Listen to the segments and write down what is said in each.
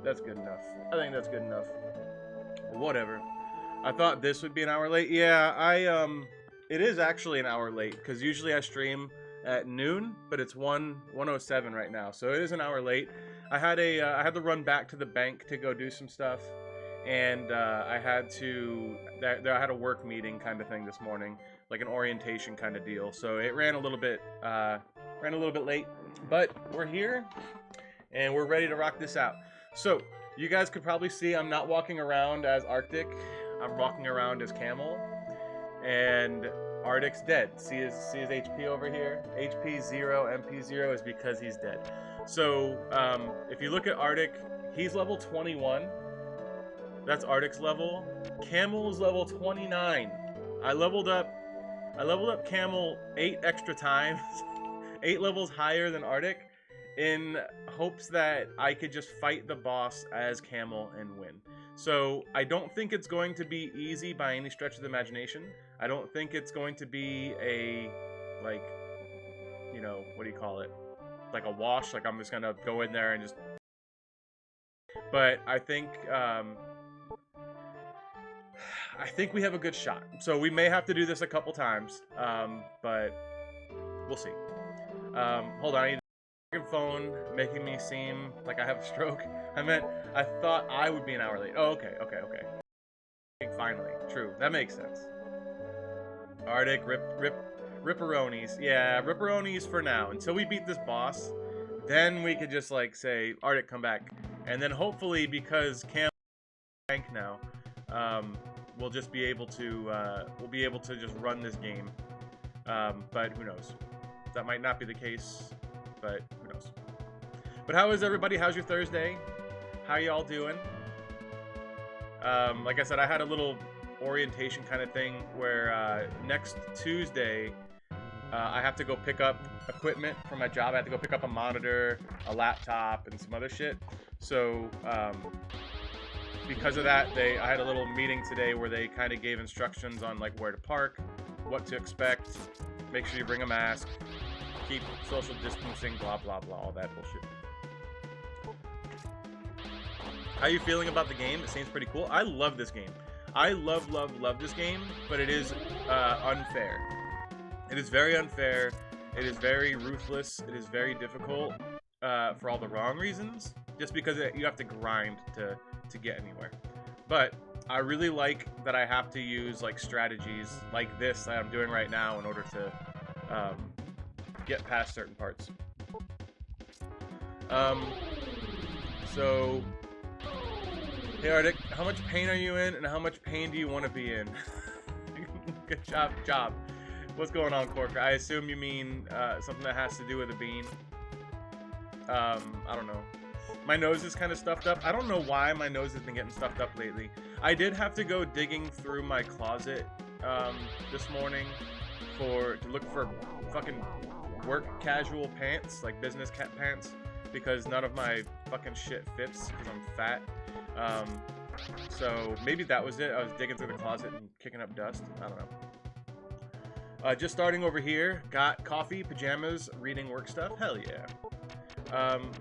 That's good enough. I think that's good enough. Whatever. I thought this would be an hour late. Yeah, it is actually an hour late because usually I stream at noon, but it's 1:07 right now, so it is an hour late. I had to run back to the bank to go do some stuff, and I had a work meeting kind of thing this morning, like an orientation kind of deal. So it ran a little bit late, but we're here and we're ready to rock this out. So you guys could probably see I'm not walking around as Arctic. I'm walking around as Camel, and Arctic's dead. See his HP over here? HP 0, MP 0 is because he's dead. So if you look at Arctic, he's level 21. That's Arctic's level. Camel's level 29. I leveled up Camel 8 extra times, 8 levels higher than Arctic, in hopes that I could just fight the boss as Camel and win. So I don't think it's going to be easy by any stretch of the imagination. I don't think it's going to be a, like, you know, what do you call it? Like a wash, like I'm just gonna go in there and just... But I think we have a good shot. So we may have to do this a couple times, but we'll see. Hold on, I need a phone making me seem like I have a stroke. I thought I would be an hour late. Oh, okay. Finally, true. That makes sense. Arctic, ripperonis. Yeah, ripperonis for now. Until we beat this boss, then we could just like say, Arctic, come back. And then hopefully, because Cam rank now, we'll just be able to just run this game. But who knows? That might not be the case, but who knows? But how is everybody? How's your Thursday? How y'all doing? Like I said, I had a little orientation kind of thing where next Tuesday I have to go pick up equipment for my job. I have to go pick up a monitor, a laptop, and some other shit. So because of that, I had a little meeting today where they kind of gave instructions on like where to park, what to expect, make sure you bring a mask, keep social distancing, blah blah blah, all that bullshit. How you feeling about the game? It seems pretty cool. I love this game. I love this game, but it is unfair. It is very unfair. It is very ruthless. It is very difficult for all the wrong reasons, just because you have to grind to get anywhere. But I really like that I have to use like strategies like this that I'm doing right now in order to get past certain parts. So, hey Arctic, how much pain are you in, and how much pain do you want to be in? Good job. What's going on, Corker? I assume you mean something that has to do with a bean. I don't know. My nose is kind of stuffed up. I don't know why my nose has been getting stuffed up lately. I did have to go digging through my closet this morning to look for fucking work casual pants, like business cat pants, because none of my fucking shit fits because I'm fat. So maybe that was it. I was digging through the closet and kicking up dust. I don't know. Just starting over here. Got coffee, pajamas, reading work stuff. Hell yeah.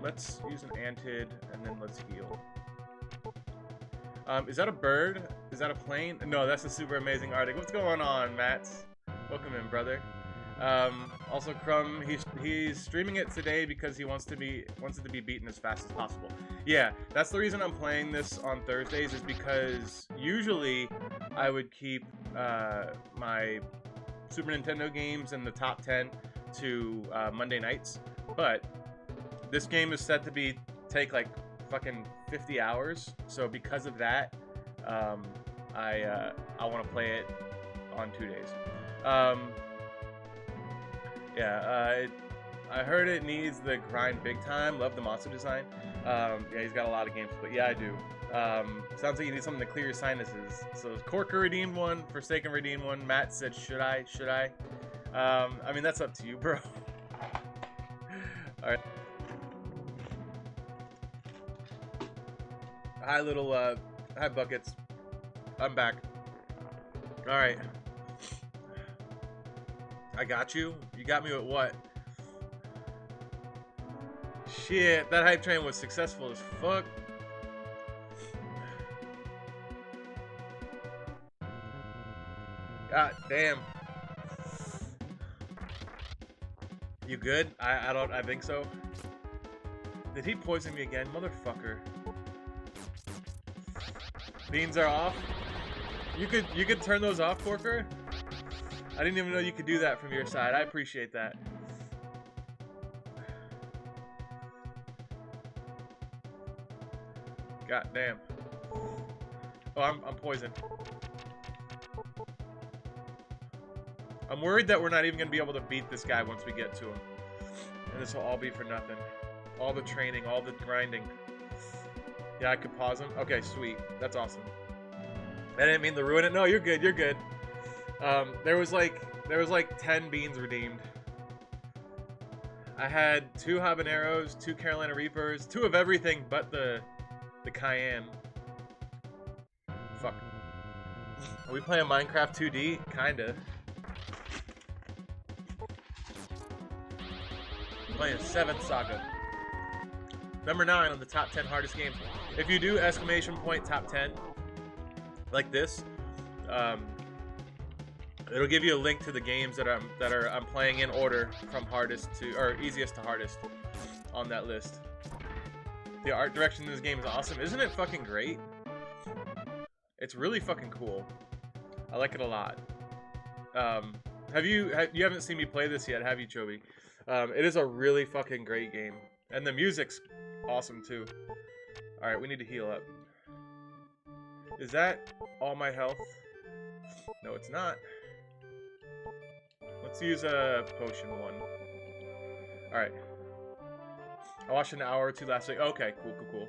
Let's use an antid and then let's heal. Is that a bird? Is that a plane? No, that's a super amazing Arctic. What's going on, Mats? Welcome in, brother. Also, Crumb, he's streaming it today because he wants it to be beaten as fast as possible. Yeah, that's the reason I'm playing this on Thursdays, is because usually I would keep my Super Nintendo games in the top 10 to Monday nights, but this game is set to take like fucking 50 hours, so because of that, I want to play it on 2 days. Yeah, I heard it needs the grind big time. Love the monster design. Yeah, he's got a lot of games, but yeah, I do. Sounds like you need something to clear your sinuses. So Corker redeemed one, Forsaken redeemed one. Matt said, should I? I mean, that's up to you, bro. All right. Hi buckets. I'm back. All right. I got you. You got me with what? Shit, that hype train was successful as fuck. God damn. You good? I think so. Did he poison me again? Motherfucker. Beans are off. You could turn those off, Corker? I didn't even know you could do that from your side. I appreciate that. God damn. Oh, I'm poisoned. I'm worried that we're not even going to be able to beat this guy once we get to him. And this will all be for nothing. All the training, all the grinding. Yeah, I could pause him. Okay, sweet. That's awesome. I didn't mean to ruin it. No, you're good. You're good. There was like 10 beans redeemed. I had 2 habaneros, 2 Carolina Reapers, 2 of everything but the cayenne. Fuck. Are we playing Minecraft 2D? Kinda. Playing 7th Saga. Number 9 on the top 10 hardest games. If you do exclamation point top 10, like this, it'll give you a link to the games that I'm playing in order from hardest to or easiest to hardest on that list. The art direction in this game is awesome. Isn't it fucking great? It's really fucking cool. I like it a lot. You haven't seen me play this yet, have you, Chobi? It is a really fucking great game. And the music's awesome too. Alright, we need to heal up. Is that all my health? No, it's not. Let's use a potion one. Alright. I watched an hour or 2 last week. Okay, cool.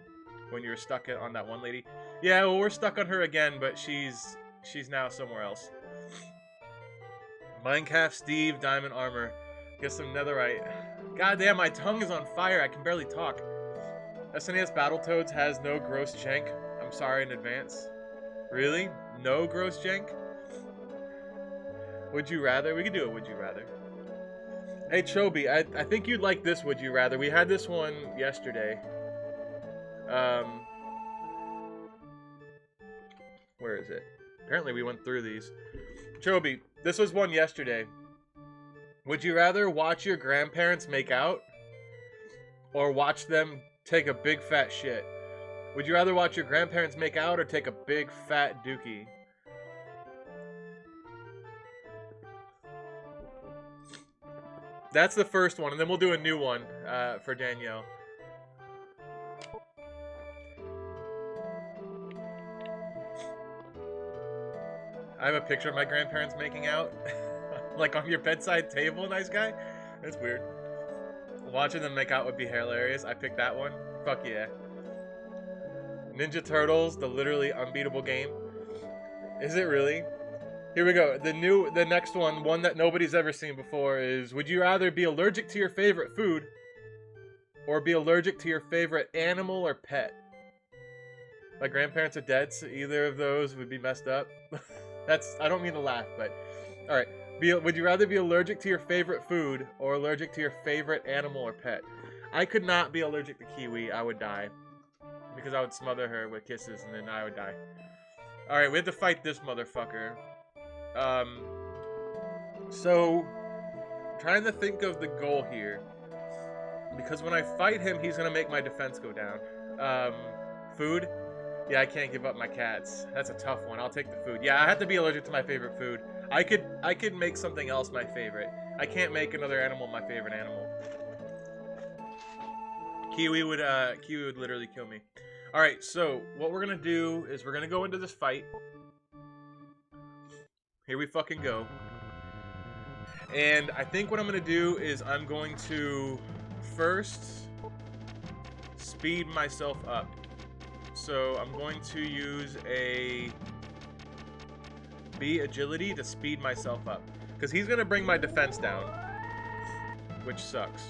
When you were stuck on that one lady. Yeah, well, we're stuck on her again, but she's now somewhere else. Minecraft Steve, diamond armor. Get some netherite. God damn, my tongue is on fire. I can barely talk. SNES Battletoads has no gross jank. I'm sorry in advance. Really? No gross jank? Would you rather? We could do a would you rather. Hey, Chobi, I think you'd like this would you rather. We had this one yesterday. Where is it? Apparently we went through these. Chobi, this was one yesterday. Would you rather watch your grandparents make out or watch them take a big fat shit? Would you rather watch your grandparents make out or take a big fat dookie? That's the first one, and then we'll do a new one for Danielle. I have a picture of my grandparents making out. Like on your bedside table, nice guy? That's weird. Watching them make out would be hilarious. I picked that one. Fuck yeah. Ninja Turtles, the literally unbeatable game. Is it really? Here we go. The next one that nobody's ever seen before is, would you rather be allergic to your favorite food or be allergic to your favorite animal or pet? My grandparents are dead, so either of those would be messed up. I don't mean to laugh, but all right. Would you rather be allergic to your favorite food or allergic to your favorite animal or pet? I could not be allergic to kiwi. I would die. Because I would smother her with kisses and then I would die. Alright, we have to fight this motherfucker. So, trying to think of the goal here. Because when I fight him, he's going to make my defense go down. Food? Yeah, I can't give up my cats. That's a tough one. I'll take the food. Yeah, I have to be allergic to my favorite food. I could make something else my favorite. I can't make another animal my favorite animal. Kiwi would literally kill me. All right, so what we're gonna do is we're gonna go into this fight. Here we fucking go. And I think what I'm gonna do is I'm going to first speed myself up. So I'm going to use a B agility to speed myself up. Because he's going to bring my defense down. Which sucks.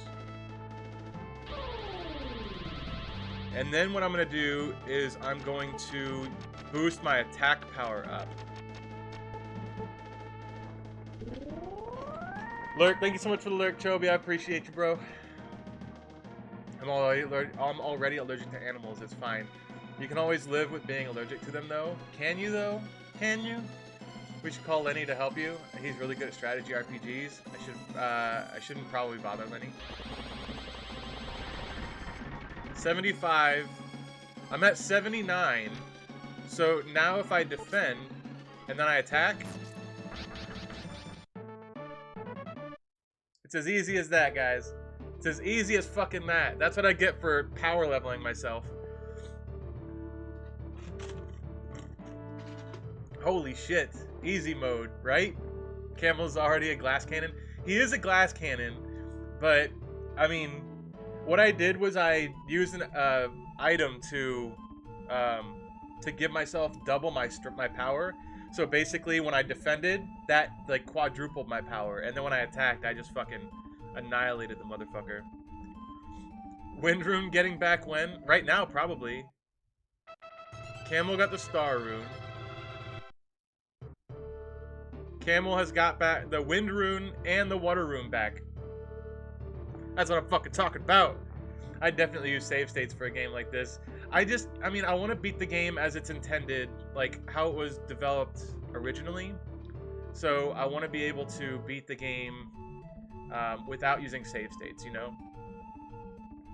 And then what I'm going to do is I'm going to boost my attack power up. Lurk, thank you so much for the lurk, Chobi. I appreciate you, bro. I'm already allergic to animals. It's fine. You can always live with being allergic to them, though. Can you, though? Can you? We should call Lenny to help you. He's really good at strategy RPGs. I shouldn't probably bother Lenny. 75. I'm at 79. So now if I defend and then I attack, it's as easy as that, guys. It's as easy as fucking that. That's what I get for power leveling myself. Holy shit. Easy mode, right? Camel's already a glass cannon. He is a glass cannon, but, I mean, what I did was I used an item to give myself double my power. So basically, when I defended, that, like, quadrupled my power. And then when I attacked, I just fucking annihilated the motherfucker. Wind rune getting back when? Right now, probably. Camel got the star rune. Camel has got back the wind rune and the water rune back. That's what I'm fucking talking about. I definitely use save states for a game like this. I mean, I want to beat the game as it's intended, like how it was developed originally. So I want to be able to beat the game without using save states, you know?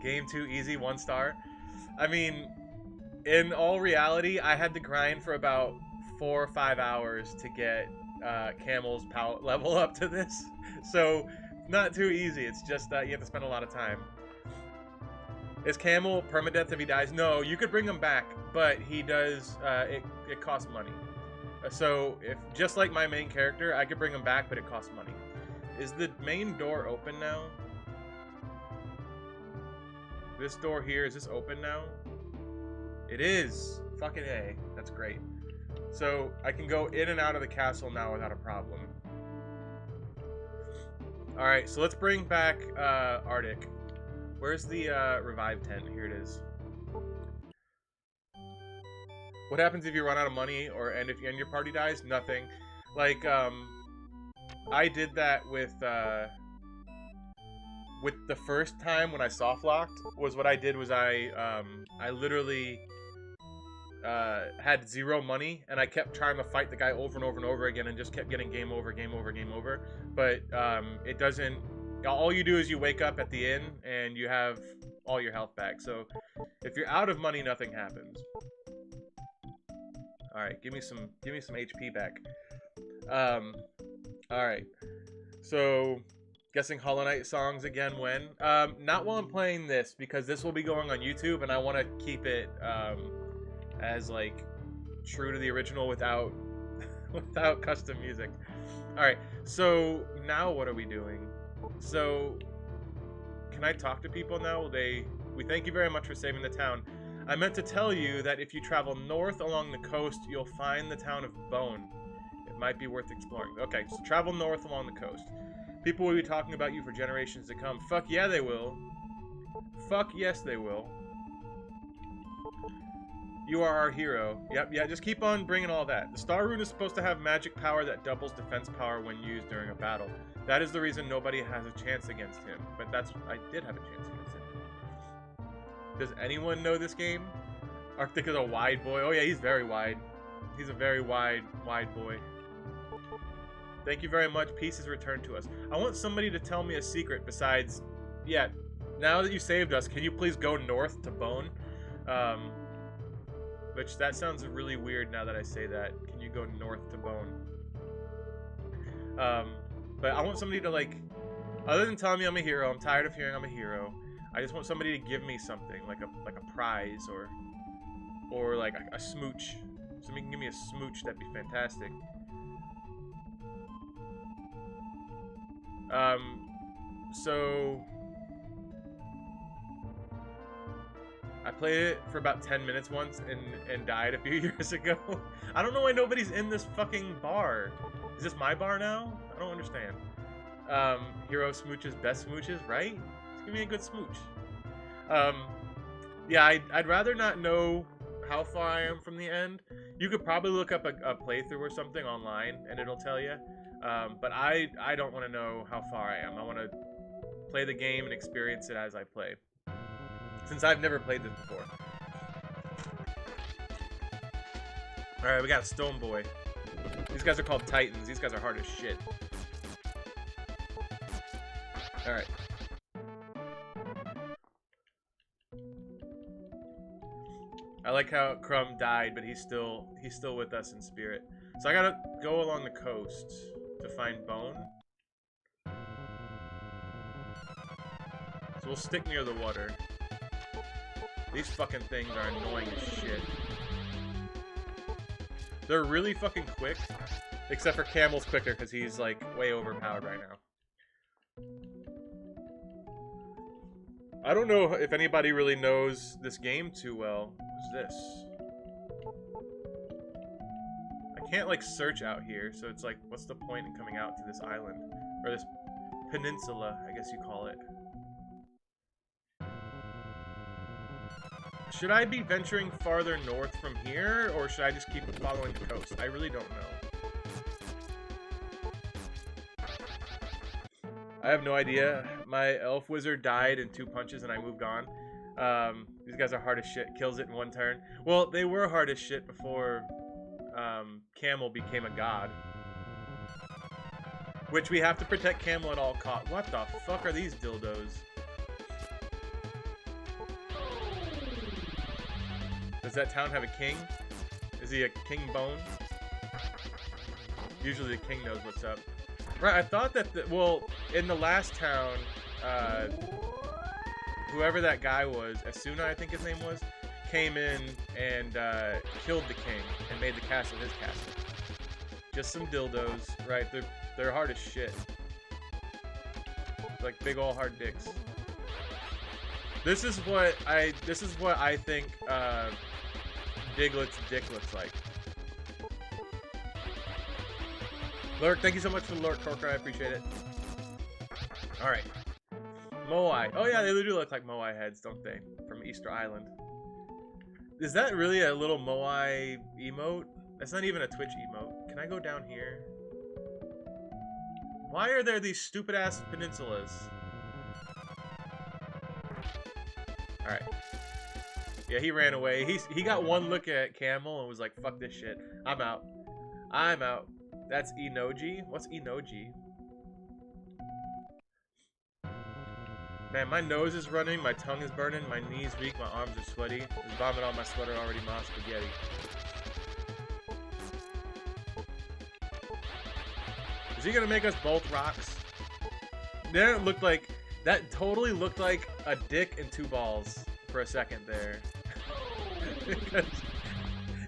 Game 2 easy, 1 star. I mean, in all reality, I had to grind for about 4 or 5 hours to get Camel's power level up to this. So, not too easy. It's just that you have to spend a lot of time. Is Camel permadeath if he dies? No, you could bring him back, but he does, it costs money. So, if just like my main character, I could bring him back, but it costs money. Is the main door open now? This door here, is this open now? It is! Fucking A. That's great. So, I can go in and out of the castle now without a problem. Alright, so let's bring back Arctic. Where's the revive tent? Here it is. What happens if you run out of money and if your party dies? Nothing. Like, I did that with the first time when I soft locked. Was what I did was I literally had 0 money, and I kept trying to fight the guy over and over and over again, and just kept getting game over, game over, game over. But it doesn't. All you do is you wake up at the inn, and you have all your health back. So if you're out of money, nothing happens. All right, give me some HP back. All right. So guessing Hollow Knight songs again when? Not while I'm playing this, because this will be going on YouTube, and I want to keep it as like true to the original without custom music. All right, so now what are we doing? So can I talk to people now? We thank you very much for saving the town. I meant to tell you that if you travel north along the coast, you'll find the town of Bone. It might be worth exploring. Okay, so travel north along the coast. People will be talking about you for generations to come. Fuck yeah, they will. Fuck yes, they will. You are our hero. Yep, yeah, just keep on bringing all that. The Star Rune is supposed to have magic power that doubles defense power when used during a battle. That is the reason nobody has a chance against him. But I did have a chance against him. Does anyone know this game? Arctic is a wide boy. Oh yeah, he's very wide. He's a very wide boy. Thank you very much. Peace is returned to us. I want somebody to tell me a secret besides... Yeah, now that you saved us, can you please go north to Bone? Which, that sounds really weird now that I say that. Can you go north to Bone? But I want somebody to, like... Other than telling me I'm a hero, I'm tired of hearing I'm a hero. I just want somebody to give me something, like a prize, or like a smooch. Somebody can give me a smooch, that'd be fantastic. So I played it for about 10 minutes once and died a few years ago. I don't know why nobody's in this fucking bar. Is this my bar now? I don't understand. Hero smooches, best smooches, right? Just give me a good smooch. Yeah, I'd rather not know how far I am from the end. You could probably look up a playthrough or something online and it'll tell you. But I don't want to know how far I am. I want to play the game and experience it as I play. Since I've never played this before. Alright, we got a Stone Boy. These guys are called Titans. These guys are hard as shit. Alright. I like how Crumb died, but he's still with us in spirit. So I gotta go along the coast to find Bone. So we'll stick near the water. These fucking things are annoying as shit. They're really fucking quick. Except for Camel's quicker, because he's, like, way overpowered right now. I don't know if anybody really knows this game too well. What's this? I can't, like, search out here, so it's like, what's the point in coming out to this island? Or this peninsula, I guess you call it. Should I be venturing farther north from here, or should I just keep following the coast? I really don't know. I have no idea. My elf wizard died in 2 punches and I moved on. These guys are hard as shit. Kills it in 1 turn. Well, they were hard as shit before Camel became a god. Which we have to protect Camel at all costs. What the fuck are these dildos? Does that town have a king? Is he a king Bone? Usually the king knows what's up. Right, I thought that, well, in the last town, whoever that guy was, Asuna I think his name was, came in and killed the king and made the castle his castle. Just some dildos, right? They're hard as shit. Like big ol' hard dicks. This is what I think Diglett's dick looks like. Lurk, thank you so much for the Lurk Corker, I appreciate it. Alright. Moai. Oh yeah, they do look like Moai heads, don't they? From Easter Island. Is that really a little Moai emote? That's not even a Twitch emote. Can I go down here? Why are there these stupid ass peninsulas? Alright. Yeah, he ran away. He got one look at Camel and was like, fuck this shit. I'm out. I'm out. That's Enoji? What's Enoji? Man, my nose is running, my tongue is burning, my knees weak, my arms are sweaty. There's vomit on my sweater already, ma spaghetti. Is he gonna make us both rocks? That looked like, that totally looked like a dick and 2 balls for a second there. Because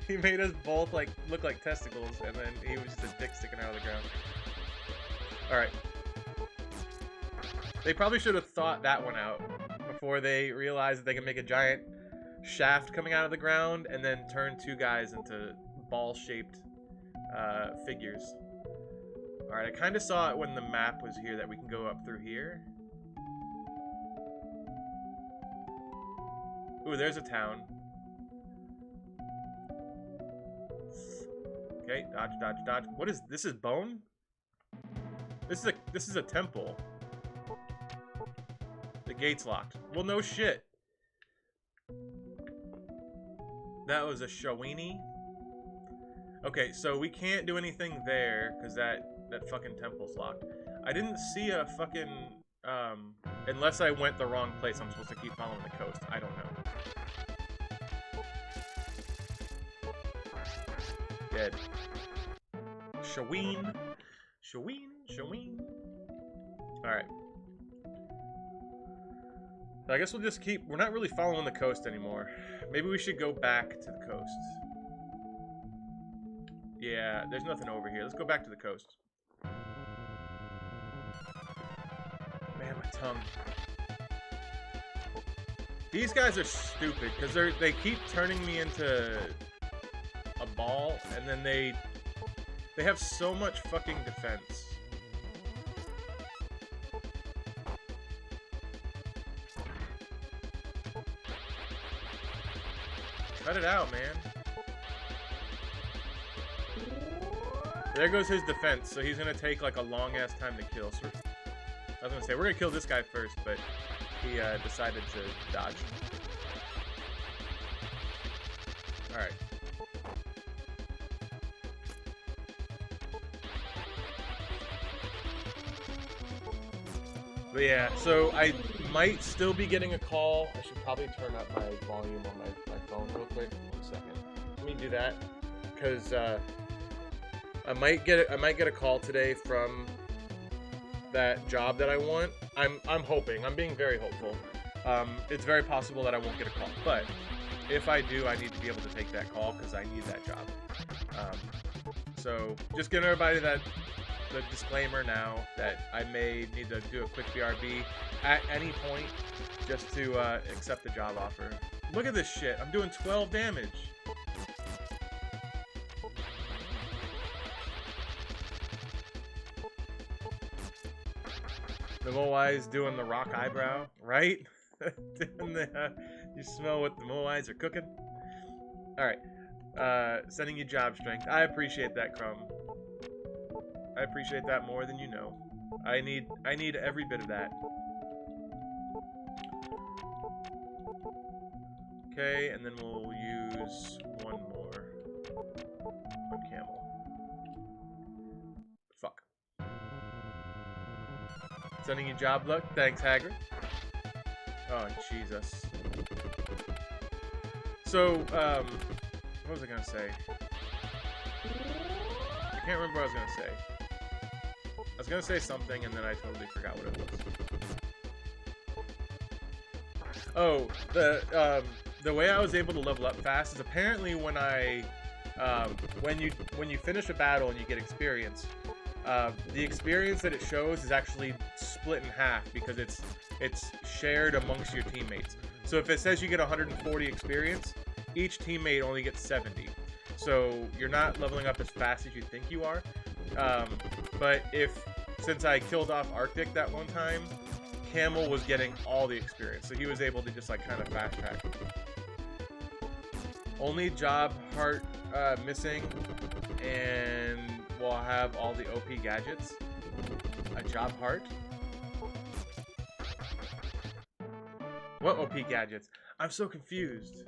he made us both like look like testicles, and then he was just a dick sticking out of the ground. Alright. They probably should have thought that one out before they realized that they can make a giant shaft coming out of the ground and then turn 2 guys into ball-shaped figures. Alright, I kind of saw it when the map was here that we can go up through here. Ooh, there's a town. Okay, dodge, dodge, dodge. What is this? Is Bone? This is a temple. The gate's locked. Well, no shit. That was a Shawini. Okay, so we can't do anything there because that fucking temple's locked. I didn't see a fucking unless I went the wrong place. I'm supposed to keep following the coast. I don't know. Dead. Shaween. Alright. So I guess we'll just keep... We're not really following the coast anymore. Maybe we should go back to the coast. Yeah, there's nothing over here. Let's go back to the coast. Man, my tongue. These guys are stupid, because they keep turning me into a ball, and then they have so much fucking defense. Cut it out, man. There goes his defense, so he's gonna take like a long-ass time to kill. So I was gonna say, we're gonna kill this guy first, but he decided to dodge. Alright. But yeah, so I might still be getting a call. I should probably turn up my volume on my phone real quick. 1 second. Let me do that, because I might get a call today from that job that I want. I'm hoping. I'm being very hopeful. It's very possible that I won't get a call, but if I do, I need to be able to take that call because I need that job. So just giving everybody the disclaimer now that I may need to do a quick BRB at any point just to accept the job offer. Look at this shit. I'm doing 12 damage. The Moai's doing the rock eyebrow, right? Doing the, you smell what the Moai's are cooking? Alright. Sending you job strength. I appreciate that, Crumb. I appreciate that more than you know. I need every bit of that. Okay, and then we'll use one more on Camel. Fuck. Sending you job luck. Thanks, Hagrid. Oh, Jesus. So, what was I gonna say? I can't remember what I was gonna say. I was gonna say something and then I totally forgot what it was. Oh, the way I was able to level up fast is apparently when when you finish a battle and you get experience, the experience that it shows is actually split in half because it's shared amongst your teammates. So if it says you get 140 experience, each teammate only gets 70. So you're not leveling up as fast as you think you are. But since I killed off Arctic that one time, Camel was getting all the experience, so he was able to just like kind of fast track. Only job heart missing, and we'll have all the OP gadgets. A job heart? What OP gadgets? I'm so confused.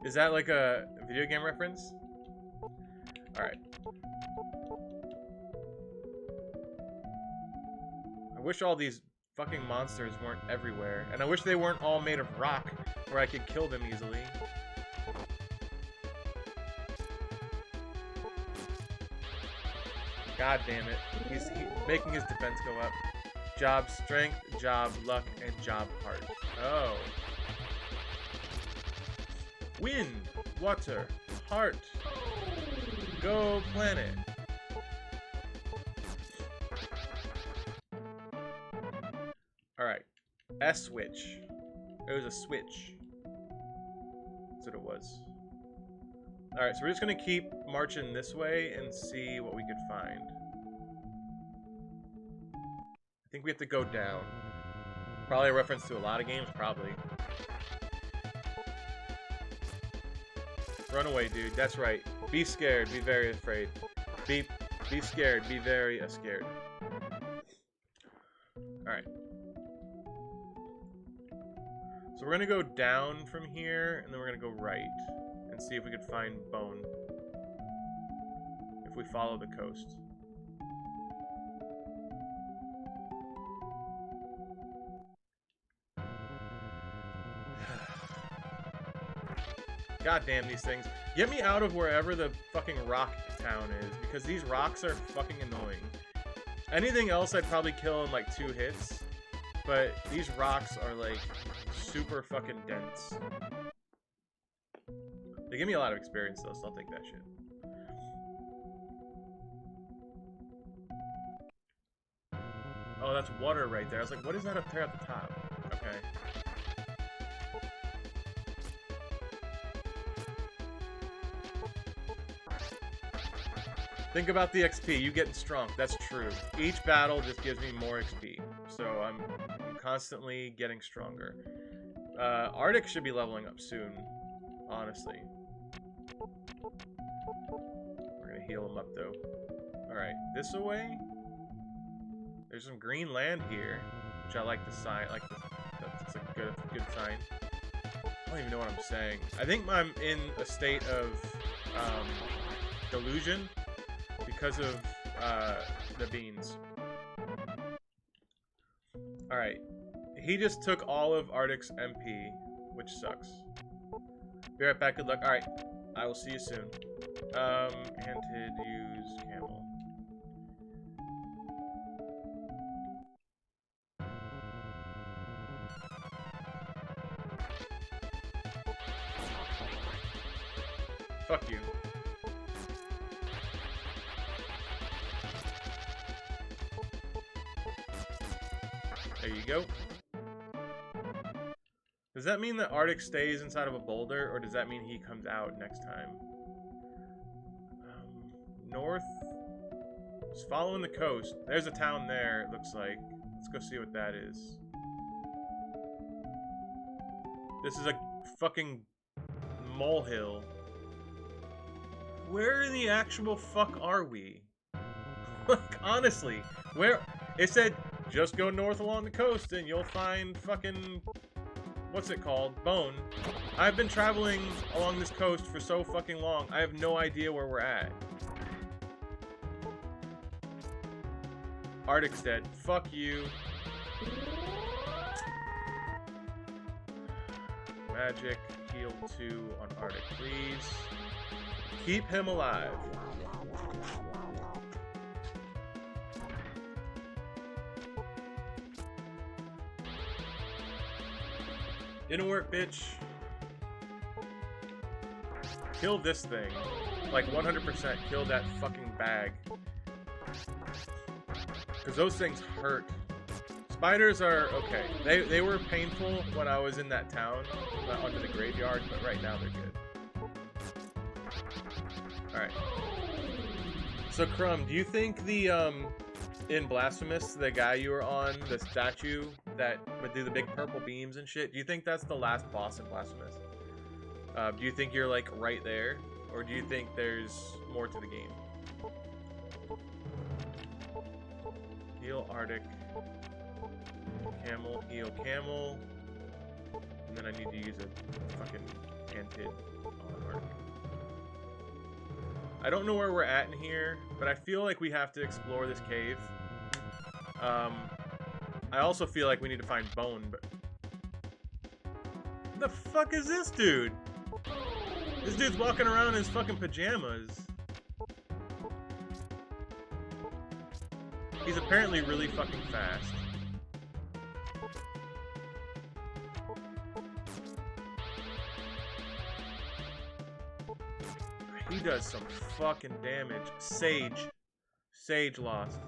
Is that like a video game reference? Alright. I wish all these fucking monsters weren't everywhere. And I wish they weren't all made of rock where I could kill them easily. God damn it. He's making his defense go up. Job strength, job luck, and job heart. Oh. Wind, water, heart. Go planet. Alright. S-switch. It was a switch. That's what it was. Alright, so we're just gonna keep marching this way and see what we could find. I think we have to go down. Probably a reference to a lot of games, probably. Run away, dude. That's right. Be scared. Be very afraid. Be scared. Be very scared. Alright. So we're gonna go down from here, and then we're gonna go right. And see if we could find bone. If we follow the coast. God damn these things. Get me out of wherever the fucking rock town is, because these rocks are fucking annoying. Anything else I'd probably kill in like 2 hits, but these rocks are like super fucking dense. They give me a lot of experience though, so I'll take that shit. Oh, that's water right there. I was like, what is that up there at the top? Okay. Think about the XP. You getting strong. That's true. Each battle just gives me more XP. So I'm constantly getting stronger. Arctic should be leveling up soon, honestly. We're gonna heal him up though. Alright, this away. There's some green land here, which I like the sign. That's a good sign. I don't even know what I'm saying. I think I'm in a state of delusion because of the beans. Alright. He just took all of Arctic's MP, which sucks. Be right back, good luck. Alright. I will see you soon. Hinted, use camel. Fuck you. There you go. Does that mean that Arctic stays inside of a boulder, or does that mean he comes out next time? North. Just following the coast. There's a town there, it looks like. Let's go see what that is. This is a fucking molehill. Where in the actual fuck are we? Like, honestly, where? It said, just go north along the coast and you'll find fucking... What's it called? Bone. I've been traveling along this coast for so fucking long, I have no idea where we're at. Arctic's dead. Fuck you. Magic. Heal 2 on Arctic, please. Keep him alive. Didn't work, bitch. Kill this thing. Like 100% kill that fucking bag. Because those things hurt. Spiders are okay. They were painful when I was in that town, under the graveyard, but right now they're good. Alright. So Crumb, do you think the in Blasphemous, the guy you were on, the statue that would do the big purple beams and shit, do you think that's the last boss in Blasphemous? Do you think you're like right there? Or do you think there's more to the game? Heal Arctic. Camel, heal camel. And then I need to use a fucking Antid on Arctic. I don't know where we're at in here, but I feel like we have to explore this cave. I also feel like we need to find bone, but... What the fuck is this dude? This dude's walking around in his fucking pajamas. He's apparently really fucking fast. He does some fucking damage. Sage. Sage lost.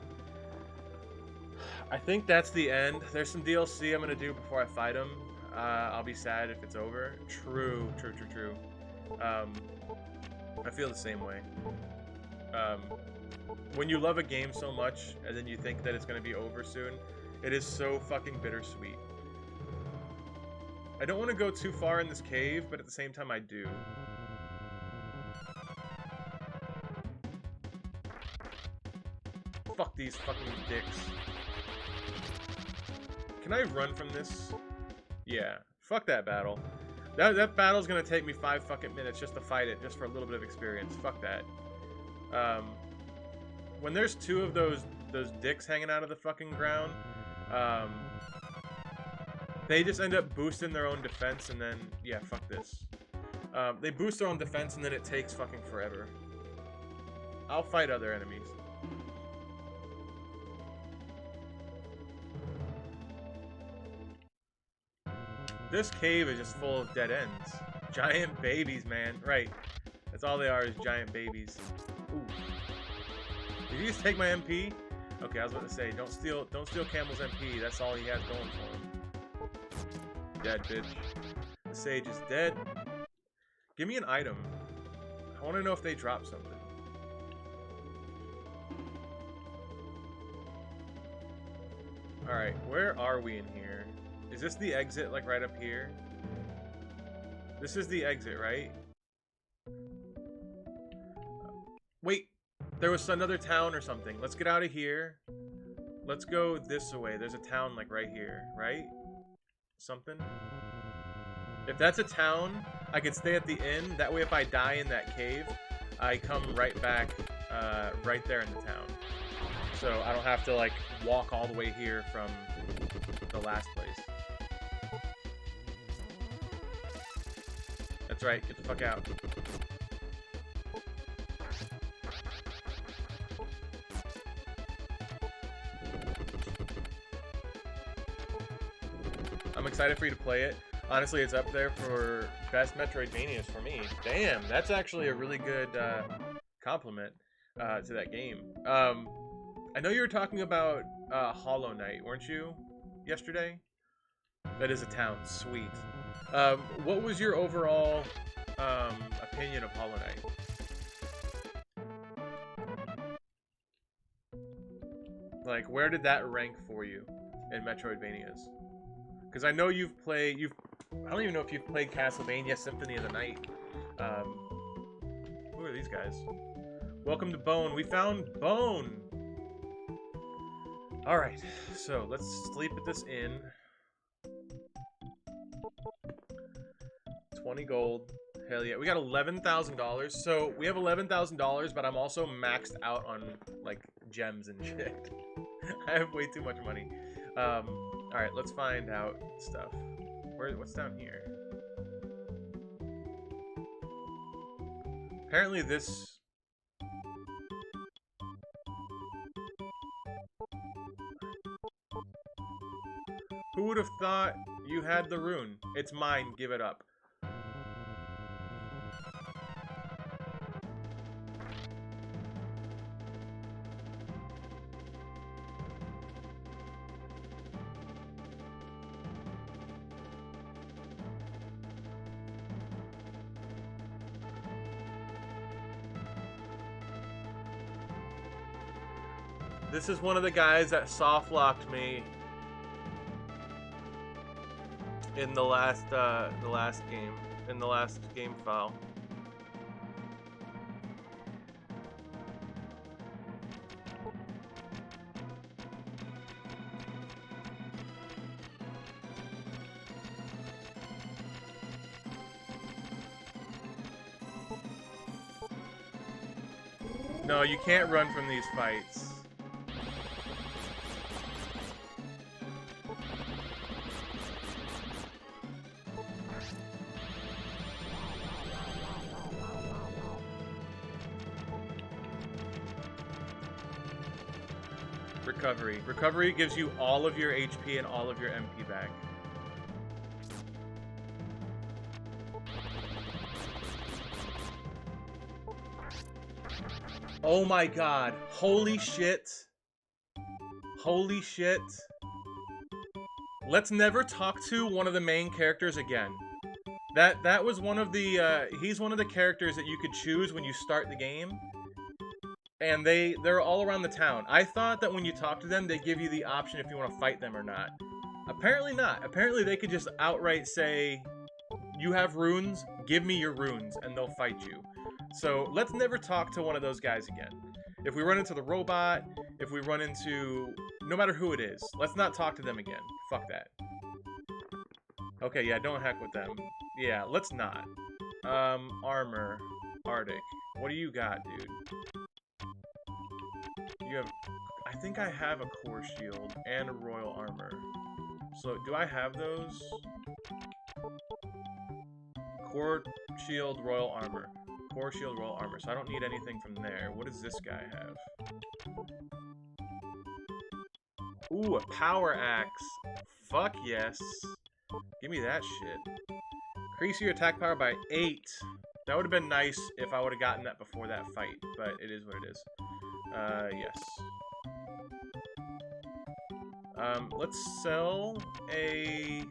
I think that's the end. There's some DLC I'm gonna do before I fight him. I'll be sad if it's over. True. I feel the same way. When you love a game so much, and then you think that it's gonna be over soon, it is so fucking bittersweet. I don't want to go too far in this cave, but at the same time I do. Fuck these fucking dicks. Can I run from this? Yeah. Fuck that battle. That battle's gonna take me 5 fucking minutes just to fight it, just for a little bit of experience. Fuck that. When there's 2 of those dicks hanging out of the fucking ground, they just end up boosting their own defense, and then, yeah, fuck this. They boost their own defense, and then it takes fucking forever. I'll fight other enemies. This cave is just full of dead ends. Giant babies, man. Right. That's all they are, is giant babies. Ooh. Did you just take my MP? Okay, I was about to say, don't steal Camel's MP. That's all he has going for him. Dead, bitch. The sage is dead. Give me an item. I want to know if they drop something. Alright, where are we in here? Is this the exit, like, right up here? This is the exit, right? Wait! There was another town or something. Let's get out of here. Let's go this way. There's a town, like, right here, right? Something? If that's a town, I could stay at the inn. That way, if I die in that cave, I come right back, right there in the town. So I don't have to, like, walk all the way here from the last place. That's right, get the fuck out. I'm excited for you to play it. Honestly, it's up there for best Metroidvanias for me. Damn, that's actually a really good compliment to that game. I know you were talking about Hollow Knight, weren't you, yesterday? That is a town. Sweet. What was your overall opinion of Hollow Knight? Like, where did that rank for you in Metroidvanias? Because I know you've played. I don't even know if you've played Castlevania Symphony of the Night. Who are these guys? Welcome to Bone. We found Bone. All right, so let's sleep at this inn. 20 gold. Hell yeah. We got $11,000. So we have $11,000, but I'm also maxed out on, like, gems and shit. I have way too much money. Alright, let's find out stuff. What's down here? Apparently this... Who would have thought you had the rune? It's mine, give it up. This is one of the guys that soft-locked me in the last game file. No, you can't run from these fights. Recovery. Recovery gives you all of your HP and all of your MP back. Oh my god. Holy shit. Holy shit. Let's never talk to one of the main characters again. That was one of the, he's one of the characters that you could choose when you start the game. And they're all around the town. I thought that when you talk to them, they give you the option if you want to fight them or not. Apparently not. Apparently they could just outright say, you have runes, give me your runes, and they'll fight you. So let's never talk to one of those guys again. If we run into the robot, if we run into... no matter who it is, let's not talk to them again. Fuck that. Okay, yeah, don't heck with them. Yeah, let's not. Armor. Arctic. What do you got, dude? You have... I think I have a core shield and a royal armor. So, do I have those? Core shield, royal armor. Core shield, royal armor. So I don't need anything from there. What does this guy have? Ooh, a power axe. Fuck yes. Give me that shit. Increase your attack power by 8. That would have been nice if I would have gotten that before that fight, but it is what it is. Yes. Let's sell a...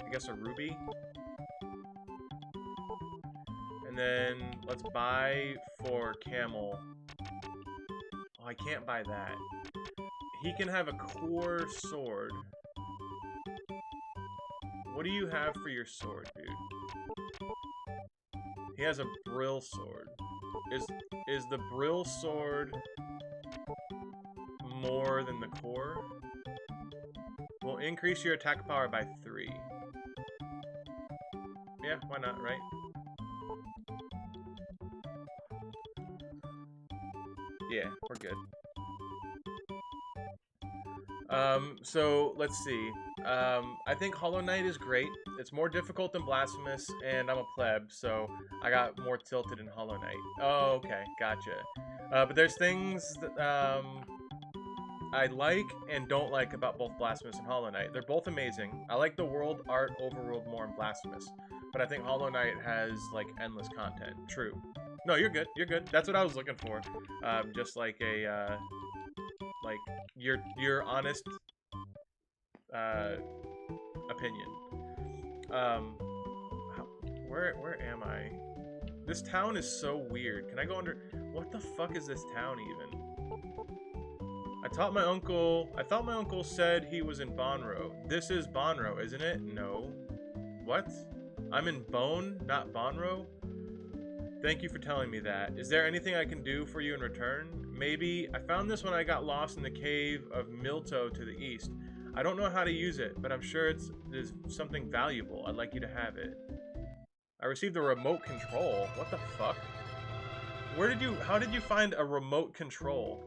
I guess a ruby. And then let's buy for Camel. Oh, I can't buy that. He can have a core sword. What do you have for your sword, dude? He has a brill sword. Is the brill sword more than the core? Will increase your attack power by 3. Yeah, why not, right? Yeah, we're good. So let's see. I think Hollow Knight is great. It's more difficult than Blasphemous, and I'm a pleb, so I got more tilted in Hollow Knight. Oh, okay, gotcha. But there's things that I like and don't like about both Blasphemous and Hollow Knight. They're both amazing. I like the world art overworld more in Blasphemous, but I think Hollow Knight has like endless content. True. No, you're good. You're good. That's what I was looking for. Just like a like your honest opinion. Where am I? This town is so weird. Can I go under? What the fuck is this town even? I thought my uncle said he was in Bonro. This is Bonro, isn't it? No. What? I'm in Bone, not Bonro? Thank you for telling me that. Is there anything I can do for you in return? Maybe. I found this when I got lost in the cave of Milto to the east. I don't know how to use it, but I'm sure it's something valuable. I'd like you to have it. I received a remote control. What the fuck? How did you find a remote control?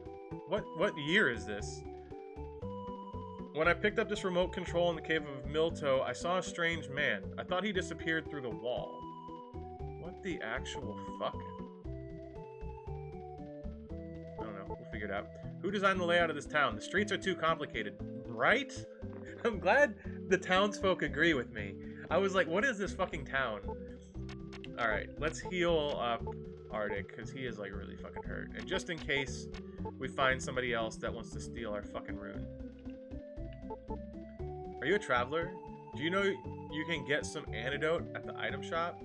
What year is this? When I picked up this remote control in the cave of Milto, I saw a strange man. I thought he disappeared through the wall. What the actual fuck? I don't know. We'll figure it out. Who designed the layout of this town? The streets are too complicated. Right? I'm glad the townsfolk agree with me. I was like, what is this fucking town? Alright, let's heal up Arctic, because he is like really fucking hurt. And just in case we find somebody else that wants to steal our fucking rune. Are you a traveler? Do you know you can get some antidote at the item shop?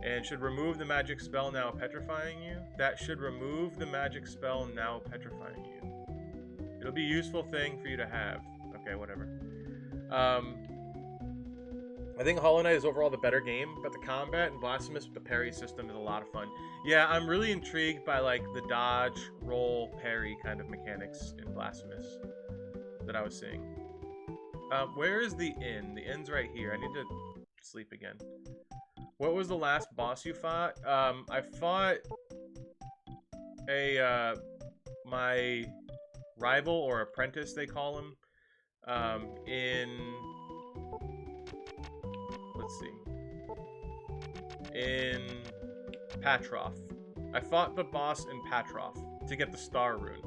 And should remove the magic spell now petrifying you? That should remove the magic spell now petrifying you. It'll be a useful thing for you to have. Okay, whatever. I think Hollow Knight is overall the better game, but the combat and Blasphemous with the parry system is a lot of fun. Yeah, I'm really intrigued by like the dodge, roll, parry kind of mechanics in Blasphemous that I was seeing. Where is the inn? The inn's right here. I need to sleep again. What was the last boss you fought? I fought a my rival or apprentice, they call him, in, let's see, in Patroth. I fought the boss in Patroth to get the star rune.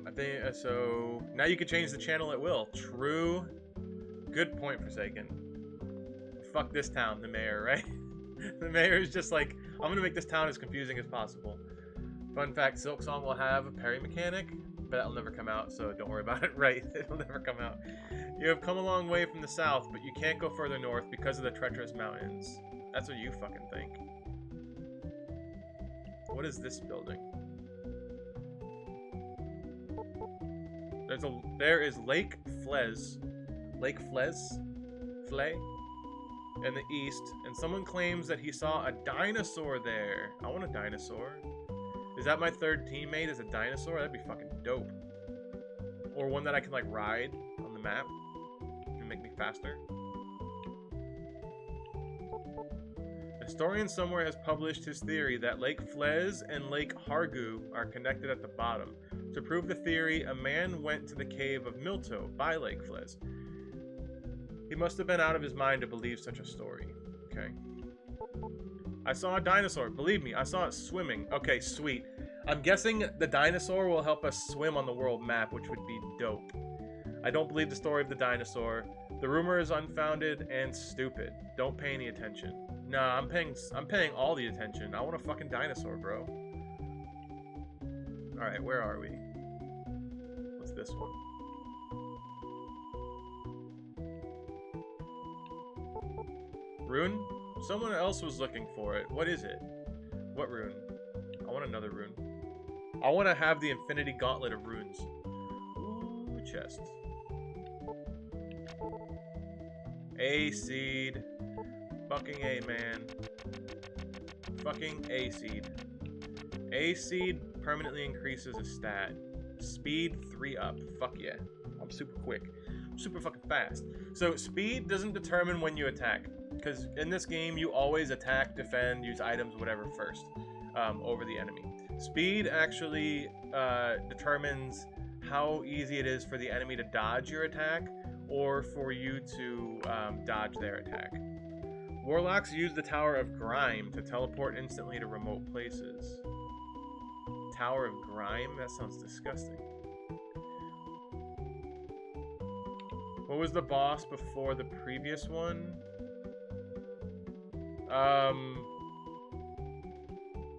I think so. Now you can change the channel at will. True. Good point, Forsaken. Fuck this town, the mayor, right? The mayor is just like, I'm gonna make this town as confusing as possible. Fun fact: Silksong will have a parry mechanic, but that'll never come out, so don't worry about it. Right? It'll never come out. You have come a long way from the south, but you can't go further north because of the treacherous mountains. That's what you fucking think. What is this building? There is Lake Flez in the east, and someone claims that he saw a dinosaur there. I want a dinosaur. Is that my third teammate is a dinosaur? That'd be fucking dope. Or one that I can like ride on the map and make me faster. A historian somewhere has published his theory that Lake Flez and Lake Hargu are connected at the bottom. To prove the theory, a man went to the cave of Milto by Lake Flez. He must have been out of his mind to believe such a story. Okay. I saw a dinosaur. Believe me, I saw it swimming. Okay, sweet. I'm guessing the dinosaur will help us swim on the world map, which would be dope. I don't believe the story of the dinosaur. The rumor is unfounded and stupid. Don't pay any attention. Nah, I'm paying all the attention. I want a fucking dinosaur, bro. Alright, where are we? What's this one? Rune? Someone else was looking for it. What is it? What rune? I want another rune. I want to have the infinity gauntlet of runes. Ooh, chest. A seed. Fucking A, man. Fucking A seed. A seed permanently increases a stat. Speed 3 up. Fuck yeah. I'm super quick. I'm super fucking fast. So speed doesn't determine when you attack. Because in this game, you always attack, defend, use items, whatever first over the enemy. Speed actually determines how easy it is for the enemy to dodge your attack or for you to dodge their attack. Warlocks use the Tower of Grime to teleport instantly to remote places. Tower of Grime? That sounds disgusting. What was the boss before the previous one?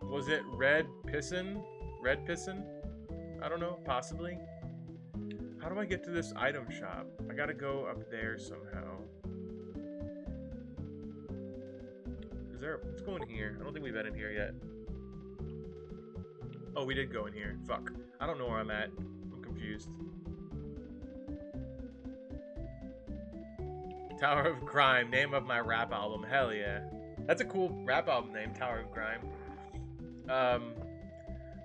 Was it Red Pisson? Red Pisson? I don't know, possibly. How do I get to this item shop? I gotta go up there somehow. Is there... Let's go in here. I don't think we've been in here yet. Oh, we did go in here. Fuck. I don't know where I'm at. I'm confused. Tower of Grime, name of my rap album. Hell yeah. That's a cool rap album name, Tower of Grime.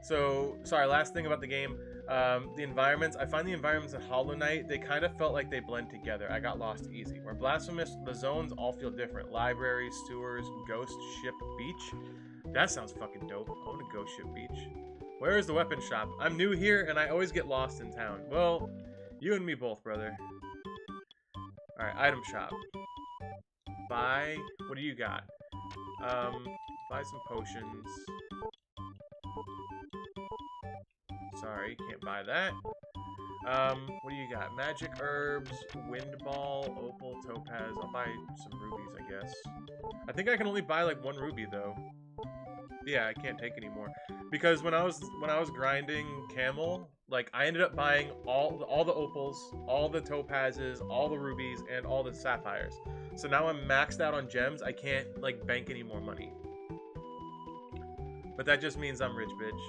So, sorry, last thing about the game. The environments. I find the environments in Hollow Knight, they kind of felt like they blend together. I got lost easy. Where Blasphemous, the zones all feel different. Libraries, sewers, ghost ship, beach. That sounds fucking dope. I want to ghost ship beach. Where is the weapon shop? I'm new here and I always get lost in town. Well, you and me both, brother. Alright, item shop. Buy... What do you got? Buy some potions. Sorry, can't buy that. What do you got? Magic herbs, wind ball, opal, topaz. I'll buy some rubies, I guess. I think I can only buy like one ruby though. Yeah, I can't take any more. Because when I was grinding camel, like I ended up buying all the opals, all the topazes, all the rubies, and all the sapphires. So now I'm maxed out on gems. I can't like bank any more money. But that just means I'm rich, bitch.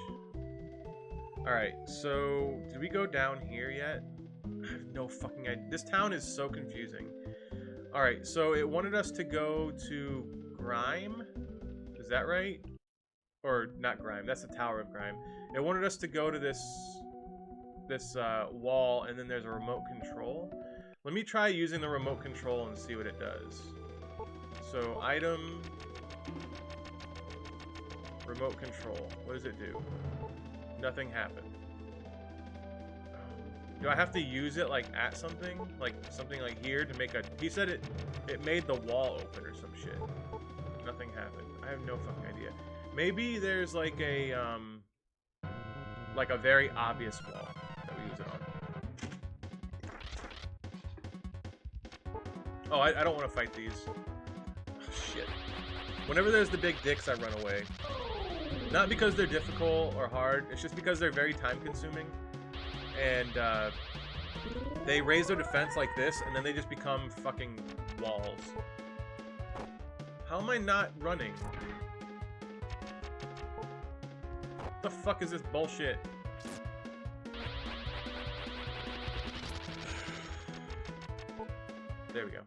Alright, so did we go down here yet? I have no fucking idea. This town is so confusing. Alright, so it wanted us to go to Grime. Is that right? Or not Grime, that's the Tower of Grime. It wanted us to go to this wall, and then there's a remote control. Let me try using the remote control and see what it does. So, item... Remote control. What does it do? Nothing happened. Do I have to use it, like, at something? Like, something like here to make a... He said it made the wall open or some shit. Nothing happened. I have no fucking idea. Maybe there's, like a very obvious wall that we use it on. Oh, I don't want to fight these. Oh, shit. Whenever there's the big dicks, I run away. Not because they're difficult or hard, it's just because they're very time-consuming. And, they raise their defense like this, and then they just become fucking walls. How am I not running? What the fuck is this bullshit? There we go.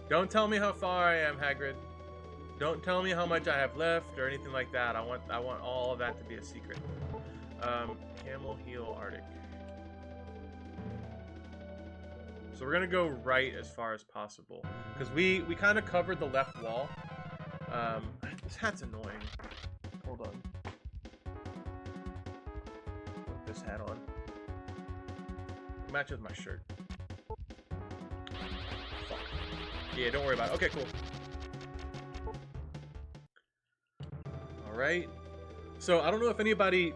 Don't tell me how far I am, Hagrid. Don't tell me how much I have left or anything like that. I want all of that to be a secret. Camel heel Arctic. So we're gonna go right as far as possible because we kind of covered the left wall. This hat's annoying. Hold on. Put this hat on. Matches my shirt. Fuck. Yeah, don't worry about it. Okay, cool. Alright. So, I don't know if anybody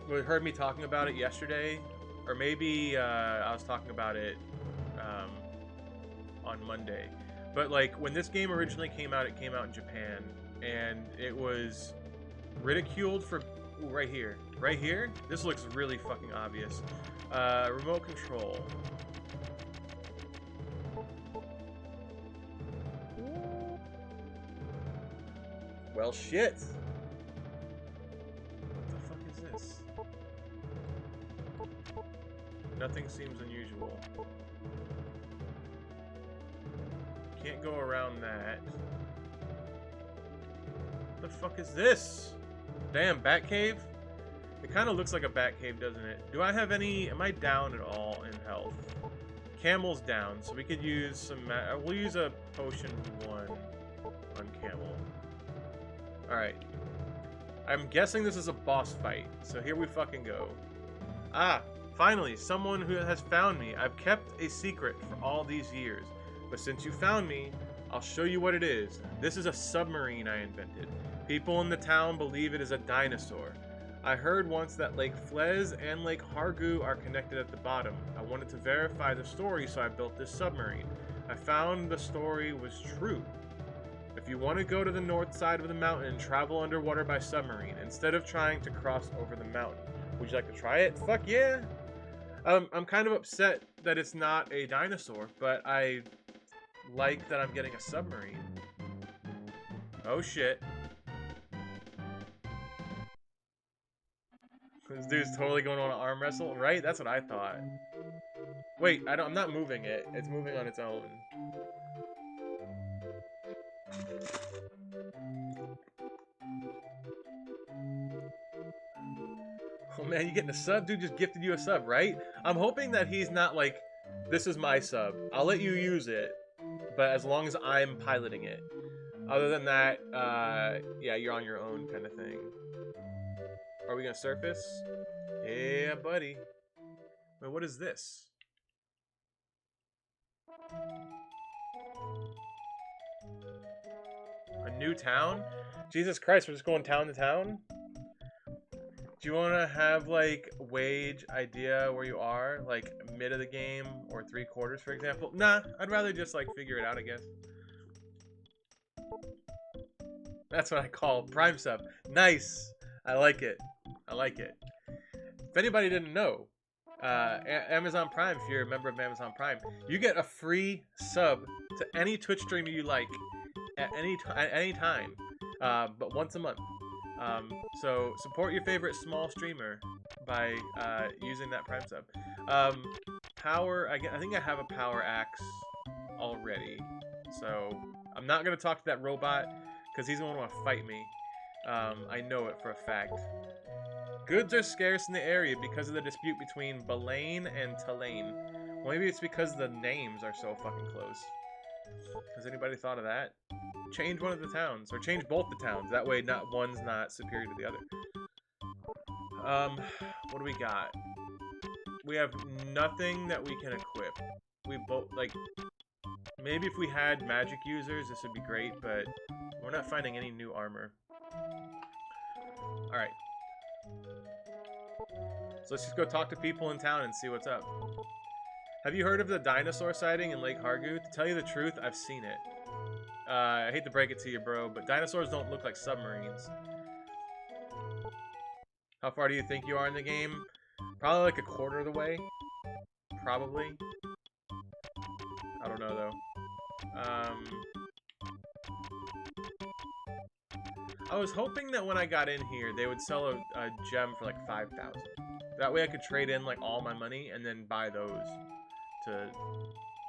heard me talking about it yesterday, or maybe I was talking about it on Monday. But, like, when this game originally came out, it came out in Japan, and it was ridiculed for... Ooh, right here. Right here? This looks really fucking obvious. Remote control. Well, shit. What the fuck is this? Nothing seems unusual. Can't go around that. What the fuck is this? Damn, Batcave? It kind of looks like a Batcave, doesn't it? Do I have any... Am I down at all in health? Camel's down, so we could use some... We'll use a potion 1 on Camel. Alright. I'm guessing this is a boss fight, so here we fucking go. Ah, finally, someone who has found me. I've kept a secret for all these years, but since you found me, I'll show you what it is. This is a submarine I invented. People in the town believe it is a dinosaur. I heard once that Lake Flez and Lake Hargu are connected at the bottom. I wanted to verify the story, so I built this submarine. I found the story was true. If you want to go to the north side of the mountain and travel underwater by submarine, instead of trying to cross over the mountain. Would you like to try it? Fuck yeah! I'm kind of upset that it's not a dinosaur, but I like that I'm getting a submarine. Oh shit. This dude's totally going on an arm wrestle, right? That's what I thought. Wait, I'm not moving it. It's moving on its own. Oh man, you getting a sub? Dude just gifted you a sub, right? I'm hoping that he's not like, this is my sub. I'll let you use it, but as long as I'm piloting it. Other than that, yeah, you're on your own kind of thing. Are we gonna surface? Yeah, buddy. Wait, what is this? A new town? Jesus Christ, we're just going town to town? Do you want to have, like, wage idea where you are? Like, mid of the game or 3/4, for example? Nah, I'd rather just, like, figure it out, I guess. That's what I call Prime Sub. Nice! I like it. I like it. If anybody didn't know, Amazon Prime, if you're a member of Amazon Prime, you get a free sub to any Twitch streamer you like at any time, but once a month. So support your favorite small streamer by using that Prime sub. Power, I think I have a power axe already, so I'm not gonna talk to that robot because he's gonna want to fight me. I know it for a fact. Goods are scarce in the area because of the dispute between Balain and Talain. Well, maybe it's because the names are so fucking close. Has anybody thought of that? Change one of the towns, or change both the towns. That way, one's not superior to the other. What do we got? We have nothing that we can equip. We both, like, maybe if we had magic users, this would be great, but we're not finding any new armor. Alright. So let's just go talk to people in town and see what's up. Have you heard of the dinosaur sighting in Lake Hargu? To tell you the truth, I've seen it. I hate to break it to you, bro, but dinosaurs don't look like submarines. How far do you think you are in the game? Probably like 1/4 of the way. Probably. I don't know, though. I was hoping that when I got in here, they would sell a gem for like 5,000. That way I could trade in like all my money and then buy those to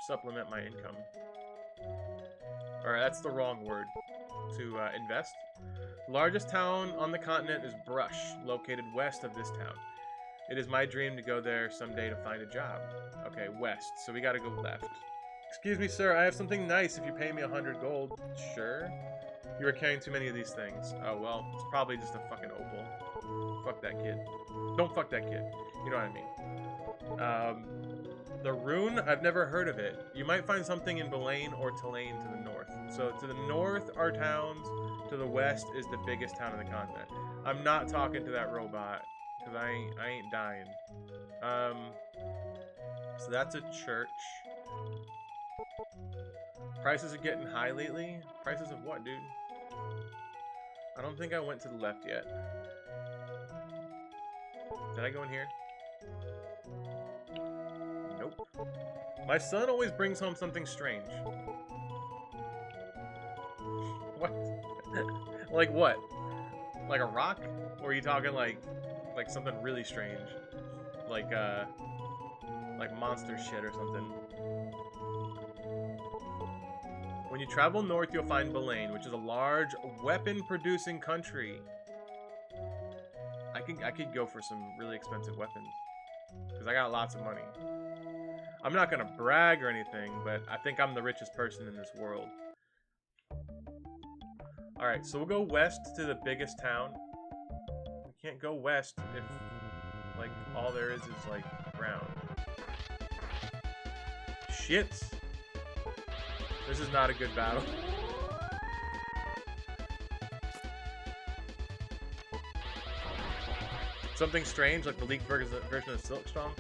supplement my income. Alright, that's the wrong word. To invest. Largest town on the continent is Brush, located west of this town. It is my dream to go there someday to find a job. Okay, west, so we gotta go left. Excuse me, sir, I have something nice if you pay me 100 gold. Sure. You are carrying too many of these things. Oh, well, it's probably just a fucking opal. Fuck that kid. Don't fuck that kid. You know what I mean. The rune, I've never heard of it. You might find something in Balain or Talain to the north. So to the north are towns, to the west is the biggest town on the continent. I'm not talking to that robot, because I ain't dying. So that's a church. Prices are getting high lately. Prices of what, dude? I don't think I went to the left yet. Did I go in here? Nope. My son always brings home something strange. What? Like what? Like a rock? Or are you talking like something really strange? Like monster shit or something. When you travel north, you'll find Balain, which is a large weapon-producing country. I could go for some really expensive weapons. Because I got lots of money. I'm not going to brag or anything, but I think I'm the richest person in this world. Alright, so we'll go west to the biggest town. can't go west if, like, all there is, like, ground. Shit! This is not a good battle. Something strange, like the leaked version of Silksong.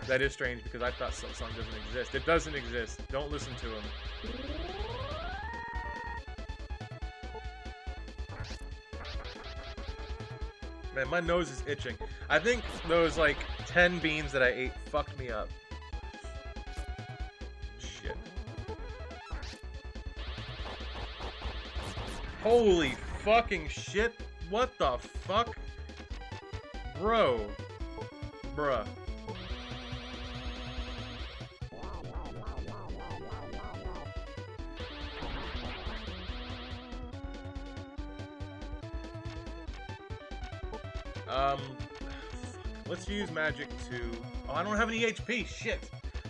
That is strange because I thought Silksong doesn't exist. It doesn't exist. Don't listen to him. Man, my nose is itching. I think those, like, 10 beans that I ate fucked me up. Shit. Holy fucking shit. What the fuck? Bro. Bruh. Let's use magic to... Oh, I don't have any HP, shit!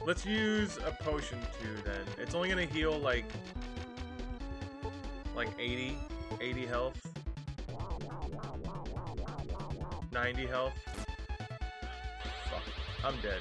Let's use a potion too, then. It's only gonna heal, like 80 health. 90 health. Fuck. I'm dead.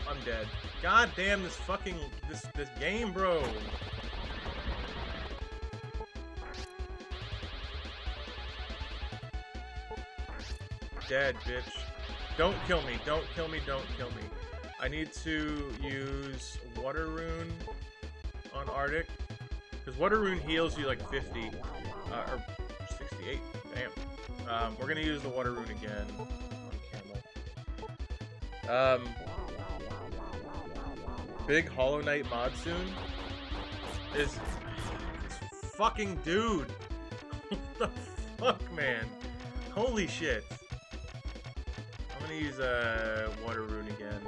I'm dead. God damn this fucking this game, bro. Dead, bitch. Don't kill me. Don't kill me. Don't kill me. I need to use Water Rune on Arctic. Because Water Rune heals you like 50. Or 68. Damn. We're going to use the Water Rune again on Camel. Big Hollow Knight mod soon is this fucking dude. What the fuck, man? Holy shit. I'm gonna use a Water Rune again.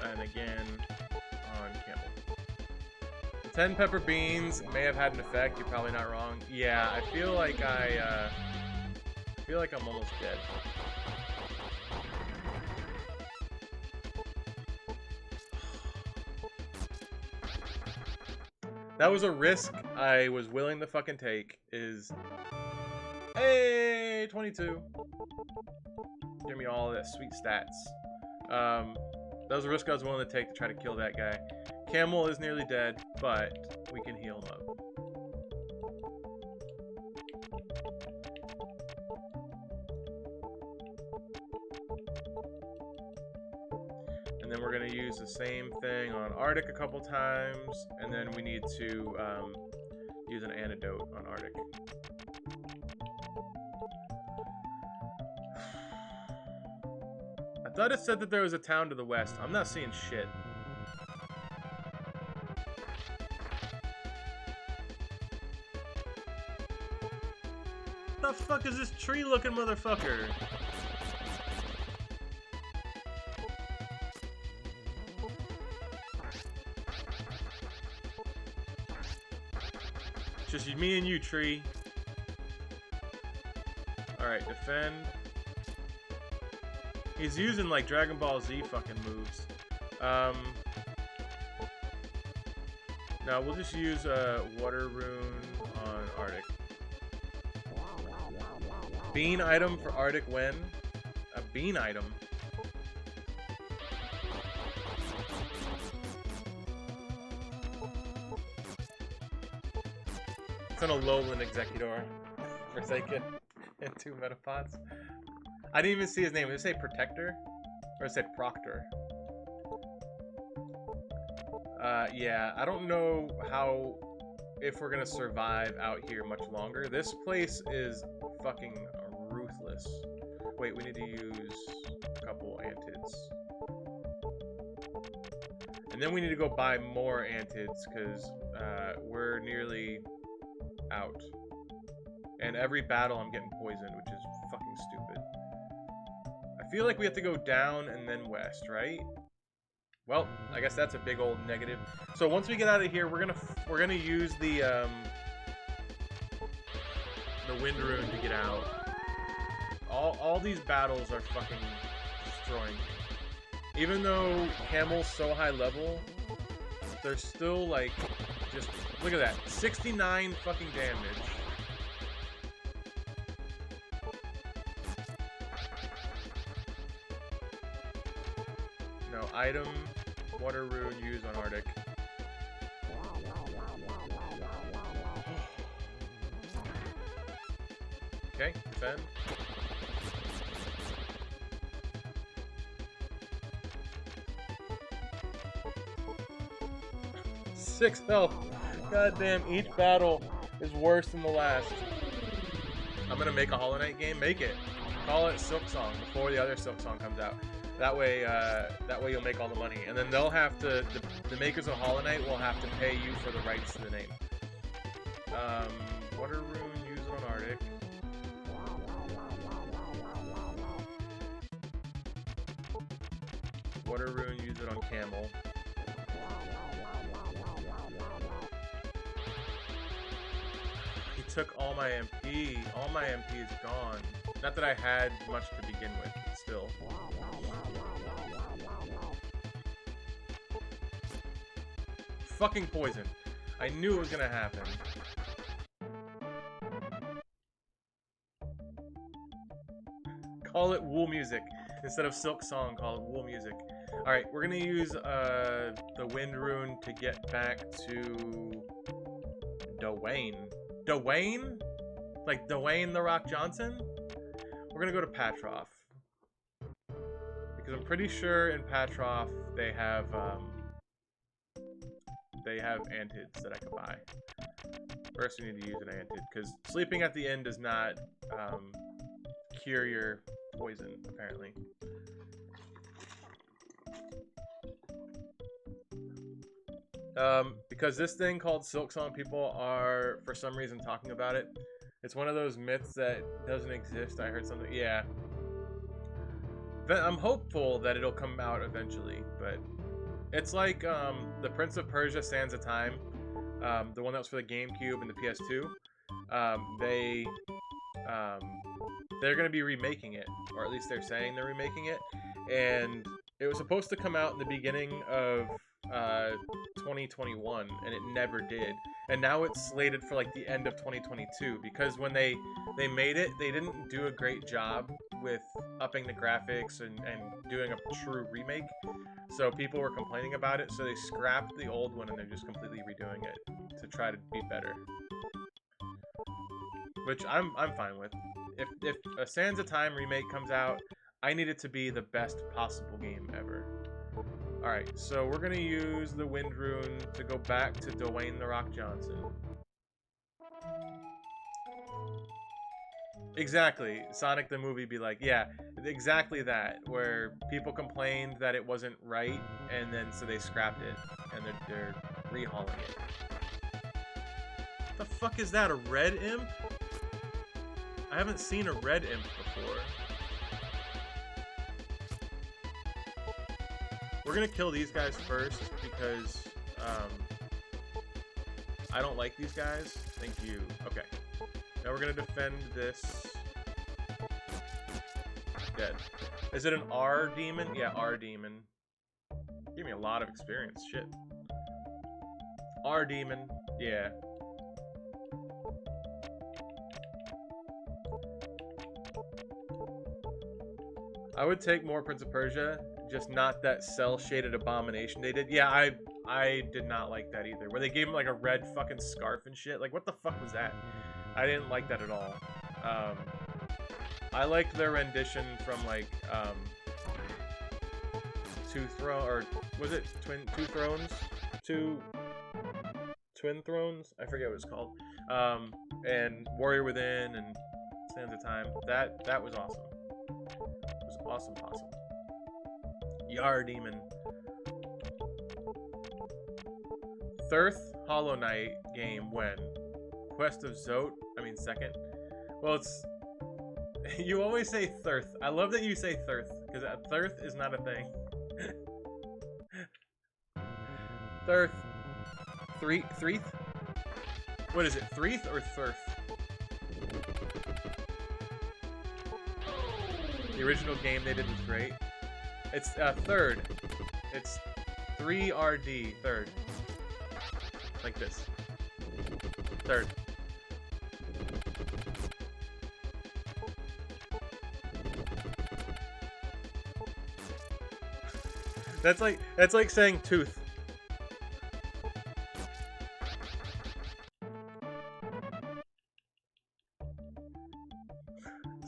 And again on Camel. The 10 pepper beans may have had an effect. You're probably not wrong. Yeah, I feel like I'm almost dead. That was a risk I was willing to fucking take. Hey, 22. Give me all that sweet stats. That was a risk I was willing to take to try to kill that guy. Camel is nearly dead, but we can heal him up. And then we're going to use the same thing on Arctic a couple times, and then we need to use an antidote on Arctic. I thought it said that there was a town to the west. I'm not seeing shit. What the fuck is this tree-looking motherfucker? Just me and you, tree. Alright, defend. He's using like Dragon Ball Z fucking moves. Now we'll just use a Water Rune on Arctic. Bean item for Arctic when? A bean item? It's an Alolan Executor. Forsaken. And 2 Metapods. I didn't even see his name. Did it say Protector? Or it said Proctor? Yeah, I don't know how... if we're gonna survive out here much longer. This place is fucking ruthless. Wait, we need to use a couple antids. And then we need to go buy more antids, because we're nearly out. And every battle I'm getting poisoned, which is fucking stupid. I feel like we have to go down and then west, right? Well, I guess that's a big old negative. So once we get out of here, we're gonna use the wind rune to get out. All these battles are fucking destroying me. Even though Camel's so high level, they're still like just look at that. 69 fucking damage. No, item, water rune used on Arctic. Okay, defend. Six health. Goddamn, each battle is worse than the last. I'm gonna make a Hollow Knight game. Make it. Call it Silk Song before the other Silk Song comes out. That way you'll make all the money, and then they'll have to. The makers of Hollow Knight will have to pay you for the rights to the name. Water rune used on Arctic. Water rune used it on Camel. He took all my MP. All my MP is gone. Not that I had much to begin with, but still. Fucking poison. I knew it was gonna happen. Call it Wool Music. Instead of Silk Song, call it Wool Music. Alright, we're gonna use the Wind Rune to get back to Dwayne. Dwayne? Like Dwayne The Rock Johnson? We're gonna go to Patroff. Because I'm pretty sure in Patroff they have antids that I can buy. First we need to use an antid, because sleeping at the inn does not cure your poison, apparently. Because this thing called Silk Song, people are, for some reason, talking about it. It's one of those myths that doesn't exist. I heard something, yeah. I'm hopeful that it'll come out eventually, but it's like the Prince of Persia Sands of Time, the one that was for the GameCube and the PS2. They're going to be remaking it, or at least they're saying they're remaking it, and it was supposed to come out in the beginning of 2021, and it never did. And now it's slated for like the end of 2022, because when they made it, they didn't do a great job with upping the graphics and doing a true remake. So people were complaining about it, so they scrapped the old one and they're just completely redoing it to try to be better. Which I'm fine with. If a Sands of Time remake comes out, I need it to be the best possible game ever. Alright, so we're gonna use the Wind Rune to go back to Dwayne The Rock Johnson. Exactly. Sonic the movie be like, yeah, exactly that. Where people complained that it wasn't right, and then so they scrapped it, and they're rehauling it. What the fuck is that, a red imp? I haven't seen a red imp before. We're gonna kill these guys first because I don't like these guys. Thank you. Okay. Now we're gonna defend this. Dead. Is it an R demon? Yeah, R demon. Give me a lot of experience. Shit. R demon. Yeah. I would take more Prince of Persia, just not that cell-shaded abomination they did. Yeah, I did not like that either. Where they gave him like a red fucking scarf and shit. Like, what the fuck was that? I didn't like that at all. I liked their rendition from like Two Thrones, or was it Two Thrones? Twin Thrones? I forget what it's called. And Warrior Within and Sands of Time. That was awesome. It was awesome. Yar Demon. Thirth Hollow Knight game when? Quest of Zote? I mean second. Well, it's... You always say Thirth. I love that you say Thirth, because Thirth is not a thing. Thirth. Threeth? What is it? Threeth or Thirth? The original game they did was great. It's third. It's 3RD, third. Like this. Third. That's like saying tooth.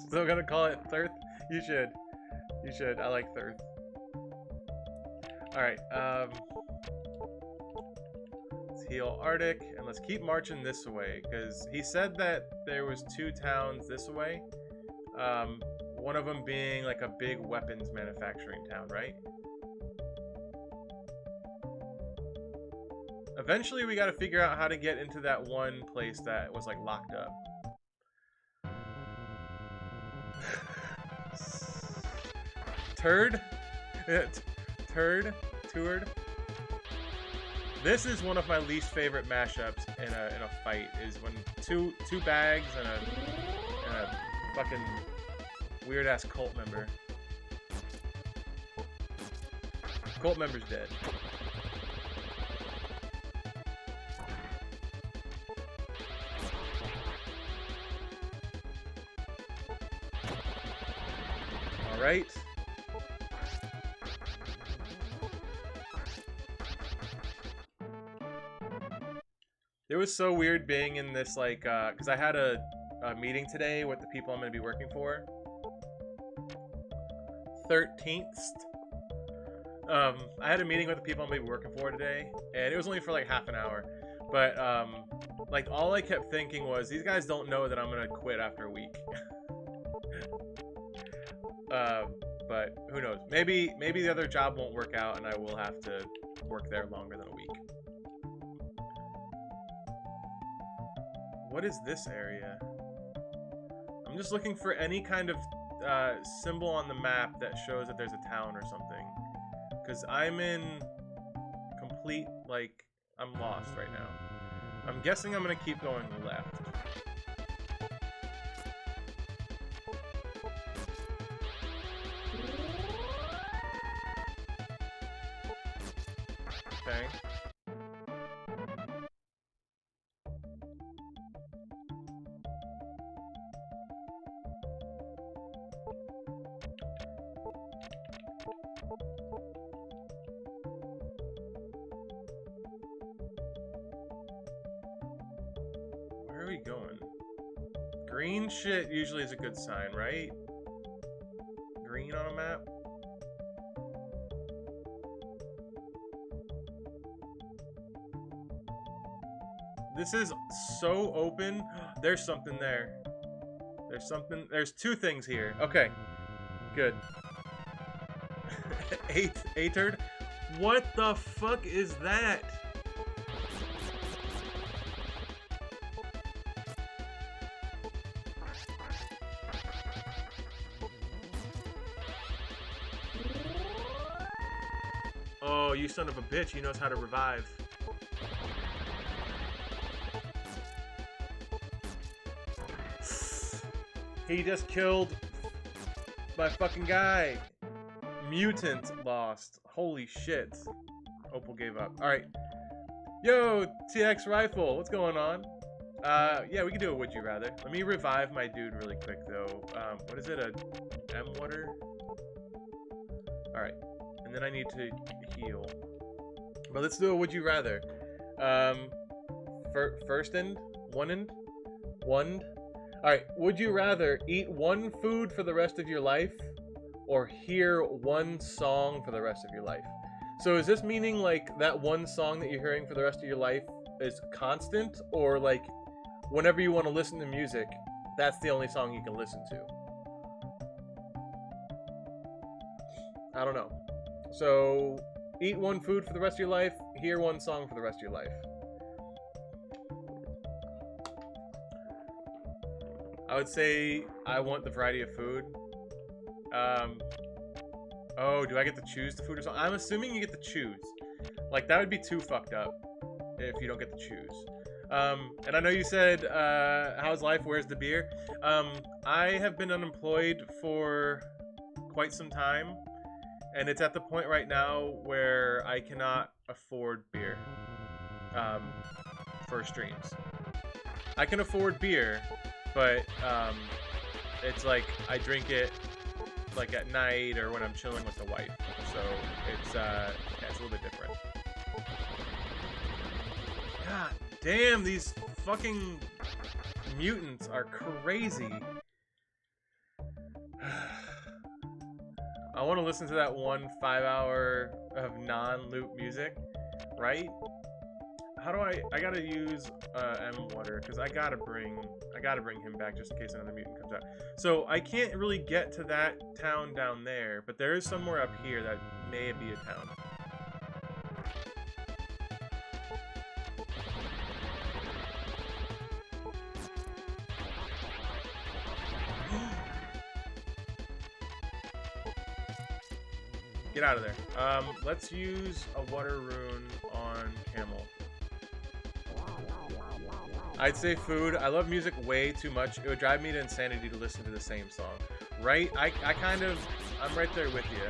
Still gonna call it Thirth? You should. You should. I like Thirth. Alright, let's heal Arctic, and let's keep marching this way, because he said that there was 2 towns this way. One of them being like a big weapons manufacturing town, right? Eventually we gotta figure out how to get into that one place that was like locked up. Turd? Toured? This is one of my least favorite mashups in a fight, is when two bags and a fucking weird ass cult member. Cult member's dead. Alright. It was so weird being in this, like, because I had a meeting today with the people I'm going to be working for. 13th. I had a meeting with the people I'm going to be working for today, and it was only for like half an hour. But, like, all I kept thinking was, these guys don't know that I'm going to quit after a week. But who knows? Maybe the other job won't work out, and I will have to work there longer than a week. What is this area? I'm just looking for any kind of symbol on the map that shows that there's a town or something. Because I'm in complete, like, I'm lost right now. I'm guessing I'm going to keep going left. Okay. Where are we going? Green shit usually is a good sign, right? Green on a map? This is so open. There's something there. There's 2 things here. Okay. Good. A turd? What the fuck is that? Oh, you son of a bitch. He knows how to revive. He just killed my fucking guy. Mutant lost. Holy shit. Opal gave up. Alright. Yo, TX Rifle. What's going on? Yeah, we can do a Would You Rather. Let me revive my dude really quick, though. What is it? A M-water? Alright. And then I need to heal. But let's do a Would You Rather. First end? One end? One? Alright, would you rather eat one food for the rest of your life or hear one song for the rest of your life? So is this meaning like that one song that you're hearing for the rest of your life is constant, or like whenever you want to listen to music, that's the only song you can listen to? I don't know. So eat one food for the rest of your life, hear one song for the rest of your life. I would say I want the variety of food. Oh, do I get to choose the food or something? I'm assuming you get to choose. Like, that would be too fucked up if you don't get to choose. And I know you said, how's life? Where's the beer? I have been unemployed for quite some time, and it's at the point right now where I cannot afford beer for streams. I can afford beer, but it's like I drink it like at night or when I'm chilling with the wife. So it's yeah, it's a little bit different. God damn, these fucking mutants are crazy. I want to listen to that one 5 hour of non-loop music, right? How do I gotta use M Water because I gotta bring him back just in case another mutant comes out. So I can't really get to that town down there, but there is somewhere up here that may be a town. Get out of there. Let's use a water rune on Camel. I'd say food. I love music way too much. It would drive me to insanity to listen to the same song. Right? I'm right there with you.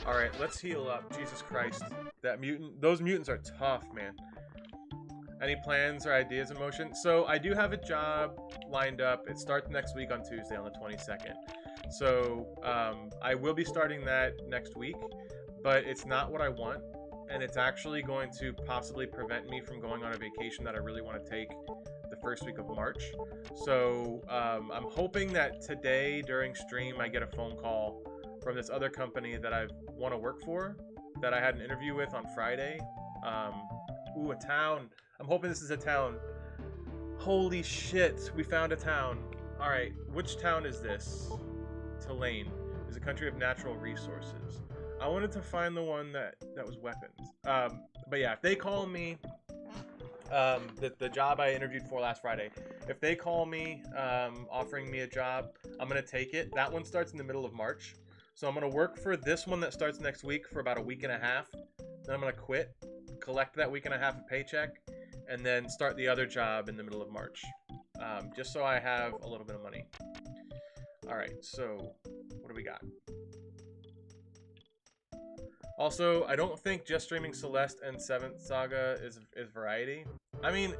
Alright, let's heal up. Jesus Christ. Those mutants are tough, man. Any plans or ideas in motion? So I do have a job lined up. It starts next week on Tuesday on the 22nd. So I will be starting that next week, but it's not what I want. And it's actually going to possibly prevent me from going on a vacation that I really want to take the first week of March. So I'm hoping that today during stream I get a phone call from this other company that I want to work for, that I had an interview with on Friday. Ooh, a town. I'm hoping this is a town. Holy shit, we found a town. Alright, which town is this? Tulane. It's a country of natural resources. I wanted to find the one that was weapons. But yeah, if they call me, the job I interviewed for last Friday, if they call me offering me a job, I'm going to take it. That one starts in the middle of March. So I'm going to work for this one that starts next week for about a week and a half. Then I'm going to quit, collect that week and a half of paycheck, and then start the other job in the middle of March. Just so I have a little bit of money. Alright, so what do we got? Also, I don't think just streaming Celeste and 7th Saga is variety. I mean,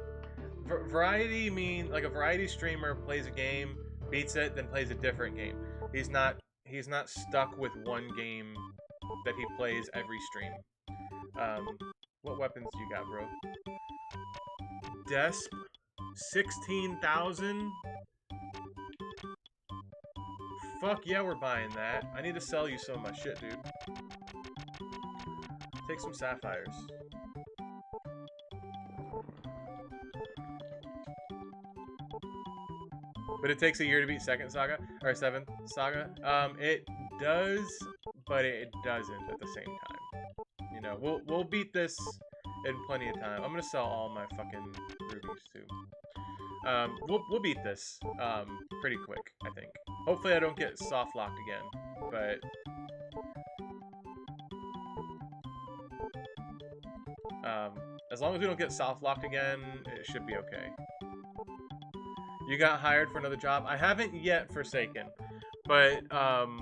variety mean like a variety streamer plays a game, beats it, then plays a different game. He's not stuck with one game that he plays every stream. What weapons do you got, bro? Desp, 16,000. Fuck yeah, we're buying that. I need to sell you some of my shit, dude. Take some sapphires. But it takes a year to beat 2nd Saga, or 7th Saga. It does, but it doesn't at the same time. You know, we'll beat this in plenty of time. I'm gonna sell all my fucking rubies too. We'll beat this pretty quick, I think. Hopefully I don't get soft locked again, but as long as we don't get soft locked again, it should be okay. You got hired for another job? I haven't yet Forsaken, but I'm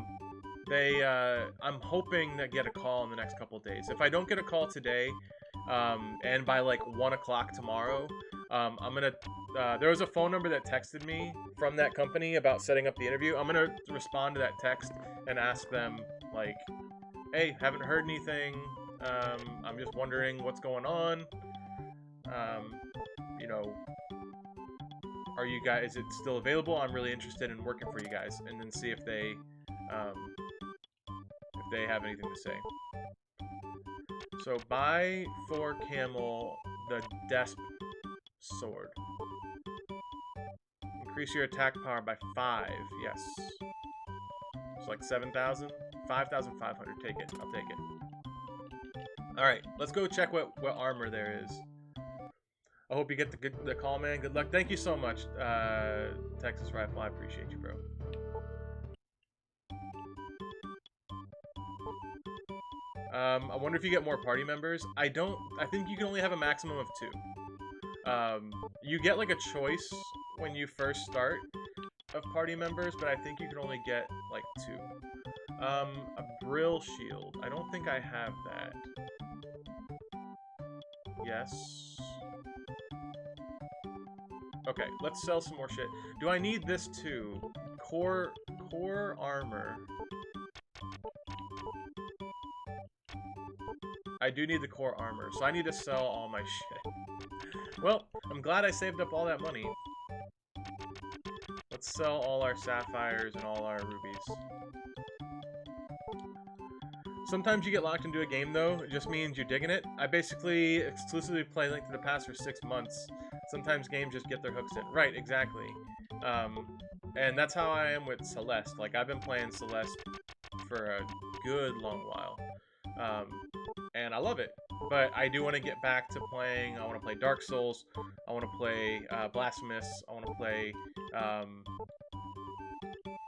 hoping to get a call in the next couple of days. If I don't get a call today, and by like 1 o'clock tomorrow, I'm gonna there was a phone number that texted me from that company about setting up the interview. I'm gonna respond to that text and ask them like, hey, haven't heard anything, I'm just wondering what's going on, you know, are you guys, is it still available? I'm really interested in working for you guys, and then see if they have anything to say. So buy for Camel the Desp sword. Increase your attack power by 5. Yes. It's like 7,000? 5,500. Take it. I'll take it. Alright, let's go check what armor there is. I hope you get the call, man. Good luck. Thank you so much, Texas Rifle. I appreciate you, bro. I wonder if you get more party members. I think you can only have a maximum of 2. You get like a choice when you first start of party members, but I think you can only get like 2. A Brill Shield. I don't think I have that. Yes. Okay, let's sell some more shit. Do I need this too? Core armor. I do need the core armor, so I need to sell all my shit. Well, I'm glad I saved up all that money. Let's sell all our sapphires and all our rubies. Sometimes you get locked into a game, though. It just means you're digging it. I basically exclusively play Link to the Past for 6 months. Sometimes games just get their hooks in. Right, exactly. And that's how I am with Celeste. Like, I've been playing Celeste for a good long while. And I love it. But I do want to get back to playing. I want to play Dark Souls. I want to play Blasphemous. I want to play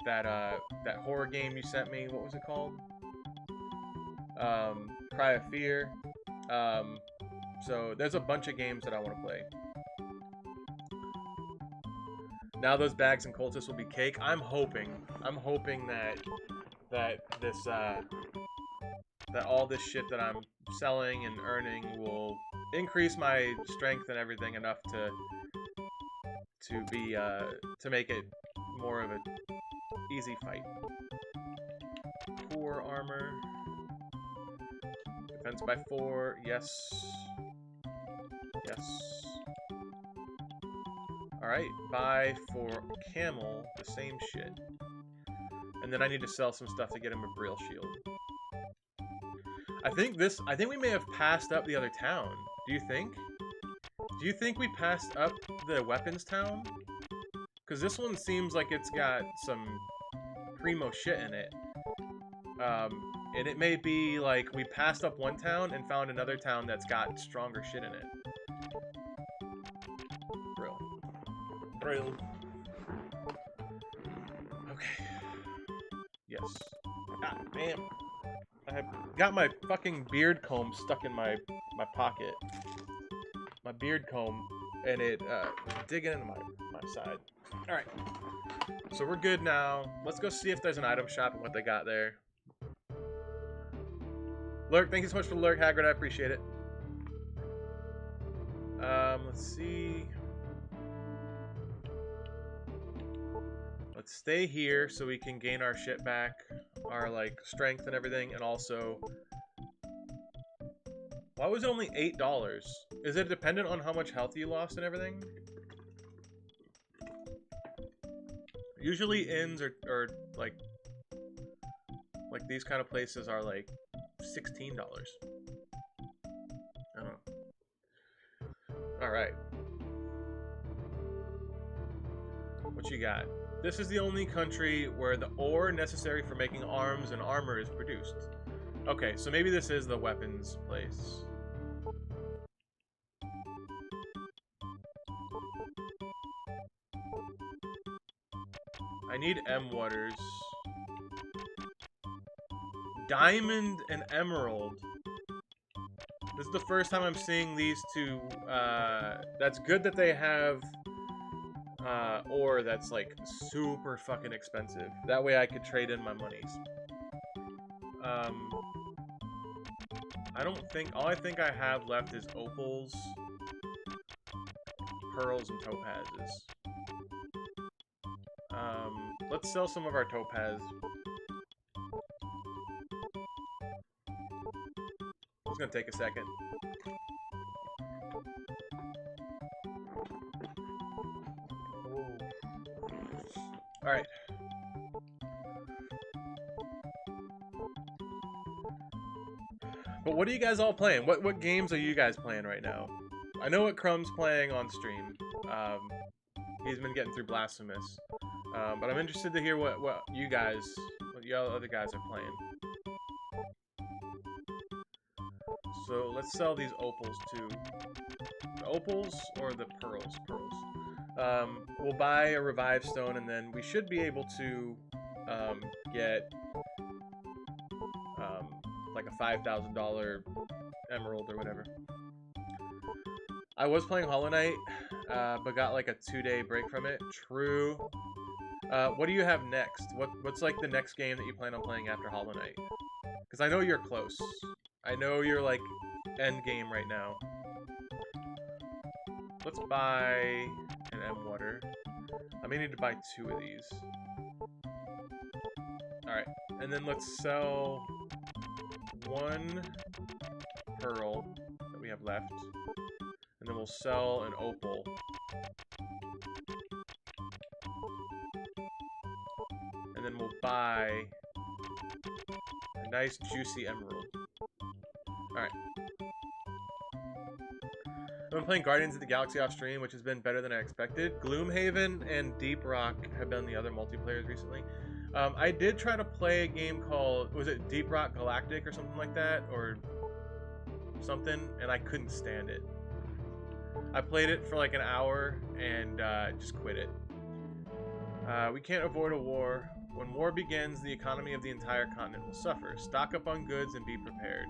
that horror game you sent me. What was it called? Cry of Fear. So there's a bunch of games that I want to play. Now those bags and cultists will be cake. I'm hoping that this that all this shit that I'm selling and earning will increase my strength and everything enough to make it more of a easy fight. Core armor. Defense by 4. Yes. Yes. Alright, buy for camel the same shit. And then I need to sell some stuff to get him a Brill Shield. I think we may have passed up the other town. Do you think? Do you think we passed up the weapons town? Because this one seems like it's got some primo shit in it. And it may be like we passed up one town and found another town that's got stronger shit in it. Brill. Okay. Yes. God damn. I got my fucking beard comb stuck in my pocket. My beard comb, and it was digging into my side. Alright. So we're good now. Let's go see if there's an item shop and what they got there. Lurk, thank you so much for the lurk, Hagrid. I appreciate it. Let's see. Let's stay here so we can gain our shit back, our like strength and everything, and also, why was it only $8? Is it dependent on how much health you lost and everything? Usually inns are like these kind of places are like $16. I don't know. All right. What you got? This is the only country where the ore necessary for making arms and armor is produced. Okay, so maybe this is the weapons place. I need M waters. Diamond and emerald. This is the first time I'm seeing these two. That's good that they have ore that's like super fucking expensive. That way I could trade in my monies. All I think I have left is opals, pearls, and topazes. Let's sell some of our topaz. It's gonna take a second. Alright. But what are you guys all playing? What games are you guys playing right now? I know what Crumb's playing on stream. He's been getting through Blasphemous. But I'm interested to hear what you other guys are playing. So let's sell these opals too. The opals or the pearls? Pearls. We'll buy a revive stone, and then we should be able to get like like a $5,000 emerald or whatever. I was playing Hollow Knight, but got like a 2-day break from it. True. What do you have next? What's like the next game that you plan on playing after Hollow Knight? Because I know you're close. I know you're like end game right now. Let's buy an M water. I may need to buy 2 of these. Alright, and then let's sell 1 pearl that we have left. And then we'll sell an opal. And then we'll buy a nice juicy emerald. Alright. I've been playing Guardians of the Galaxy off stream, which has been better than I expected. Gloomhaven and Deep Rock have been the other multiplayers recently. I did try to play a game called, was it Deep Rock Galactic or something like that? Or something, and I couldn't stand it. I played it for like an hour and just quit it. We can't avoid a war. When war begins, the economy of the entire continent will suffer. Stock up on goods and be prepared.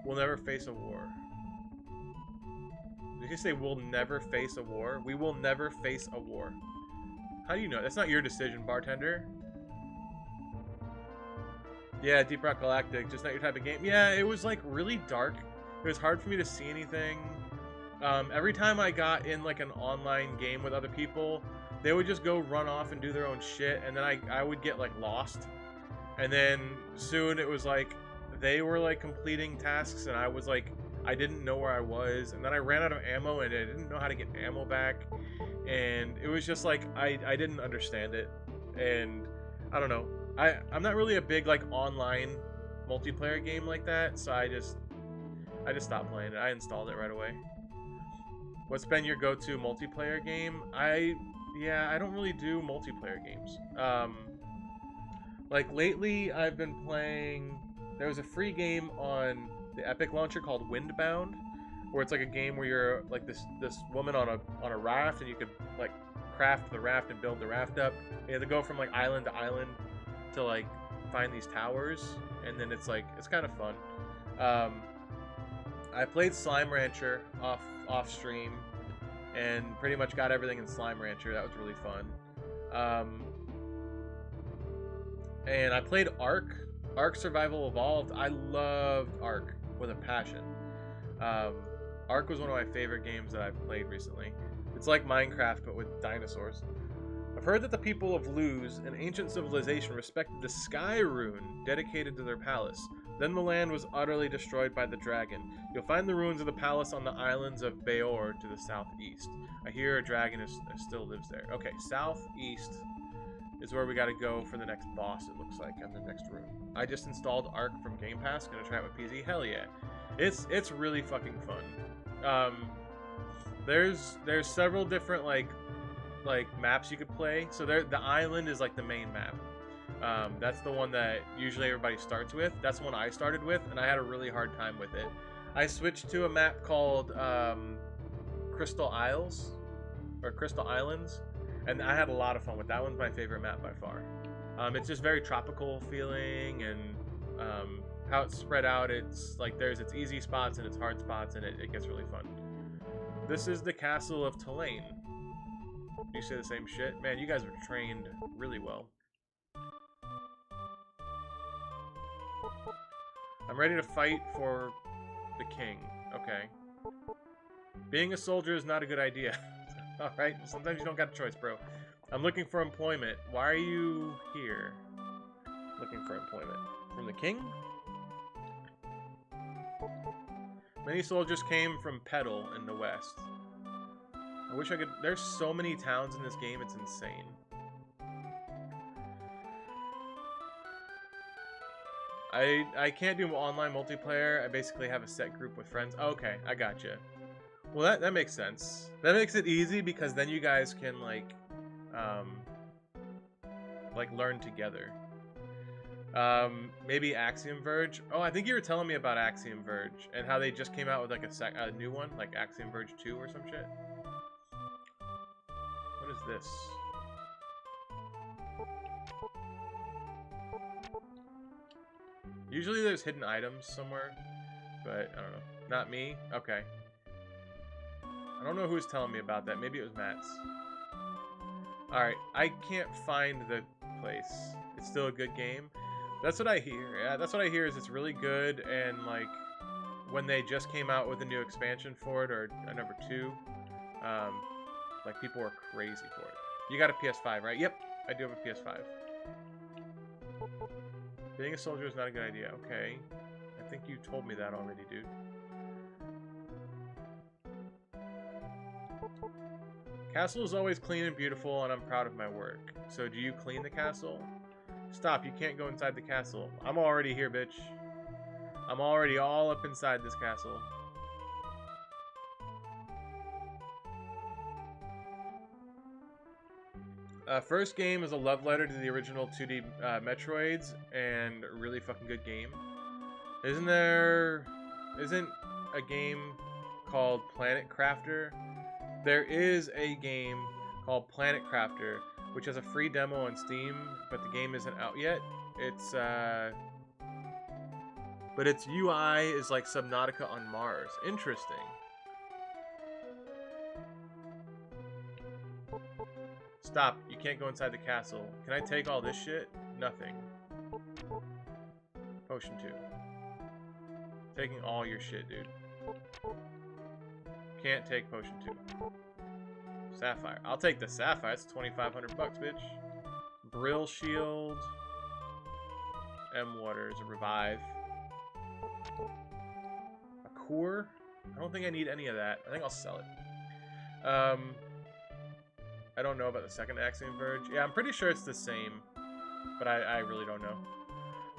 We'll never face a war. Did you say we'll never face a war? We will never face a war. How do you know? That's not your decision, bartender. Yeah, Deep Rock Galactic, just not your type of game. Yeah, it was like really dark. It was hard for me to see anything. Every time I got in like an online game with other people, they would just go run off and do their own shit, and then I would get like lost. And then soon it was like they were like completing tasks, and I was like, I didn't know where I was, and then I ran out of ammo and I didn't know how to get ammo back, and it was just like I didn't understand it. And I don't know, I'm not really a big like online multiplayer game like that, so I just stopped playing it. I installed it right away. What's been your go-to multiplayer game? Yeah, I don't really do multiplayer games. Like lately I've been playing, there was a free game on the Epic launcher called Windbound, where it's like a game where you're like this woman on a raft, and you could like craft the raft and build the raft up. You have to go from like island to island to like find these towers, and then it's like it's kind of fun. I played Slime Rancher off stream, and pretty much got everything in Slime Rancher. That was really fun. And I played Ark Survival Evolved. I loved Ark with a passion. Ark was one of my favorite games that I've played recently. It's like Minecraft, but with dinosaurs. I've heard that the people of Luz, an ancient civilization, respected the Sky Rune dedicated to their palace. Then the land was utterly destroyed by the dragon. You'll find the ruins of the palace on the islands of Bayor to the southeast. I hear a dragon still lives there. Okay, southeast is where we gotta go for the next boss, it looks like, in the next room. I just installed Ark from Game Pass, gonna try it with PZ. Hell yeah. It's really fucking fun. There's several different like maps you could play. So the island is like the main map. That's the one that usually everybody starts with. That's the one I started with, and I had a really hard time with it. I switched to a map called Crystal Isles, or Crystal Islands, and I had a lot of fun with that. One's my favorite map by far. It's just very tropical feeling, and how it's spread out, it's like there's its easy spots and its hard spots, and it gets really fun. This is the castle of Tulane. You say the same shit? Man, you guys are trained really well. I'm ready to fight for the king. Okay. Being a soldier is not a good idea. Alright, sometimes you don't got a choice, bro. I'm looking for employment. Why are you here? Looking for employment. From the king? Many soldiers came from Petal in the west. I wish I could... There's so many towns in this game, it's insane. I can't do online multiplayer. I basically have a set group with friends. Okay, I gotcha. Well, that makes sense. That makes it easy because then you guys can like learn together. Maybe Axiom Verge. Oh, I think you were telling me about Axiom Verge and how they just came out with like a new one, like Axiom Verge 2 or some shit. What is this? Usually there's hidden items somewhere, but I don't know. Not me? Okay. I don't know who's telling me about that. Maybe it was Matt's. Alright, I can't find the place. It's still a good game. That's what I hear. Yeah, that's what I hear is it's really good, and like when they just came out with a new expansion for it, or a number 2, like people were crazy for it. You got a PS5, right? Yep, I do have a PS5. Being a soldier is not a good idea. Okay. I think you told me that already, dude. Castle is always clean and beautiful, and I'm proud of my work. So do you clean the castle? Stop, you can't go inside the castle. I'm already here, bitch. I'm already all up inside this castle. First game is a love letter to the original 2D Metroids, and a really fucking good game. Isn't a game called Planet Crafter? There is a game called Planet Crafter, which has a free demo on Steam, but the game isn't out yet. It's but its UI is like Subnautica on Mars. Interesting. Stop. You can't go inside the castle. Can I take all this shit? Nothing. Potion 2. Taking all your shit, dude. Can't take Potion 2. Sapphire. I'll take the Sapphire. It's 2,500 bucks, bitch. Brill Shield. M Waters. A Revive. A Core. I don't think I need any of that. I think I'll sell it. I don't know about the second Axiom Verge. Yeah, I'm pretty sure it's the same, but I really don't know.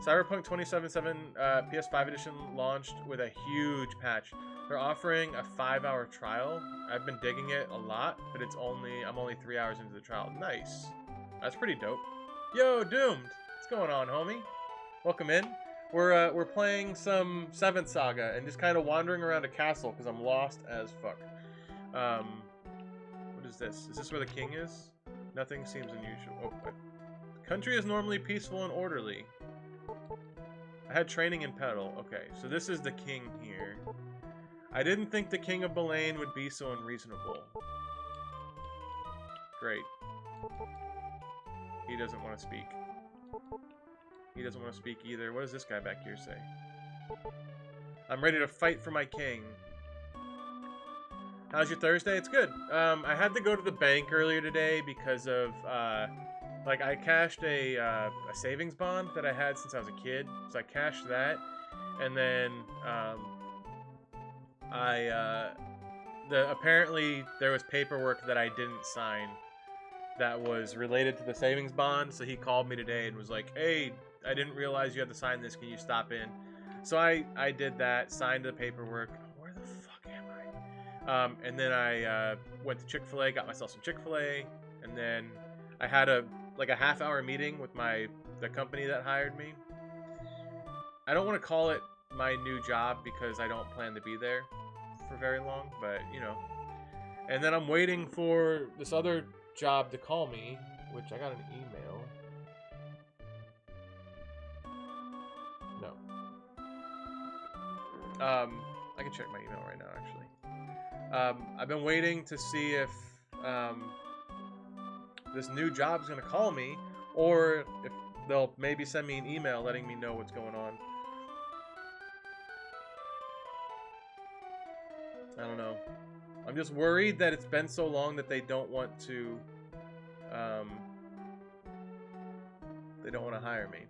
Cyberpunk 2077 PS5 edition launched with a huge patch. They're offering a 5-hour trial. I've been digging it a lot, but I'm only 3 hours into the trial. Nice. That's pretty dope. Yo, Doomed. What's going on, homie? Welcome in. We're playing some 7th Saga and just kind of wandering around a castle because I'm lost as fuck. What is this? Is this where the king is? Nothing seems unusual. Oh, the country is normally peaceful and orderly. I had training in Petal. Okay, so this is the king here. I didn't think the king of Belaine would be so unreasonable. Great. He doesn't want to speak. He doesn't want to speak either. What does this guy back here say? I'm ready to fight for my king. How's your Thursday? It's good. I had to go to the bank earlier today because of, like, I cashed a savings bond that I had since I was a kid. So I cashed that, and then, apparently there was paperwork that I didn't sign that was related to the savings bond. So he called me today and was like, "Hey, I didn't realize you had to sign this. Can you stop in?" So I did that, signed the paperwork. Where the fuck am I? And then I went to Chick-fil-A, got myself some Chick-fil-A, and then I had a half-hour meeting with the company that hired me. I don't want to call it my new job because I don't plan to be there for very long, but you know. And then I'm waiting for this other job to call me, which I got an email. No. I can check my email right now, actually. I've been waiting to see if this new job's gonna call me, or if they'll maybe send me an email letting me know what's going on. I don't know. I'm just worried that it's been so long that they don't want to hire me.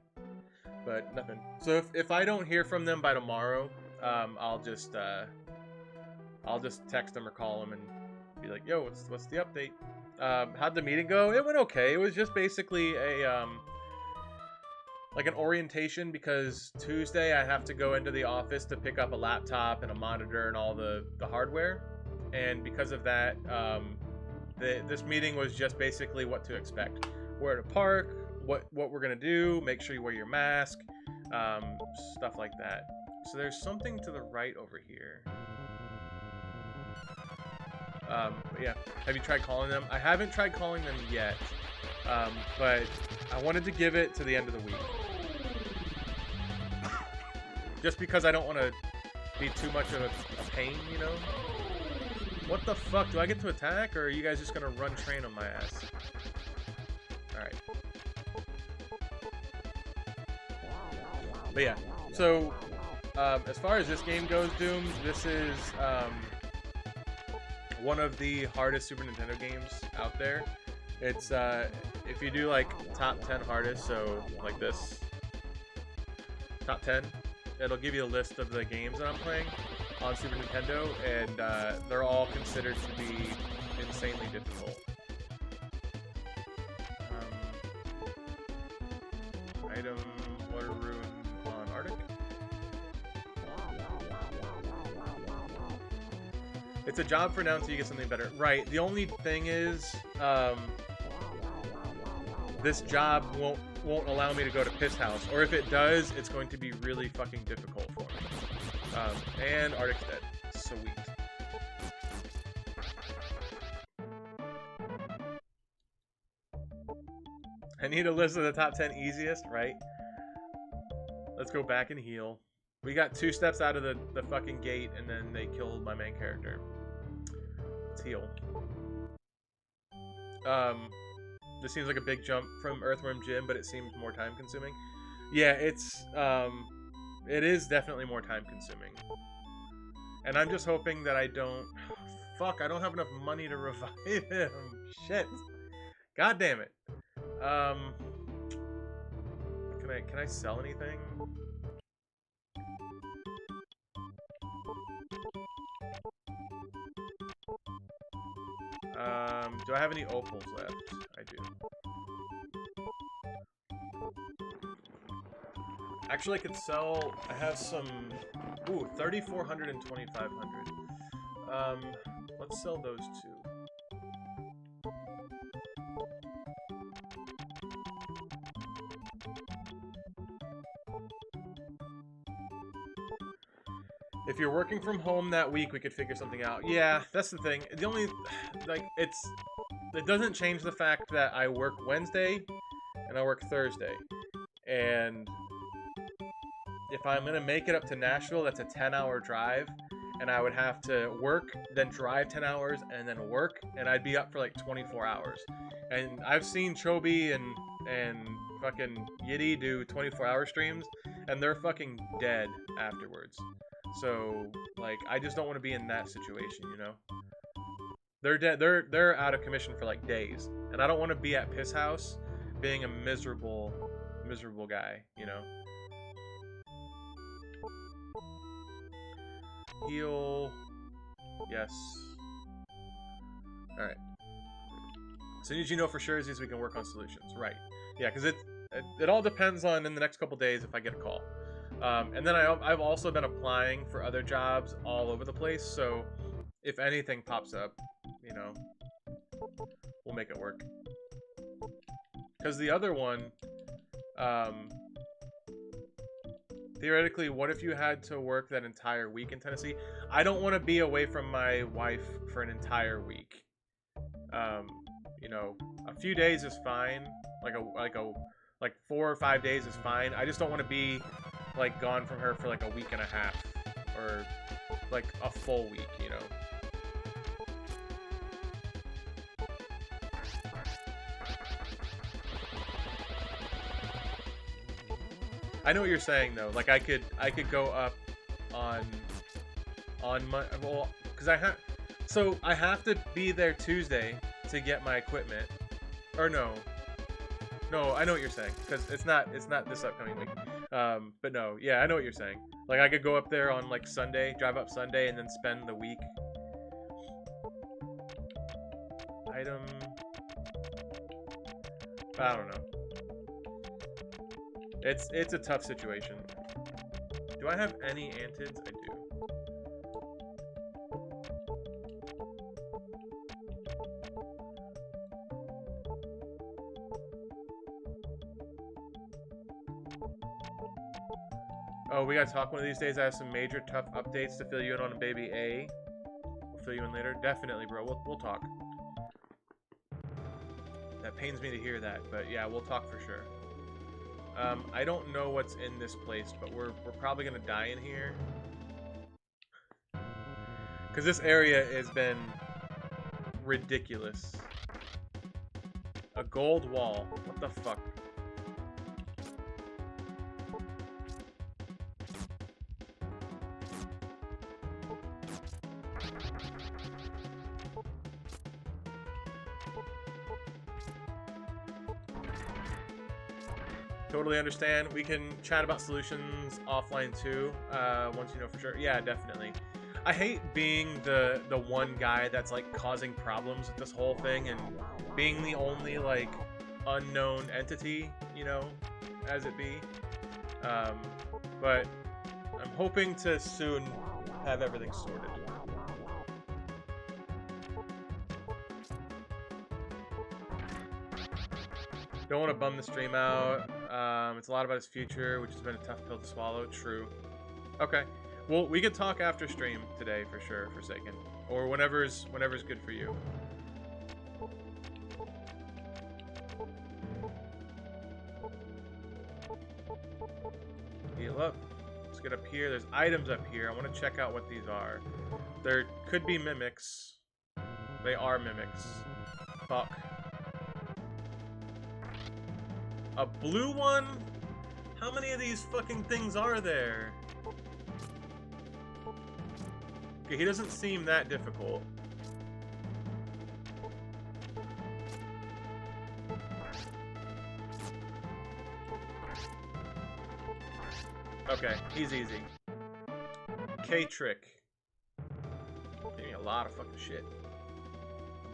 But nothing. So if I don't hear from them by tomorrow, I'll just text them or call them and be like, "Yo, what's the update?" How'd the meeting go? It went okay. It was just basically like an orientation, because Tuesday I have to go into the office to pick up a laptop and a monitor and all the hardware, and because of that, this meeting was just basically what to expect, where to park, what we're gonna do, make sure you wear your mask, stuff like that. So there's something to the right over here. But yeah, have you tried calling them? I haven't tried calling them yet, but I wanted to give it to the end of the week. Just because I don't want to be too much of a pain, you know? What the fuck? Do I get to attack, or are you guys just gonna run train on my ass? Alright. But yeah, so, as far as this game goes, Dooms, this is, one of the hardest Super Nintendo games out there. It's, if you do, like, top 10 hardest, so, like this, top 10, it'll give you a list of the games that I'm playing on Super Nintendo, and they're all considered to be insanely difficult. Item, water rune on Arctic. It's a job for now until you get something better. Right, the only thing is, this job won't allow me to go to Piss House, or if it does, it's going to be really fucking difficult for me. And Arctic's dead. Sweet. I need a list of the top 10 easiest, right? Let's go back and heal. We got 2 steps out of the fucking gate, and then they killed my main character. Let's heal. This seems like a big jump from Earthworm Jim, but it seems more time consuming. Yeah, it is definitely more time consuming. And I'm just hoping that I don't... Fuck, I don't have enough money to revive him. Shit. God damn it. Can I sell anything? Do I have any opals left? I do. Actually, I could sell... I have some... Ooh, 3,400 and 2,500. Let's sell those 2. If you're working from home that week, we could figure something out. Yeah, that's the thing. The only... Like, it doesn't change the fact that I work Wednesday and I work Thursday. And if I'm going to make it up to Nashville, that's a 10-hour drive. And I would have to work, then drive 10 hours, and then work. And I'd be up for like 24 hours. And I've seen Chobi and fucking Yiddy do 24-hour streams. And they're fucking dead afterwards. So, like, I just don't want to be in that situation, you know? They're dead. They're out of commission for like days, and I don't want to be at Piss House being a miserable guy, you know. Heal. Yes. All right. As soon as you know for sure, we can work on solutions. Right. Yeah, because it all depends on in the next couple days if I get a call. And then I've also been applying for other jobs all over the place, so if anything pops up, you know, we'll make it work. Because the other one, theoretically, what if you had to work that entire week in Tennessee? I don't want to be away from my wife for an entire week. You know, a few days is fine. Like 4 or 5 days is fine. I just don't want to be like gone from her for like a week and a half or like a full week, you know. I know what you're saying though. Like I could go up on my, well, because I have to be there Tuesday to get my equipment. Or no, I know what you're saying, because it's not this upcoming week. But no, yeah, I know what you're saying. Like I could go up there on like Sunday, drive up Sunday, and then spend the week. Item. I don't know. It's a tough situation. Do I have any antids? I do. Oh, we gotta talk one of these days. I have some major tough updates to fill you in on Baby A. We'll fill you in later. Definitely, bro. We'll talk. That pains me to hear that, but yeah, we'll talk for sure. I don't know what's in this place, but we're probably gonna die in here. Because this area has been ridiculous. A gold wall. What the fuck? Totally understand. We can chat about solutions offline too, once you know for sure. Yeah, definitely. I hate being the one guy that's like causing problems with this whole thing and being the only like unknown entity, you know, as it be. But I'm hoping to soon have everything sorted. Don't want to bum the stream out. It's a lot about his future, which has been a tough pill to swallow. True. Okay. Well, we could talk after stream today for sure, Forsaken, or whenever's good for you. Heal up. Let's get up here. There's items up here. I want to check out what these are. There could be mimics. They are mimics. Fuck. A blue one? How many of these fucking things are there? Okay, he doesn't seem that difficult. Okay, he's easy. K-Trick. Gave me a lot of fucking shit.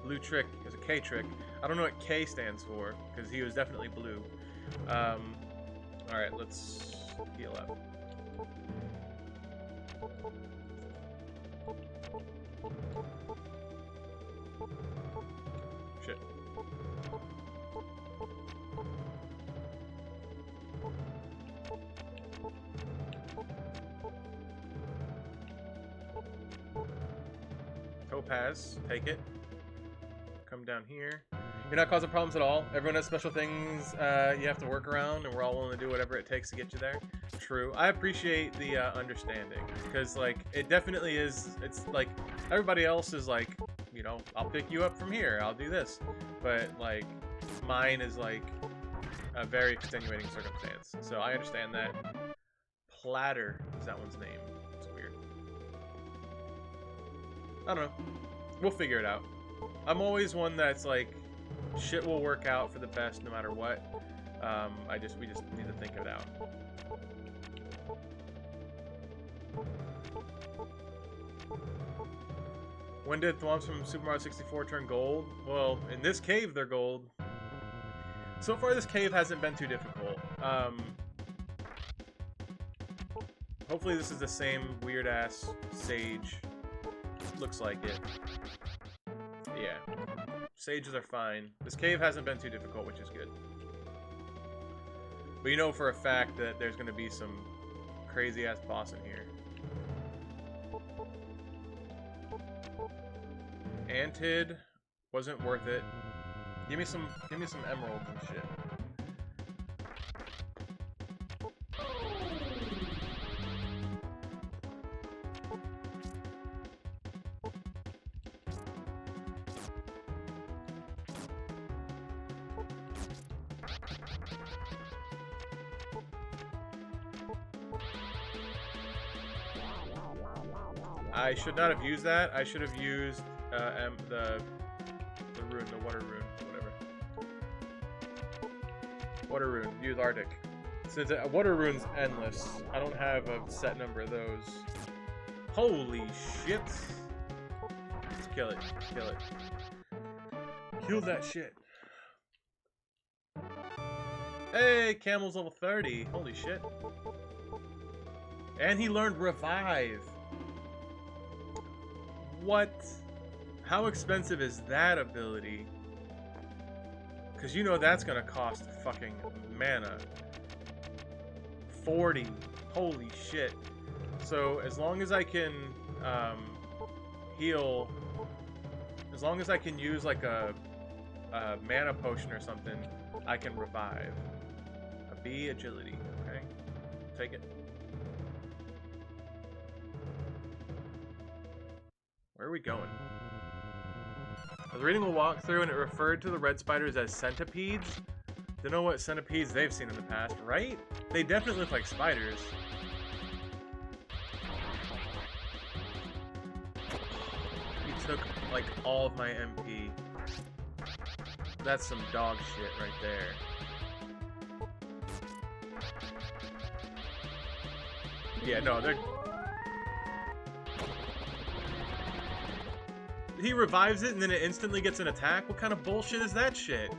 Blue Trick is a K-Trick. I don't know what K stands for, because he was definitely blue. Alright, let's heal up. Shit. Topaz, take it. Come down here. You're not causing problems at all. Everyone has special things you have to work around, and we're all willing to do whatever it takes to get you there. True. I appreciate the understanding, because, like, it definitely is, it's like, everybody else is like, you know, I'll pick you up from here, I'll do this. But, like, mine is, like, a very extenuating circumstance. So I understand that. Platter is that one's name. It's weird. I don't know. We'll figure it out. I'm always one that's like, shit will work out for the best no matter what. We just need to think it out. When did Thwomps from Super Mario 64 turn gold? Well, in this cave they're gold. So far this cave hasn't been too difficult. Hopefully this is the same weird ass sage. Looks like it. Yeah. Sages are fine. This cave hasn't been too difficult, which is good. But you know for a fact that there's going to be some crazy-ass boss in here. Antid wasn't worth it. Give me some emeralds and shit. I should not have used that. I should have used the rune, the water rune, whatever. Water rune. Use Arctic. Since water rune's endless, I don't have a set number of those. Holy shit! Let's kill it. Kill it. Kill that shit. Hey, Camel's level 30. Holy shit. And he learned Revive. What? How expensive is that ability? Because you know that's going to cost fucking mana. 40. Holy shit. So as long as I can heal, as long as I can use like a mana potion or something, I can revive. B, agility. Okay. Take it. Where are we going? I was reading a walkthrough and it referred to the red spiders as centipedes. Don't know what centipedes they've seen in the past, right? They definitely look like spiders. You took, like, all of my MP. That's some dog shit right there. Yeah, no, they're... He revives it and then it instantly gets an attack? What kind of bullshit is that shit?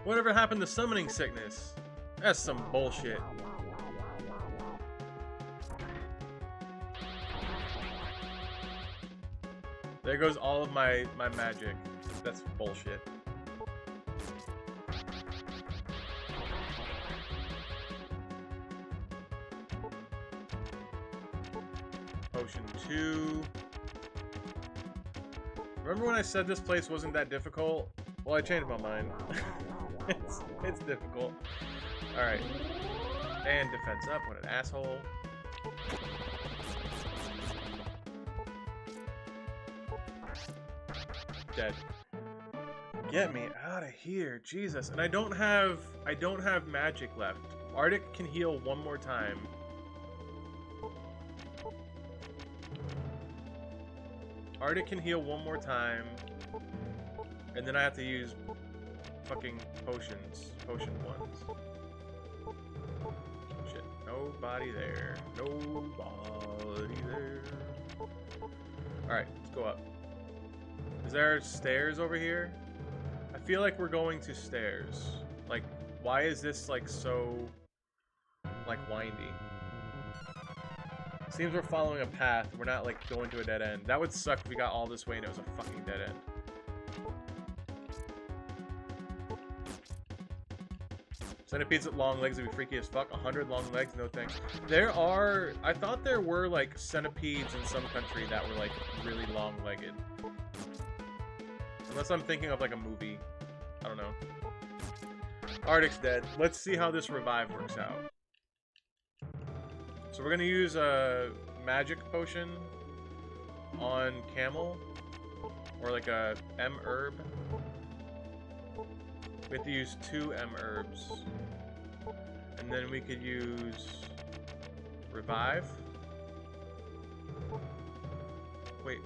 Whatever happened to summoning sickness? That's some bullshit. There goes all of my magic. That's bullshit. Potion 2. Remember when I said this place wasn't that difficult? Well, I changed my mind. it's difficult. Alright. And defense up. What an asshole. Dead. Get me out of here. Jesus. And I don't have magic left. Arctic can heal one more time. Arctic can heal one more time. And then I have to use fucking potions. Potion ones. Shit. Nobody there. Nobody there. Alright, let's go up. Is there stairs over here? I feel like we're going to stairs. Like, why is this, like, so, like, windy? Seems we're following a path. We're not, like, going to a dead end. That would suck if we got all this way and it was a fucking dead end. Centipedes with long legs would be freaky as fuck. 100 long legs? No thanks. There are... I thought there were, like, centipedes in some country that were, like, really long-legged. Unless I'm thinking of, like, a movie. I don't know. Arctic's dead. Let's see how this revive works out. So we're going to use a magic potion on Camel. Or, like, a M-herb. We have to use 2 M-herbs. And then we could use... Revive. Wait.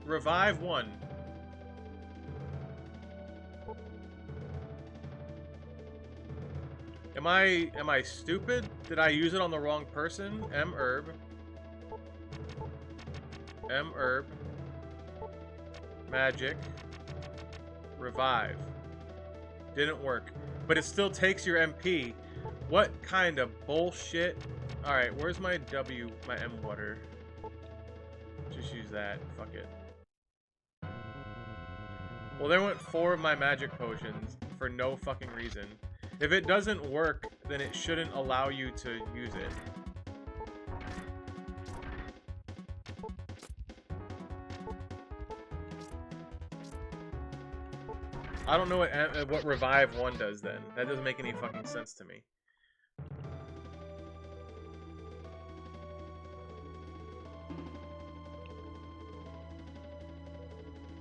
Revive 1. Am I stupid? Did I use it on the wrong person? M-herb. M-herb. Magic. Revive. Didn't work. But it still takes your MP. What kind of bullshit? Alright, where's my W, my M water? Just use that. Fuck it. Well, there went 4 of my magic potions for no fucking reason. If it doesn't work, then it shouldn't allow you to use it. I don't know what Revive 1 does then. That doesn't make any fucking sense to me.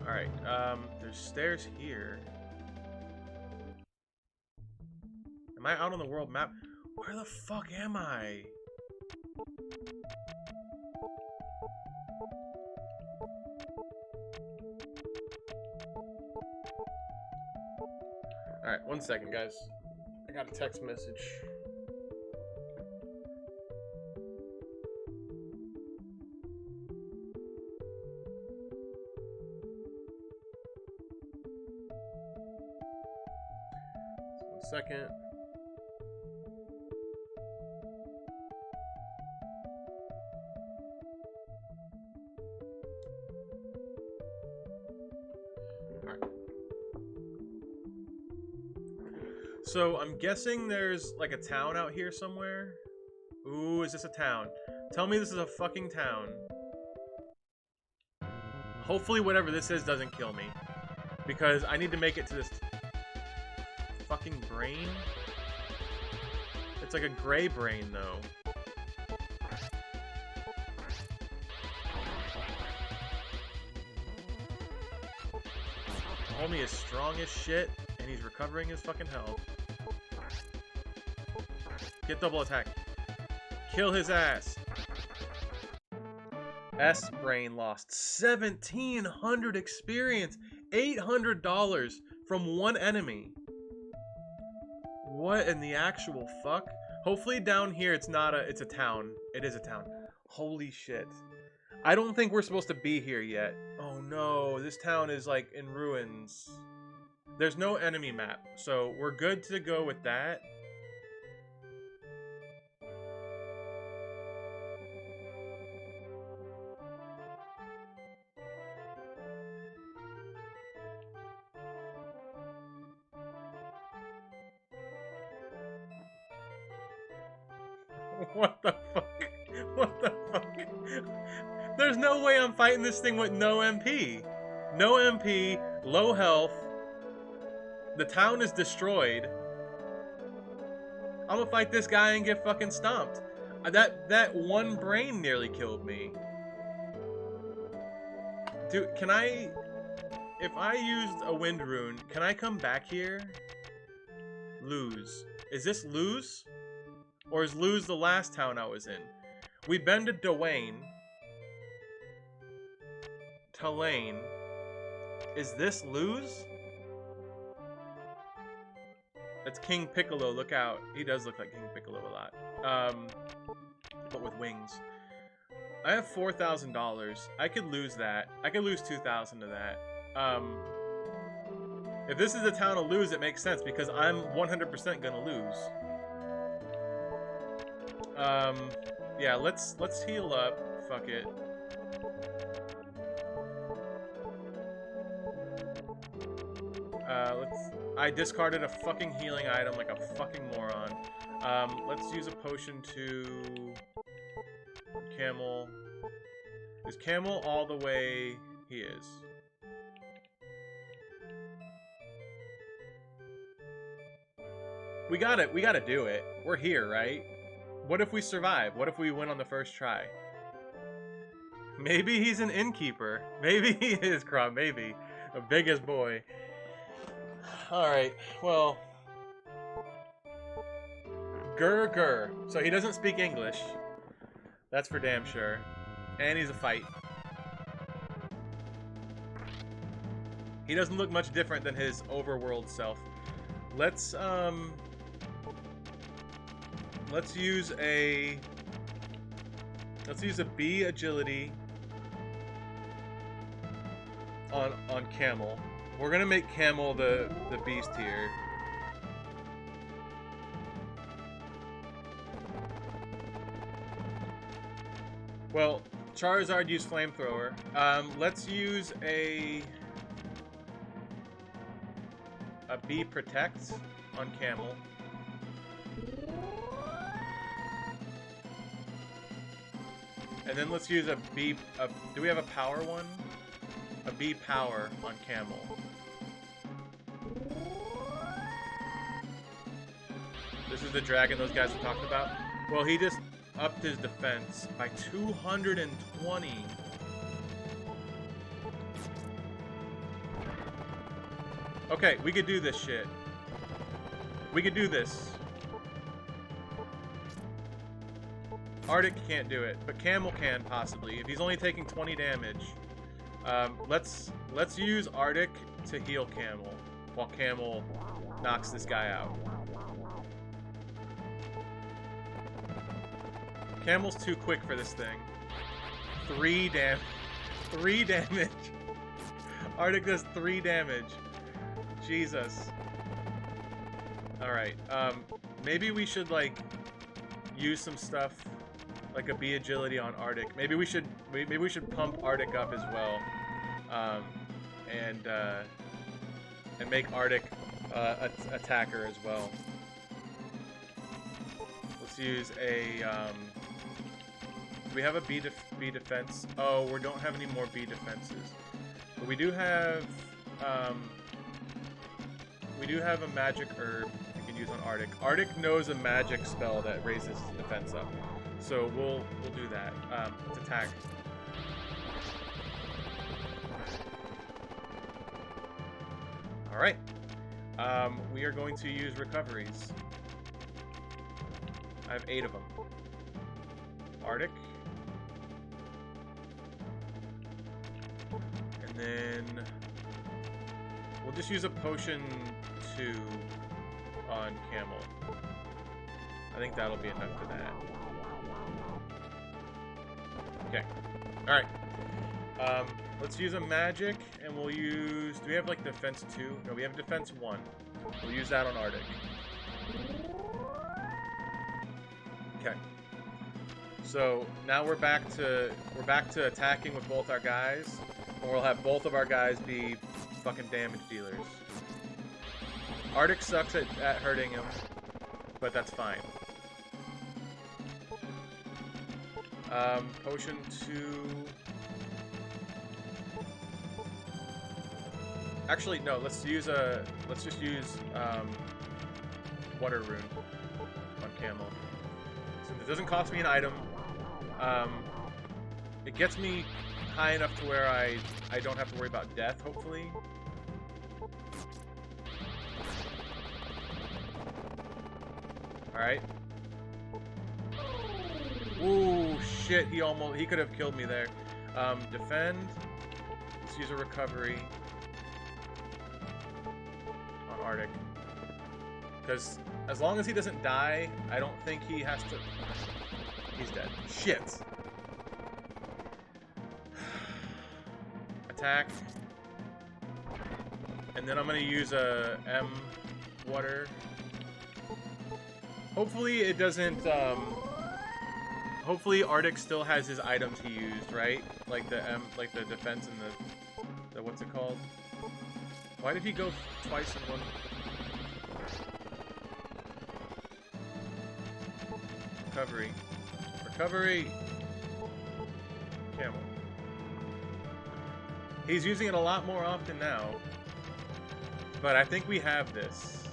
Alright, there's stairs here. Am I out on the world map? Where the fuck am I? Alright, 1 second, guys. I got a text message. Second. All right. So I'm guessing there's like a town out here somewhere. Ooh, is this a town? Tell me this is a fucking town. Hopefully whatever this is doesn't kill me. Because I need to make it to this fucking brain. It's like a gray brain, though. Homie is strong as shit, and he's recovering his fucking health. Get double attack. Kill his ass. S brain lost 1,700 experience, $800 from one enemy. What in the actual fuck? Hopefully down here it's not it's a town. It is a town. Holy shit. I don't think we're supposed to be here yet. Oh no, this town is like in ruins. There's no enemy map, so we're good to go with that. What the fuck? What the fuck? There's no way I'm fighting this thing with no MP. No MP, low health. The town is destroyed. I'm gonna fight this guy and get fucking stomped. That one brain nearly killed me. Dude, can I... If I used a wind rune, can I come back here? Lose. Is this Lose? Or is Lose the last town I was in? We've been to Dwayne. Tulane. Is this Lose? That's King Piccolo, look out. He does look like King Piccolo a lot. But with wings. I have $4,000. I could lose that. I could lose 2,000 to that. If this is the town to lose, it makes sense because I'm 100% gonna lose. Yeah, let's heal up. Fuck it. I discarded a fucking healing item like a fucking moron. Let's use a potion to... Camel. Is Camel all the way? He is. We gotta do it. We're here, right? What if we survive? What if we win on the first try? Maybe he's an innkeeper. Maybe he is, Crumb. Maybe. The biggest boy. Alright, well. Gur. So he doesn't speak English. That's for damn sure. And he's a fight. He doesn't look much different than his overworld self. Let's use a B agility on Camel. We're gonna make Camel the beast here. Well, Charizard used Flamethrower. Let's use a B Protect on Camel. And then let's use a B... do we have a power one? A B Power on Camel. This is the dragon those guys were talking about. Well, he just upped his defense by 220. Okay, we could do this shit. We could do this. Arctic can't do it, but Camel can possibly. If he's only taking 20 damage. Let's use Arctic to heal Camel while Camel knocks this guy out. Camel's too quick for this thing. 3 damage. Arctic does 3 damage. Jesus. Alright, maybe we should, like, use some stuff, like a B agility on Arctic. Maybe we should pump Arctic up as well. And make Arctic attacker as well. Let's use a, do we have a B defense? Oh, we don't have any more B defenses. But we do have we do have a magic herb we can use on Arctic. Arctic knows a magic spell that raises defense up, so we'll do that. Let's attack. All right. We are going to use recoveries. I have 8 of them. Arctic. And then we'll just use a potion 2 on Camel. I think that'll be enough for that. Okay. Alright. Let's use a magic, and we'll use... Do we have, like, defense 2? No, we have defense 1. We'll use that on Arctic. Okay. So, now we're back to attacking with both our guys, and we'll have both of our guys be fucking damage dealers. Arctic sucks at hurting him, but that's fine. Potion 2... Actually, no. Let's just use Water Rune on Camel. Since it doesn't cost me an item, it gets me high enough to where I don't have to worry about death. Hopefully. All right. Ooh, shit! He could have killed me there. Defend. Let's use a recovery. Arctic. Because as long as he doesn't die, I don't think he has to... He's dead. Shit! Attack. And then I'm going to use a M water. Hopefully it doesn't... Hopefully Arctic still has his items he used, right? Like the defense and the what's it called? Why did he go twice in one? Recovery. Recovery! Camel. He's using it a lot more often now. But I think we have this.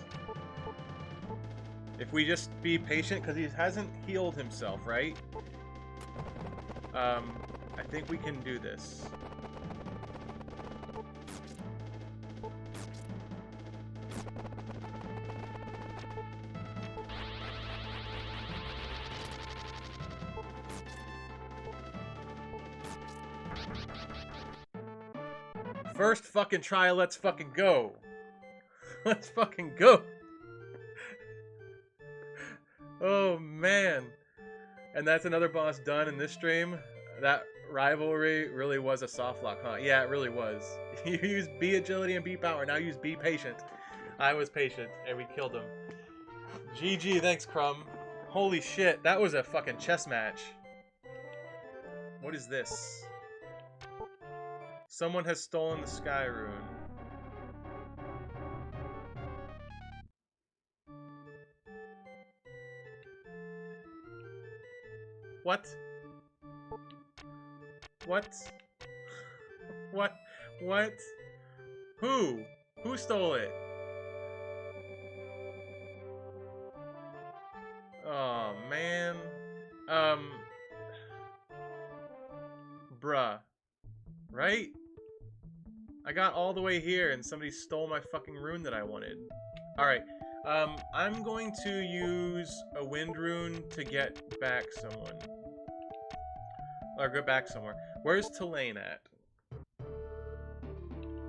If we just be patient, because he hasn't healed himself, right? I think we can do this. First fucking try, let's fucking go. Let's fucking go. Oh, man. And that's another boss done in this stream. That rivalry really was a soft lock, huh? Yeah, it really was. You used B agility and B power. Now use B patient. I was patient, and we killed him. GG, thanks, Crumb. Holy shit, that was a fucking chess match. What is this? Someone has stolen the Sky Rune. What? What? What? What? Who? Who stole it? Oh, man. Bruh. Right? I got all the way here and somebody stole my fucking rune that I wanted. Alright. I'm going to use a wind rune to get back someone. Or go back somewhere. Where's Tulane at?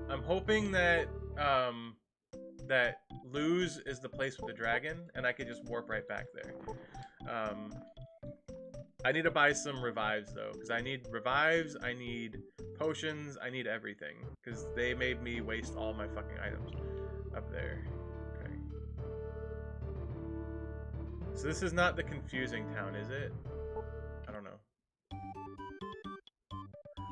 I'm hoping that, that Luz is the place with the dragon, and I could just warp right back there. I need to buy some revives, though, because I need revives, I need potions, I need everything, because they made me waste all my fucking items up there. Okay. So this is not the confusing town, is it? I don't know.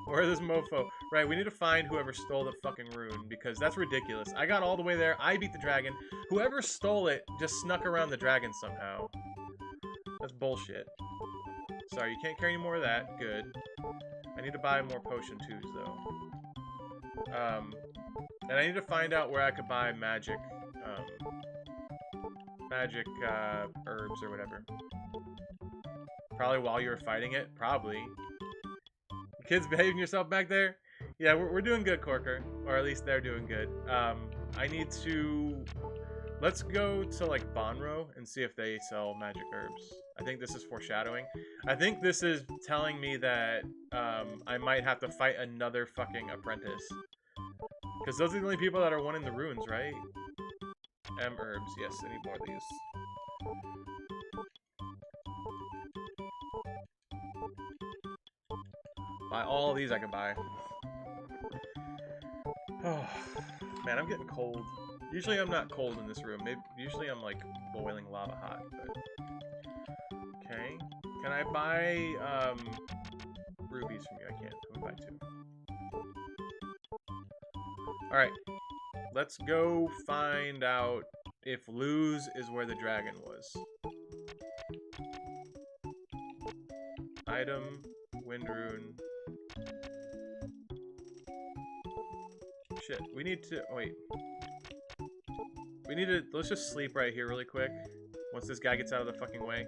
Where is this mofo? Right, we need to find whoever stole the fucking rune, because that's ridiculous. I got all the way there, I beat the dragon. Whoever stole it just snuck around the dragon somehow. That's bullshit. Sorry, you can't carry any more of that. Good. I need to buy more potion twos, though. And I need to find out where I could buy magic, herbs or whatever. Probably while you were fighting it. Probably. The kids behaving yourself back there? Yeah, we're doing good, Corker. Or at least they're doing good. I need to... Let's go to, like, Bonro and see if they sell magic herbs. I think this is foreshadowing. I think this is telling me that I might have to fight another fucking apprentice. Because those are the only people that are one in the ruins, right? Herbs. Yes, I need more of these. Buy all of these I can buy. Oh, man, I'm getting cold. Usually I'm not cold in this room. Usually I'm like boiling lava hot. But... Okay. Can I buy rubies from you? I can't. I'm gonna buy 2. Alright. Let's go find out if Luz is where the dragon was. Item, wind rune. Shit, we need to... Oh, wait. We need to... Let's just sleep right here really quick. Once this guy gets out of the fucking way.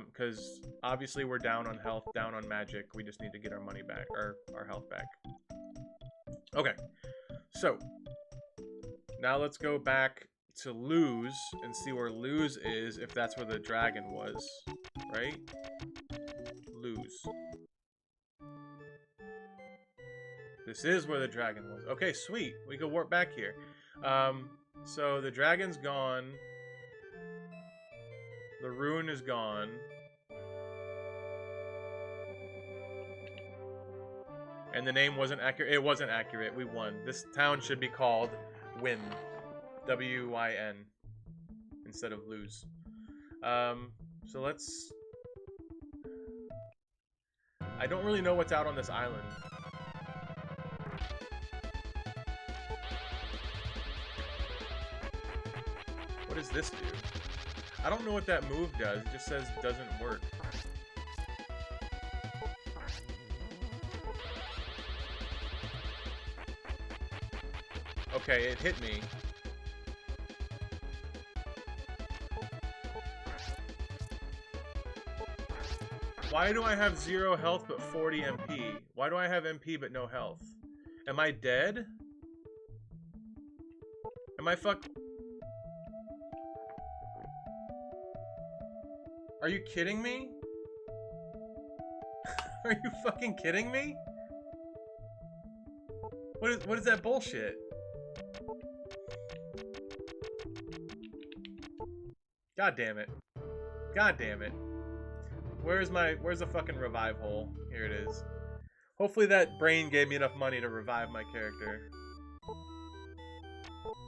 Because obviously we're down on health, down on magic. We just need to get our money back, or our health back. Okay. So... Now let's go back to Luz and see where Luz is, if that's where the dragon was. Right? Luz. This is where the dragon was. Okay, sweet. We can warp back here. So the dragon's gone. The rune is gone. And the name wasn't accurate. It wasn't accurate. We won. This town should be called Win. W-Y-N. Instead of lose. So let's... I don't really know what's out on this island. What does this do? I don't know what that move does. It just says doesn't work. Okay, it hit me. Why do I have 0 health but 40 MP? Why do I have MP but no health? Am I dead? Am I fuck... Are you kidding me? Are you fucking kidding me? What is that bullshit? God damn it. God damn it. Where's the fucking revive hole? Here it is. Hopefully that brain gave me enough money to revive my character.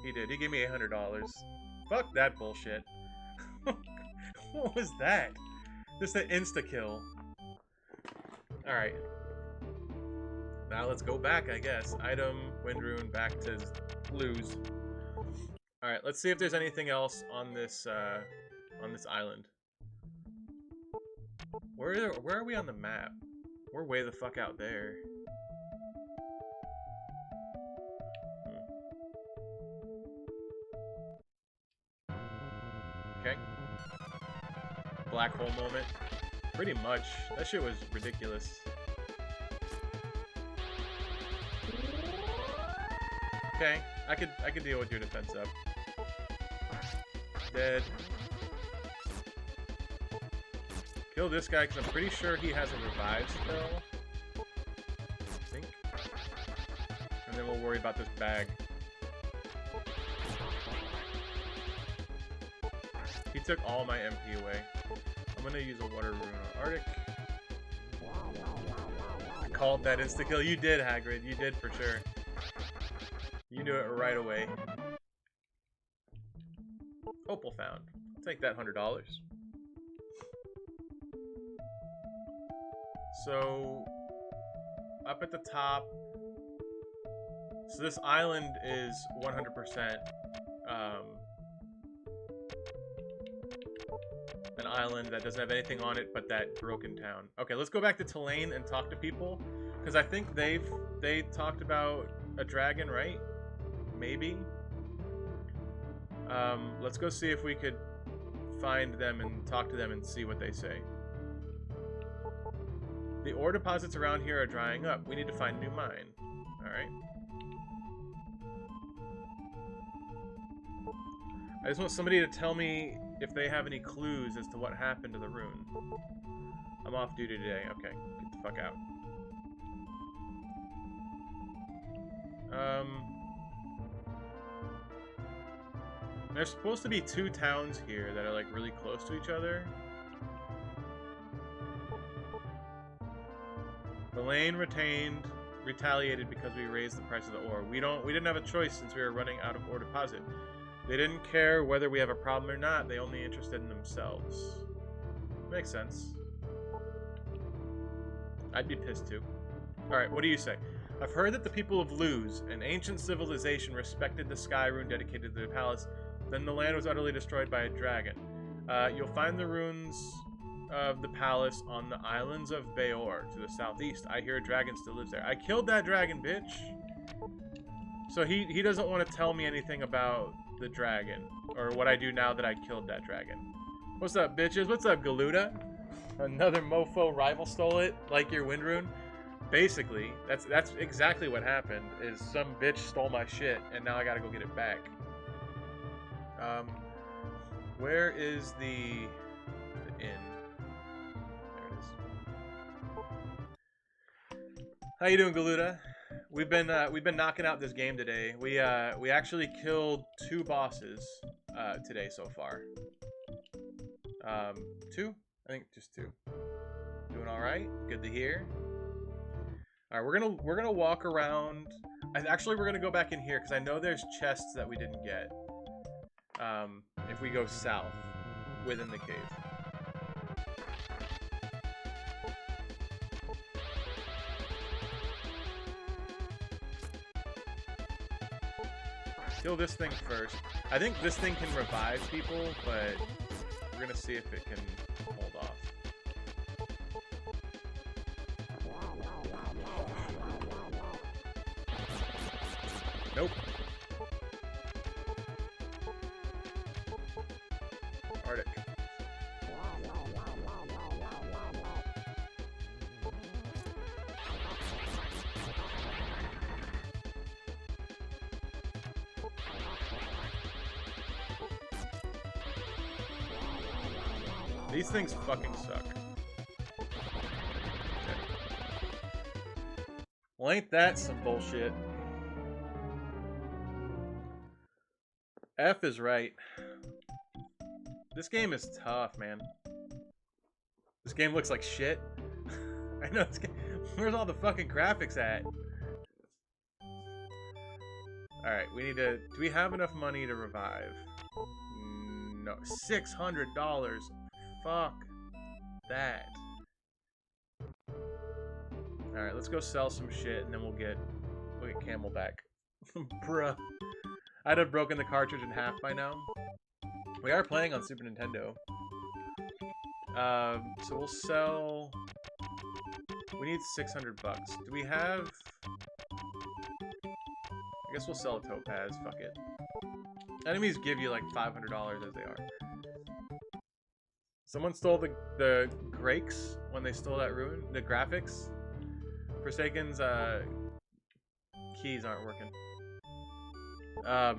He did. He gave me $800. Fuck that bullshit. What was that? Just an insta-kill. Alright. Now let's go back, I guess. Item, wind rune, back to Luz. Alright, let's see if there's anything else on this island. Where are we on the map? We're way the fuck out there. Okay. Black hole moment. Pretty much. That shit was ridiculous. Okay, I could deal with your defense up. Dead. Kill this guy because I'm pretty sure he has a revive spell. I think. And then we'll worry about this bag. He took all my MP away. I'm gonna use a water rune on Arctic. I called that insta-kill. You did, Hagrid. You did for sure. You knew it right away. Opal found. I'll take that $100. So, up at the top. So this island is 100% an island that doesn't have anything on it but that broken town. Okay, let's go back to Tulane and talk to people, because I think they talked about a dragon, right? maybe. Let's go see if we could find them and talk to them and see what they say. The ore deposits around here are drying up. We need to find a new mine. Alright. I just want somebody to tell me if they have any clues as to what happened to the rune. I'm off duty today. Okay, get the fuck out. There's supposed to be 2 towns here that are like really close to each other. The lane retaliated because we raised the price of the ore. We didn't have a choice since we were running out of ore deposit. They didn't care whether we have a problem or not. They only interested in themselves. Makes sense. I'd be pissed too. Alright, what do you say? I've heard that the people of Luz, an ancient civilization, respected the sky rune dedicated to the palace. Then the land was utterly destroyed by a dragon. You'll find the runes of the palace on the islands of Bayor to the southeast. I hear a dragon still lives there. I killed that dragon, bitch! So he doesn't want to tell me anything about the dragon, or what I do now that I killed that dragon. What's up, bitches? What's up, Galuda? Another mofo rival stole it, like your wind rune. Basically, that's exactly what happened. Is some bitch stole my shit, and now I gotta go get it back. Where is the inn? There it is. How you doing, Galuda? We've been knocking out this game today. We actually killed 2 bosses today so far. 2? I think just 2. Doing all right. Good to hear. All right, we're gonna walk around. Actually, we're gonna go back in here because I know there's chests that we didn't get. If we go south within the cave. Kill this thing first. I think this thing can revive people, but we're gonna see if it can hold off. Nope. Arctic. These things fucking suck. Okay. Well, ain't that some bullshit? F is right. This game is tough, man. This game looks like shit. I know this game. Where's all the fucking graphics at? Alright, we need to... Do we have enough money to revive? No. $600. Fuck that. Alright, let's go sell some shit and then we'll get Camelback. Bruh. I'd have broken the cartridge in half by now. We are playing on Super Nintendo. So we'll sell... We need 600 bucks. Do we have... I guess we'll sell a topaz. Fuck it. Enemies give you like $500 as they are. Someone stole the Grakes when they stole that rune. The graphics. Forsaken's keys aren't working. I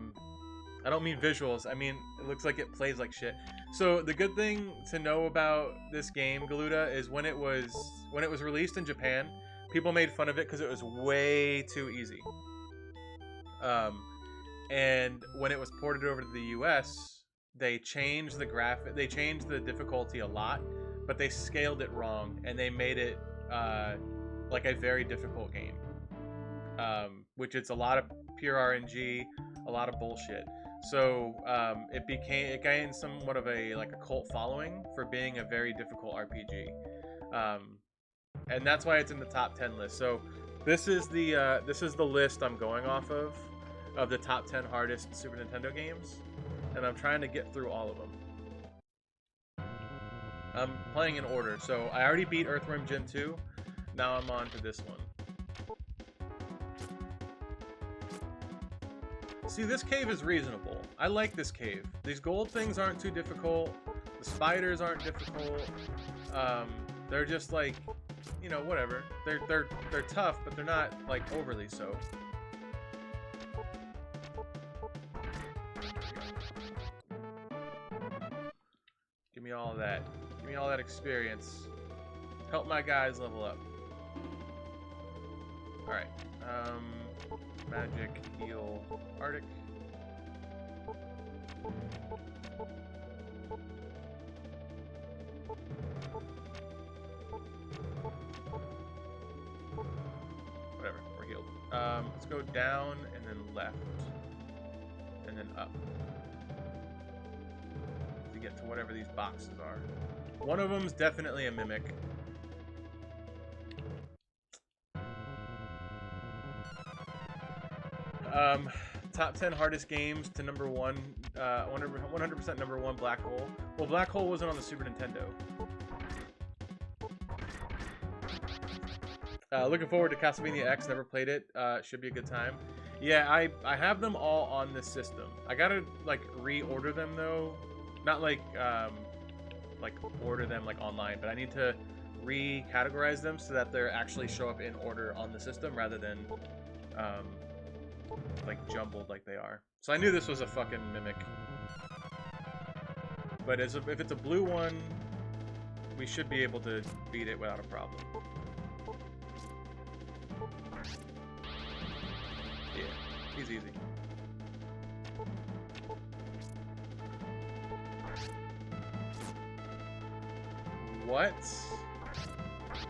don't mean visuals. I mean, it looks like it plays like shit. So the good thing to know about this game, Galuda, is when it was released in Japan, people made fun of it because it was way too easy. And when it was ported over to the US, they changed the difficulty a lot, but they scaled it wrong and they made it like a very difficult game. Which it's a lot of pure RNG, a lot of bullshit. So it gained somewhat of a cult following for being a very difficult RPG, and that's why it's in the top 10 list. So this is the list I'm going off of the top 10 hardest Super Nintendo games, and I'm trying to get through all of them. I'm playing in order, so I already beat Earthworm Jim 2. Now I'm on to this one. See, this cave is reasonable. I like this cave. These gold things aren't too difficult. The spiders aren't difficult. They're just like, you know, whatever. They're tough, but they're not like overly so. Give me all of that. Give me all that experience. Help my guys level up. Alright. Magic, heal, Arctic. Whatever, we're healed. Let's go down and then left. And then up. To get to whatever these boxes are. One of them's definitely a mimic. Top 10 hardest games to number 1, 100% number 1, Black Hole. Well, Black Hole wasn't on the Super Nintendo. Looking forward to Castlevania X, never played it. Should be a good time. Yeah, I have them all on this system. I gotta, like, reorder them, though. Not, like order them, like, online, but I need to recategorize them so that they actually show up in order on the system rather than, like, jumbled like they are. So I knew this was a fucking mimic. But if it's a blue one, we should be able to beat it without a problem. Yeah, he's easy. What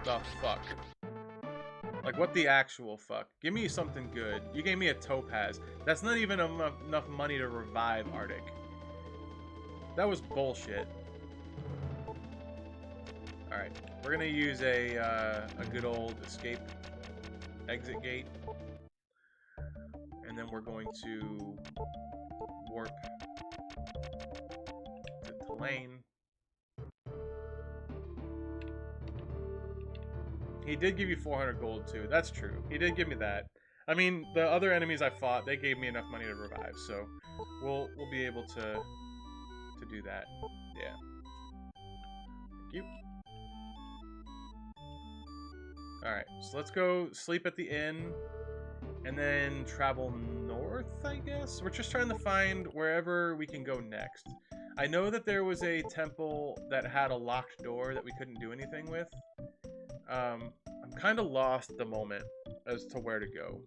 the fuck? Like, what the actual fuck? Give me something good. You gave me a topaz. That's not even enough money to revive Arctic. That was bullshit. Alright, we're gonna use a good old escape exit gate. And then we're going to warp to Tulane. He did give you 400 gold, too. That's true. He did give me that. I mean, the other enemies I fought, they gave me enough money to revive, so we'll be able to do that. Yeah. Thank you. Alright, so let's go sleep at the inn, and then travel north, I guess? We're just trying to find wherever we can go next. I know that there was a temple that had a locked door that we couldn't do anything with. I'm kind of lost at the moment as to where to go.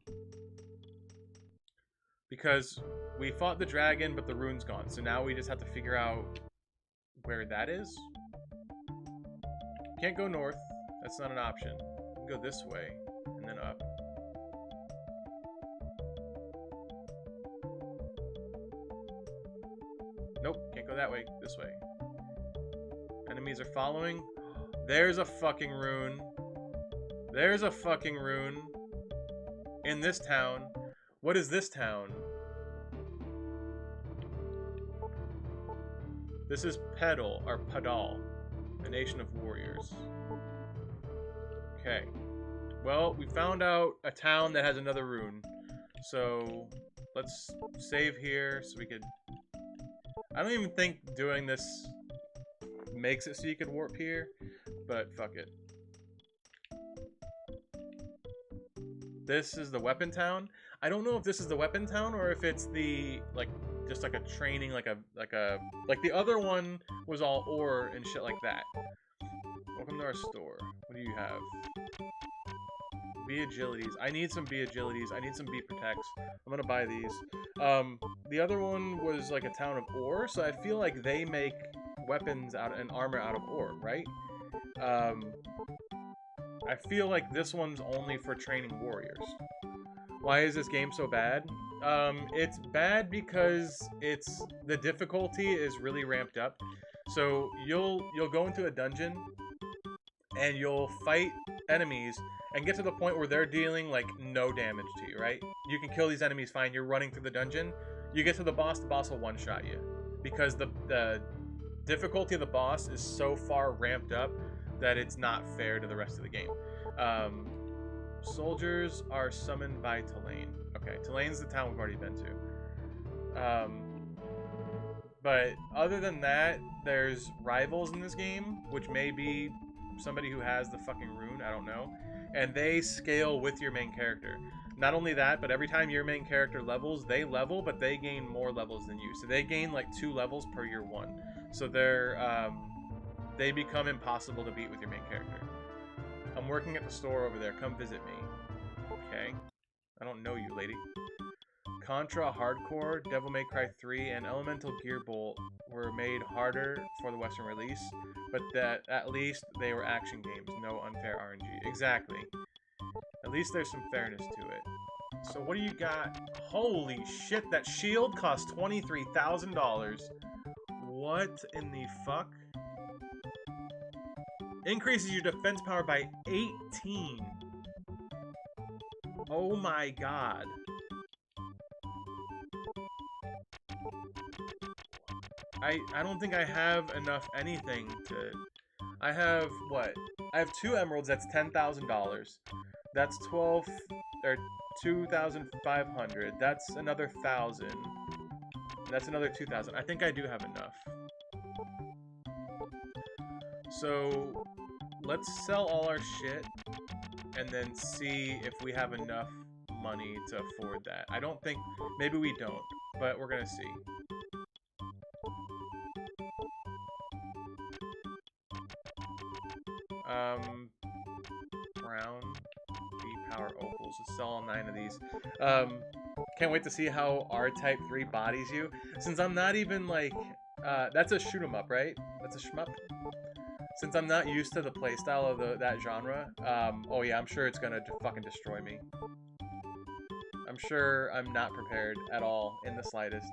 Because we fought the dragon, but the rune's gone. So now we just have to figure out where that is. Can't go north. That's not an option. We can go this way and then up. Nope, can't go that way. This way. Enemies are following. There's a fucking rune. There's a fucking rune. In this town. What is this town? This is Pedal, or Padal. A nation of warriors. Okay. Well, we found out a town that has another rune. So, let's save here so we could... I don't even think doing this makes it so you could warp here, but fuck it. This is the weapon town. I don't know if this is the weapon town or if it's the, like, just like a training, like the other one was all ore and shit like that. Welcome to our store. What do you have? Bee agilities. I need some bee agilities. I need some bee protects. I'm gonna buy these. The other one was like a town of ore, so I feel like they make weapons out and armor out of ore, right? I feel like this one's only for training warriors. Why is this game so bad? It's bad because the difficulty is really ramped up. So you'll go into a dungeon and you'll fight enemies and get to the point where they're dealing like no damage to you, right? You can kill these enemies fine. You're running through the dungeon. You get to the boss will one-shot you because the difficulty of the boss is so far ramped up that it's not fair to the rest of the game. Soldiers are summoned by Tulane. Okay, Tulane's the town we've already been to. But other than that, there's rivals in this game, which may be somebody who has the fucking rune, I don't know. And they scale with your main character. Not only that, but every time your main character levels, they level, but they gain more levels than you. So they gain like 2 levels per year 1. So they become impossible to beat with your main character. I'm working at the store over there. Come visit me. Okay. I don't know you, lady. Contra Hardcore, Devil May Cry 3, and Elemental Gearbolt were made harder for the Western release, but that at least they were action games, no unfair RNG. Exactly. At least there's some fairness to it. So what do you got? Holy shit, that shield costs $23,000. What in the fuck? Increases your defense power by 18. Oh my god. I don't think I have enough anything to... I have, what? I have 2 emeralds, that's $10,000. That's 12... or 2,500. That's another 1,000. That's another 2,000. I think I do have enough. So, let's sell all our shit and then see if we have enough money to afford that. I don't think... maybe we don't, but we're gonna see. Brown, V-Power Opals. Let's sell all 9 of these. Can't wait to see how R-Type 3 bodies you. Since I'm not even, like... that's a shoot 'em up, right? That's a shmup? Since I'm not used to the playstyle of that genre, oh yeah, I'm sure it's gonna fucking destroy me. I'm sure I'm not prepared at all, in the slightest.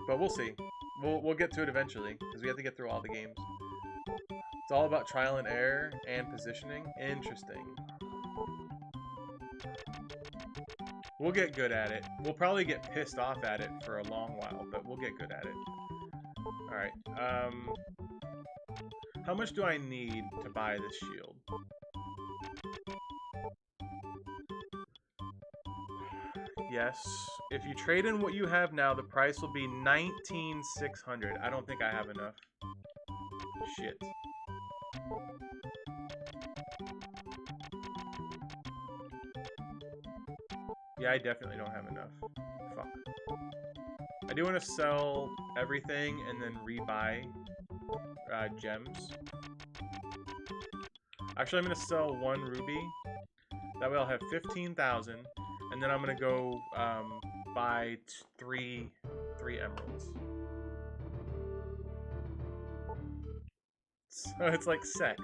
But we'll see. We'll get to it eventually, because we have to get through all the games. It's all about trial and error and positioning. Interesting. We'll get good at it. We'll probably get pissed off at it for a long while, but we'll get good at it. Alright, how much do I need to buy this shield? Yes. If you trade in what you have now, the price will be $19,600. I don't think I have enough. Shit. Yeah, I definitely don't have enough. Fuck. I do want to sell everything and then rebuy gems. Actually, I'm going to sell 1 ruby. That way I'll have 15,000. And then I'm going to go buy 3 emeralds. So it's like sex.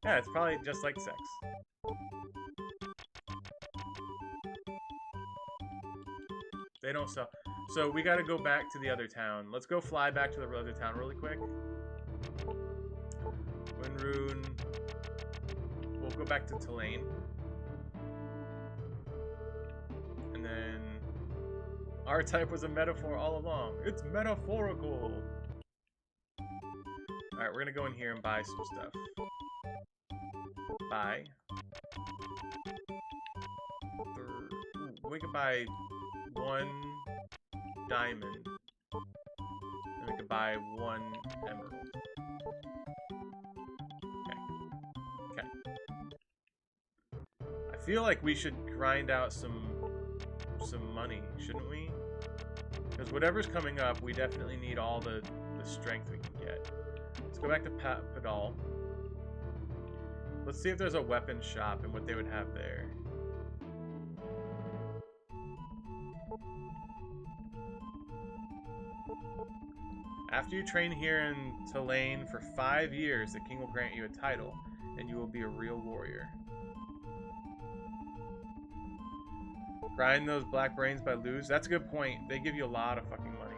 Yeah, it's probably just like sex. They don't sell. So we got to go back to the other town. Let's go fly back to the other town really quick. Winrune. We'll go back to Tulane. And then... R-Type was a metaphor all along. It's metaphorical! Alright, we're gonna go in here and buy some stuff. Buy. Ooh, we can buy 1 diamond. And we can buy 1 emerald. Okay. I feel like we should grind out some money, shouldn't we? Because whatever's coming up, we definitely need all the strength we can get. Let's go back to Padal. Let's see if there's a weapon shop and what they would have there. After you train here in Tulane for 5 years, the king will grant you a title, and you will be a real warrior. Grind those black brains by lose. That's a good point. They give you a lot of fucking money.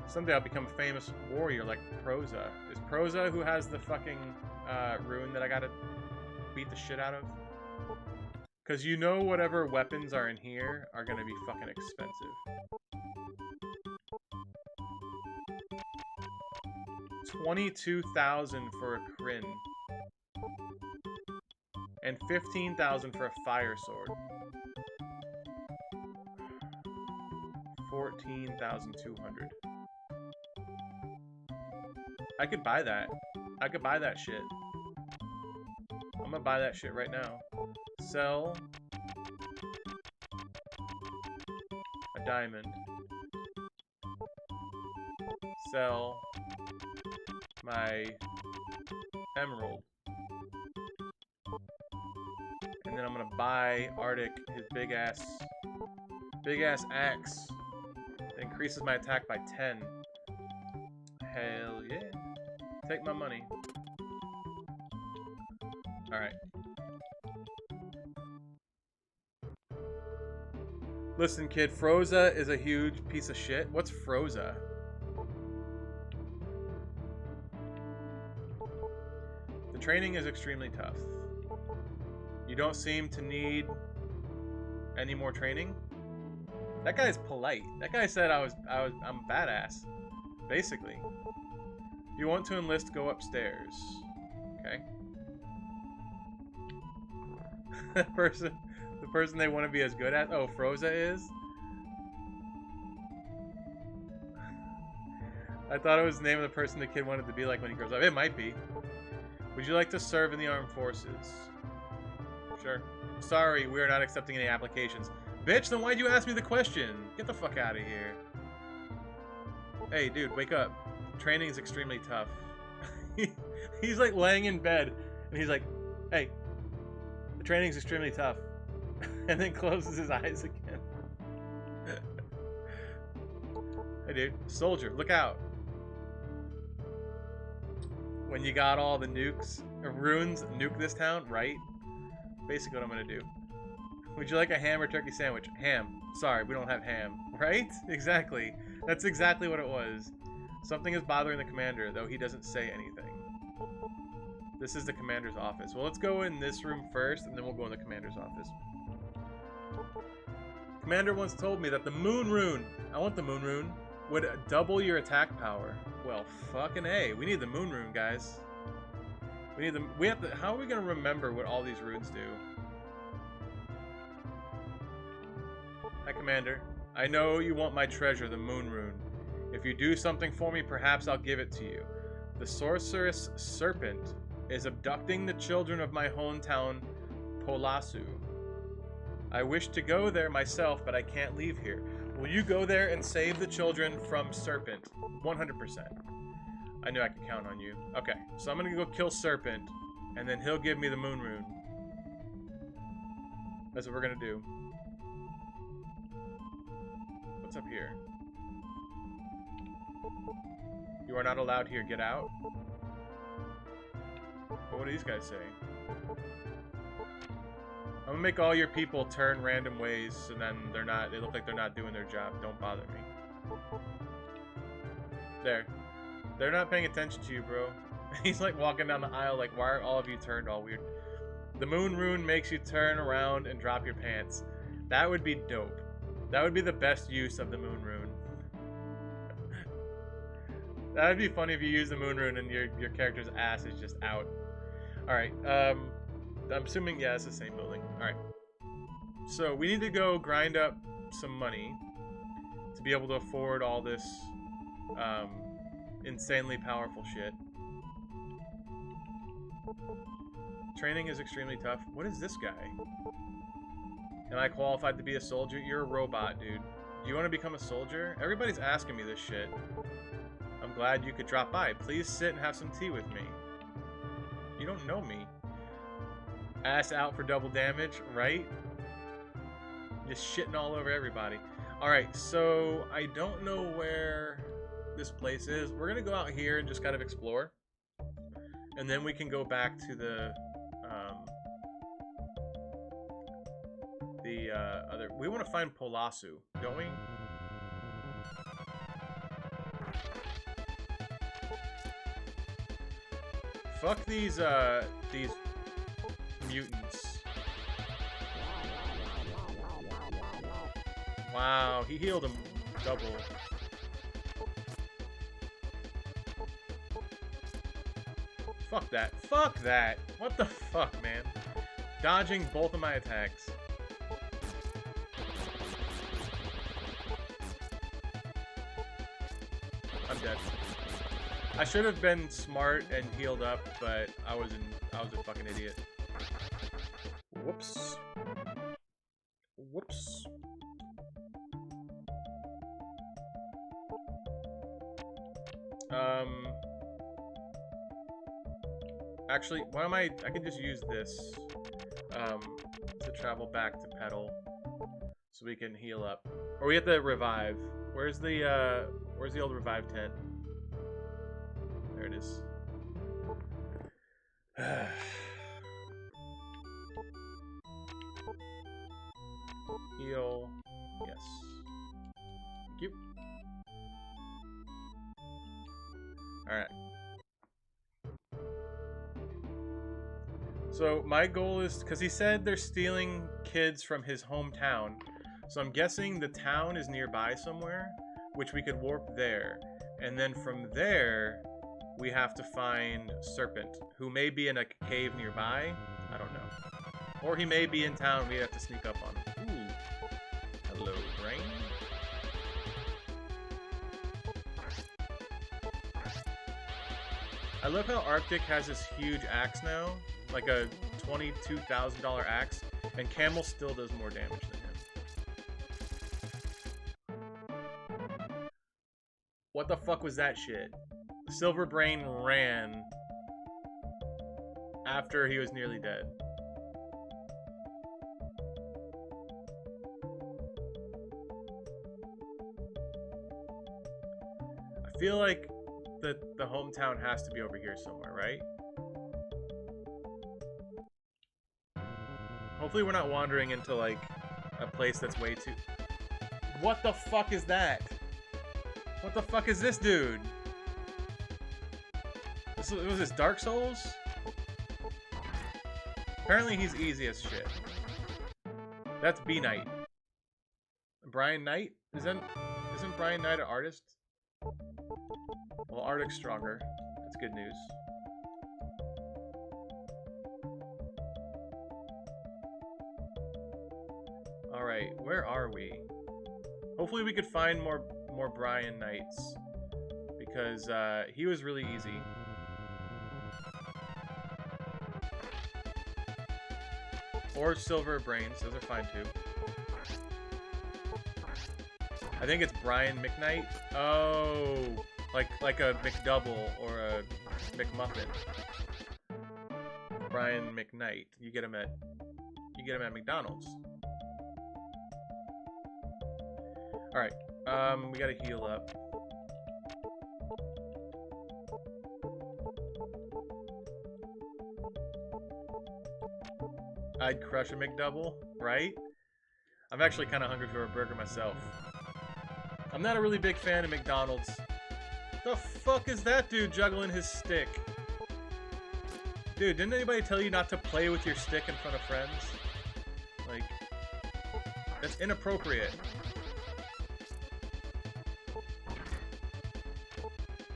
Someday I'll become a famous warrior like Proza. Is Proza who has the fucking rune that I gotta beat the shit out of? Because you know whatever weapons are in here are gonna be fucking expensive. 22,000 for a Kryn. and 15,000 for a fire sword. 14,200. I could buy that. I could buy that shit. I'm gonna buy that shit right now. Sell a diamond. Sell my emerald. And then I'm gonna buy Arctic his big ass axe. It increases my attack by 10. Hell yeah. Take my money. Alright. Listen, kid, Froza is a huge piece of shit. What's Froza? The training is extremely tough. You don't seem to need any more training. That guy's polite. That guy said I'm badass. Basically. If you want to enlist, go upstairs. Okay. The person they want to be as good at. Oh, Froza is? I thought it was the name of the person the kid wanted to be like when he grows up. It might be. Would you like to serve in the armed forces? Sure. Sorry, we are not accepting any applications. Bitch, then why'd you ask me the question? Get the fuck out of here. Hey, dude, wake up. Training is extremely tough. He's like laying in bed, and he's like, hey, the training is extremely tough. And then closes his eyes again. Hey, dude, soldier, look out. When you got all the nukes, runes, nuke this town, right? Basically what I'm gonna do. Would you like a ham or turkey sandwich? Ham. Sorry, we don't have ham. Right? Exactly. That's exactly what it was. Something is bothering the commander, though he doesn't say anything. This is the commander's office. Well, let's go in this room first, and then we'll go in the commander's office. Commander once told me that the moon rune, I want the moon rune, would double your attack power. Well, fucking A. We need the moon rune, guys. We have to, how are we gonna remember what all these runes do? Hi, Commander. I know you want my treasure, the moon rune. If you do something for me, perhaps I'll give it to you. The sorceress serpent is abducting the children of my hometown, Polasu. I wish to go there myself, but I can't leave here. Will you go there and save the children from Serpent? 100%. I knew I could count on you. Okay, so I'm gonna go kill Serpent, and then he'll give me the moon rune. That's what we're gonna do. What's up here? You are not allowed here. Get out. But what do these guys say? I'm gonna make all your people turn random ways, and then they look like they're not doing their job. Don't bother me. There. They're not paying attention to you, bro. He's like walking down the aisle like, why are all of you turned all weird? The moon rune makes you turn around and drop your pants. That would be dope. That would be the best use of the moon rune. That would be funny if you use the moon rune and your character's ass is just out. Alright, I'm assuming, yeah, it's the same building. Alright. So, we need to go grind up some money to be able to afford all this insanely powerful shit. Training is extremely tough. What is this guy? Am I qualified to be a soldier? You're a robot, dude. Do you want to become a soldier? Everybody's asking me this shit. I'm glad you could drop by. Please sit and have some tea with me. You don't know me. Ass out for double damage, right? Just shitting all over everybody. Alright, so I don't know where this place is. We're gonna go out here and just kind of explore. And then we can go back to the other... We want to find Polasu, don't we? Fuck these mutants. Wow, he healed him double. Fuck that. Fuck that. What the fuck, man? dodging both of my attacks. I'm dead. I should have been smart and healed up, but I was a fucking idiot. Whoops. Whoops. Actually, why am I can just use this to travel back to Petal so we can heal up. Or we have to revive. Where's the old revive tent? There it is. Heal. Yes. Thank you. Alright. So my goal is, because he said they're stealing kids from his hometown, so I'm guessing the town is nearby somewhere, which we could warp there. And then from there, we have to find Serpent, who may be in a cave nearby. I don't know. Or he may be in town, we have to sneak up on him. Ooh. Hello, brain. I love how Arctic has this huge axe now, like a $22,000 axe, and Camel still does more damage than him. What the fuck was that shit? Silver Brain ran after he was nearly dead. I feel like the hometown has to be over here somewhere, right? Hopefully we're not wandering into, like, a place that's way too... What the fuck is that? What the fuck is this dude? Was this Dark Souls? Apparently he's easy as shit. That's B Knight. Brian Knight? Isn't Brian Knight an artist? Well, Arctic's stronger. That's good news. Alright, where are we? Hopefully we could find more Brian Knights. Because he was really easy. Or Silver Brains, those are fine too. I think it's Brian McKnight. Oh, like a McDouble or a McMuffin. Brian McKnight. You get him at McDonald's. All right, we gotta heal up. I'd crush a McDouble, right? I'm actually kind of hungry for a burger myself. I'm not a really big fan of McDonald's. The fuck is that dude juggling his stick? Dude, didn't anybody tell you not to play with your stick in front of friends? Like, that's inappropriate.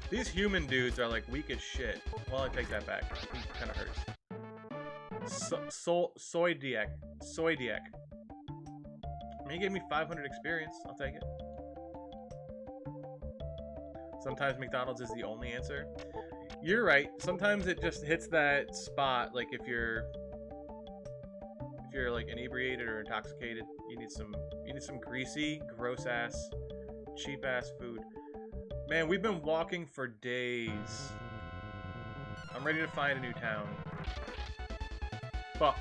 These human dudes are like weak as shit. Well, I take that back. He kind of hurts. Soydiak. I mean, he gave me 500 experience. I'll take it. Sometimes McDonald's is the only answer. You're right. Sometimes it just hits that spot. Like if you're like inebriated or intoxicated, you need some greasy, gross ass, cheap ass food. Man, we've been walking for days. I'm ready to find a new town. Fuck.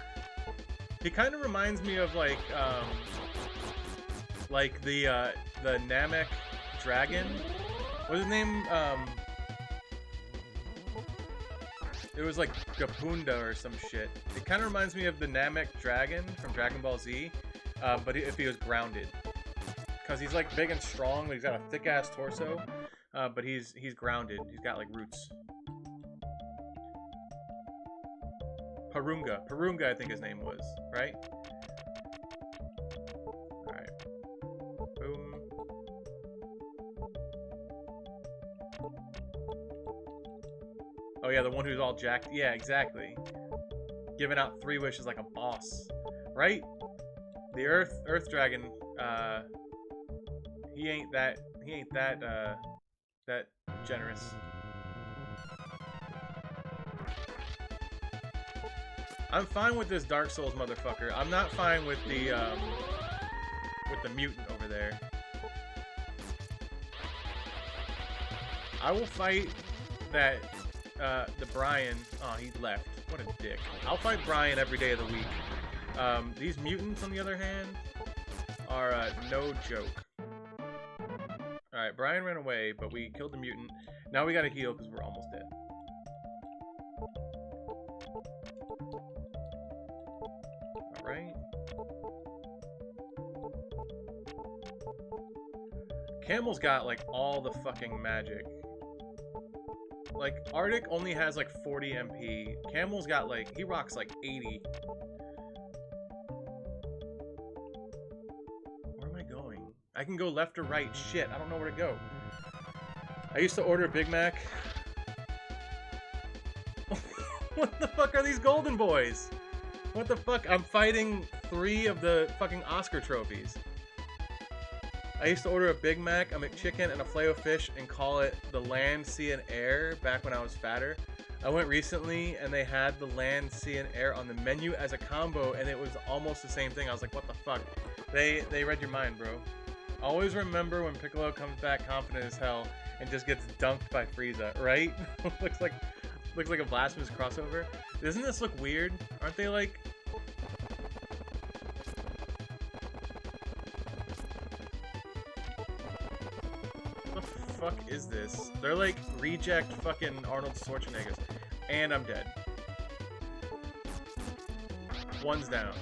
He kind of reminds me of like the Namek dragon. What's his name? It was like Gapunda or some shit. It kind of reminds me of the Namek dragon from Dragon Ball Z, but if he was grounded. Because he's like big and strong, but he's got a thick ass torso, but he's grounded. He's got like roots. Parunga, I think his name was, right? Alright. Boom. Oh yeah, the one who's all jacked. Yeah, exactly. giving out 3 wishes like a boss, right? The Earth Dragon, he ain't that that generous. I'm fine with this Dark Souls motherfucker. I'm not fine with the mutant over there. I will fight that the Brian. Oh, he left. What a dick. I'll fight Brian every day of the week. These mutants, on the other hand, are no joke. Alright, Brian ran away, but we killed the mutant. Now we gotta heal because we're almost dead. Alright. Camel's got, like, all the fucking magic. Like, Arctic only has, like, 40 MP. Camel's got, like, he rocks, like, 80. Where am I going? I can go left or right. Shit, I don't know where to go. I used to order a Big Mac. What the fuck are these golden boys? What the fuck? I'm fighting 3 of the fucking Oscar trophies. I used to order a Big Mac, a McChicken, and a Filet-O-Fish and call it the Land, Sea, and Air back when I was fatter. I went recently and they had the Land, Sea, and Air on the menu as a combo and it was almost the same thing. I was like, what the fuck? They read your mind, bro. Always remember when Piccolo comes back confident as hell and just gets dunked by Frieza, right? looks like a blasphemous crossover. Doesn't this look weird? Aren't they like... Fuck is this? They're like reject fucking Arnold Schwarzeneggers. And I'm dead. One's down.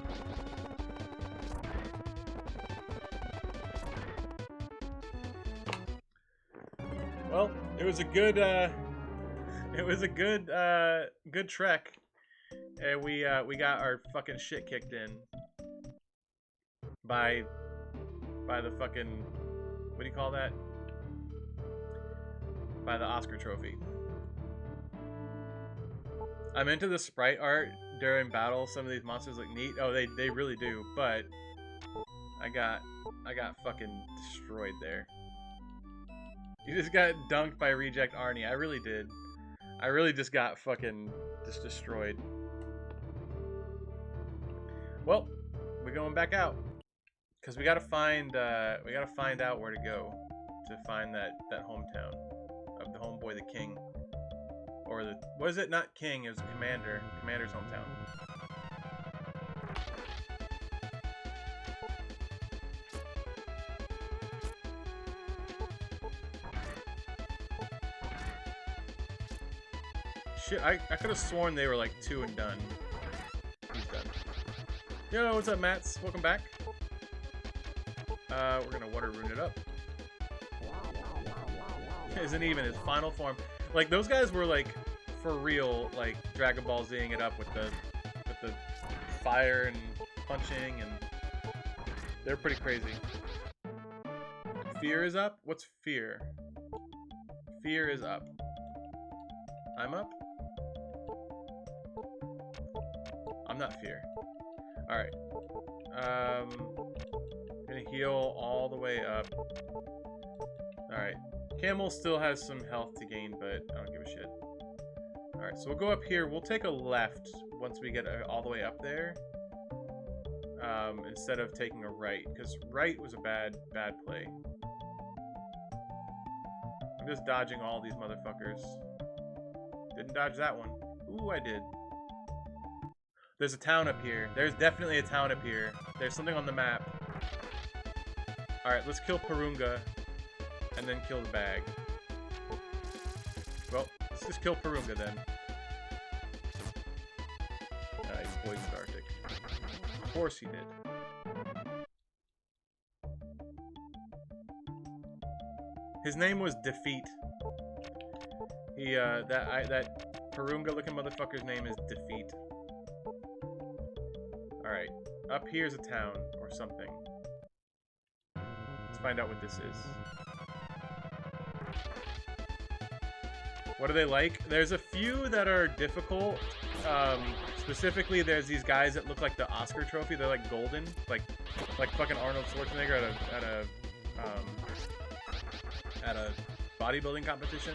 Well, it was a good good trek. And we got our fucking shit kicked in by the fucking, what do you call that? By the Oscar trophy. I'm into the sprite art during battle. Some of these monsters look neat. Oh, they really do. But I got fucking destroyed there. You just got dunked by Reject Arnie. I really did. I really just got fucking just destroyed. Well, we're going back out because we gotta find out where to go to find that hometown of the homeboy, the king, or the, was it not king? It was commander's hometown. Shit, I could have sworn they were like 2 and done. He's done. Yo, what's up, Mats? Welcome back. We're gonna water rune it up. Isn't even his final form. Like, those guys were like for real, like Dragon Ball Z-ing it up with the fire and punching, and they're pretty crazy. Fear is up? What's fear? Fear is up. I'm up? I'm not fear. Alright. Gonna heal all the way up. Alright. Camel still has some health to gain, but I don't give a shit. Alright, so we'll go up here. We'll take a left once we get all the way up there. Instead of taking a right, because right was a bad play. I'm just dodging all these motherfuckers. Didn't dodge that one. Ooh, I did. There's a town up here. There's definitely a town up here. There's something on the map. Alright, let's kill Purunga. And then kill the bag. Well, let's just kill Purunga then. He's poisoned Arctic. Of course he did. His name was Defeat. He, that Purunga-looking motherfucker's name is Defeat. Alright. Up here's a town, or something. Let's find out what this is. What are they like? There's a few that are difficult, Specifically, there's these guys that look like the Oscar trophy. They're like golden, like fucking Arnold Schwarzenegger at a bodybuilding competition,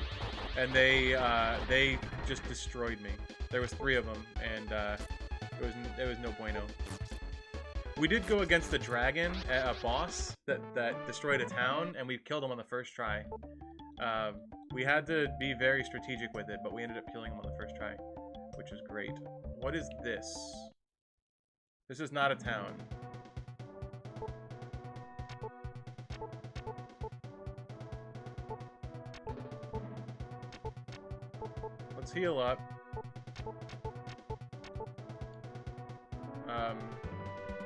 and they just destroyed me. There was 3 of them, and it was no bueno. We did go against the dragon, a boss that destroyed a town, and we killed him on the first try. We had to be very strategic with it, but we ended up killing him on the first try, which was great. What is this? This is not a town. Let's heal up.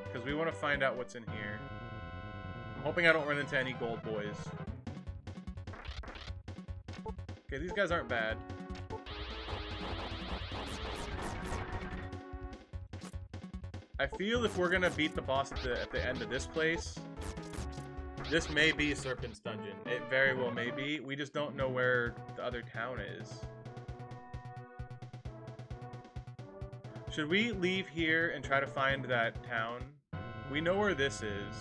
Because we want to find out what's in here. I'm hoping I don't run into any gold boys. Okay, these guys aren't bad. I feel if we're gonna beat the boss at the end of this place, this may be Serpent's Dungeon. It very well may be. We just don't know where the other town is. Should we leave here and try to find that town? We know where this is.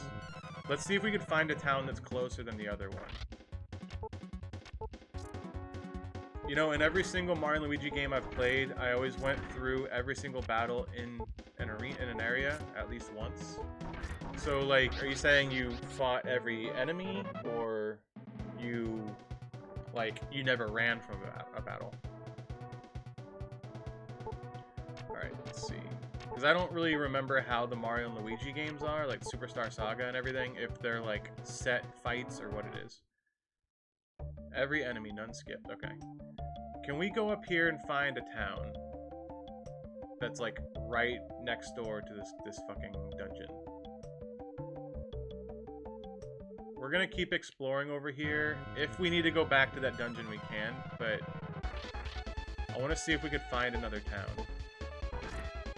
Let's see if we can find a town that's closer than the other one. You know, in every single Mario and Luigi game I've played, I always went through every single battle in an area at least once. So, like, are you saying you fought every enemy, or you never ran from a battle? Alright, let's see. Because I don't really remember how the Mario and Luigi games are, like Superstar Saga and everything, if they're, like, set fights or what it is. Every enemy, none skipped. Okay. Can we go up here and find a town that's, like, right next door to this fucking dungeon? We're gonna keep exploring over here. If we need to go back to that dungeon, we can, but I want to see if we could find another town.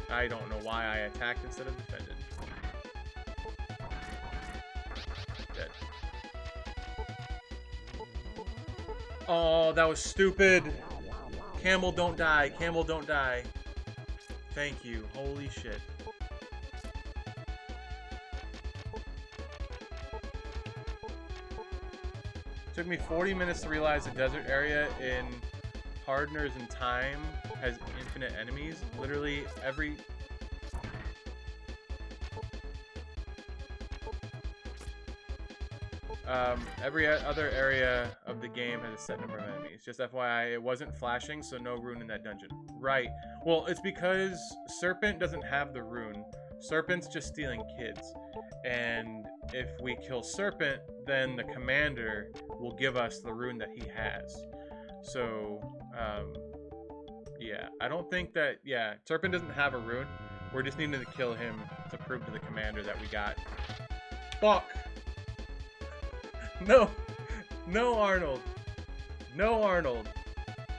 I don't know why I attacked instead of defended. Dead. Oh, that was stupid. Camel, don't die. Camel, don't die. Thank you. Holy shit. Took me 40 minutes to realize the desert area in Hardeners in Time has infinite enemies. Literally every other area of the game has a set number of enemies. Just FYI, it wasn't flashing, so no rune in that dungeon. Right. Well, it's because Serpent doesn't have the rune. Serpent's just stealing kids. And if we kill Serpent, then the commander will give us the rune that he has. So, yeah. I don't think that... Yeah, Serpent doesn't have a rune. We're just needing to kill him to prove to the commander that we got... Fuck! No! No, Arnold! No, Arnold!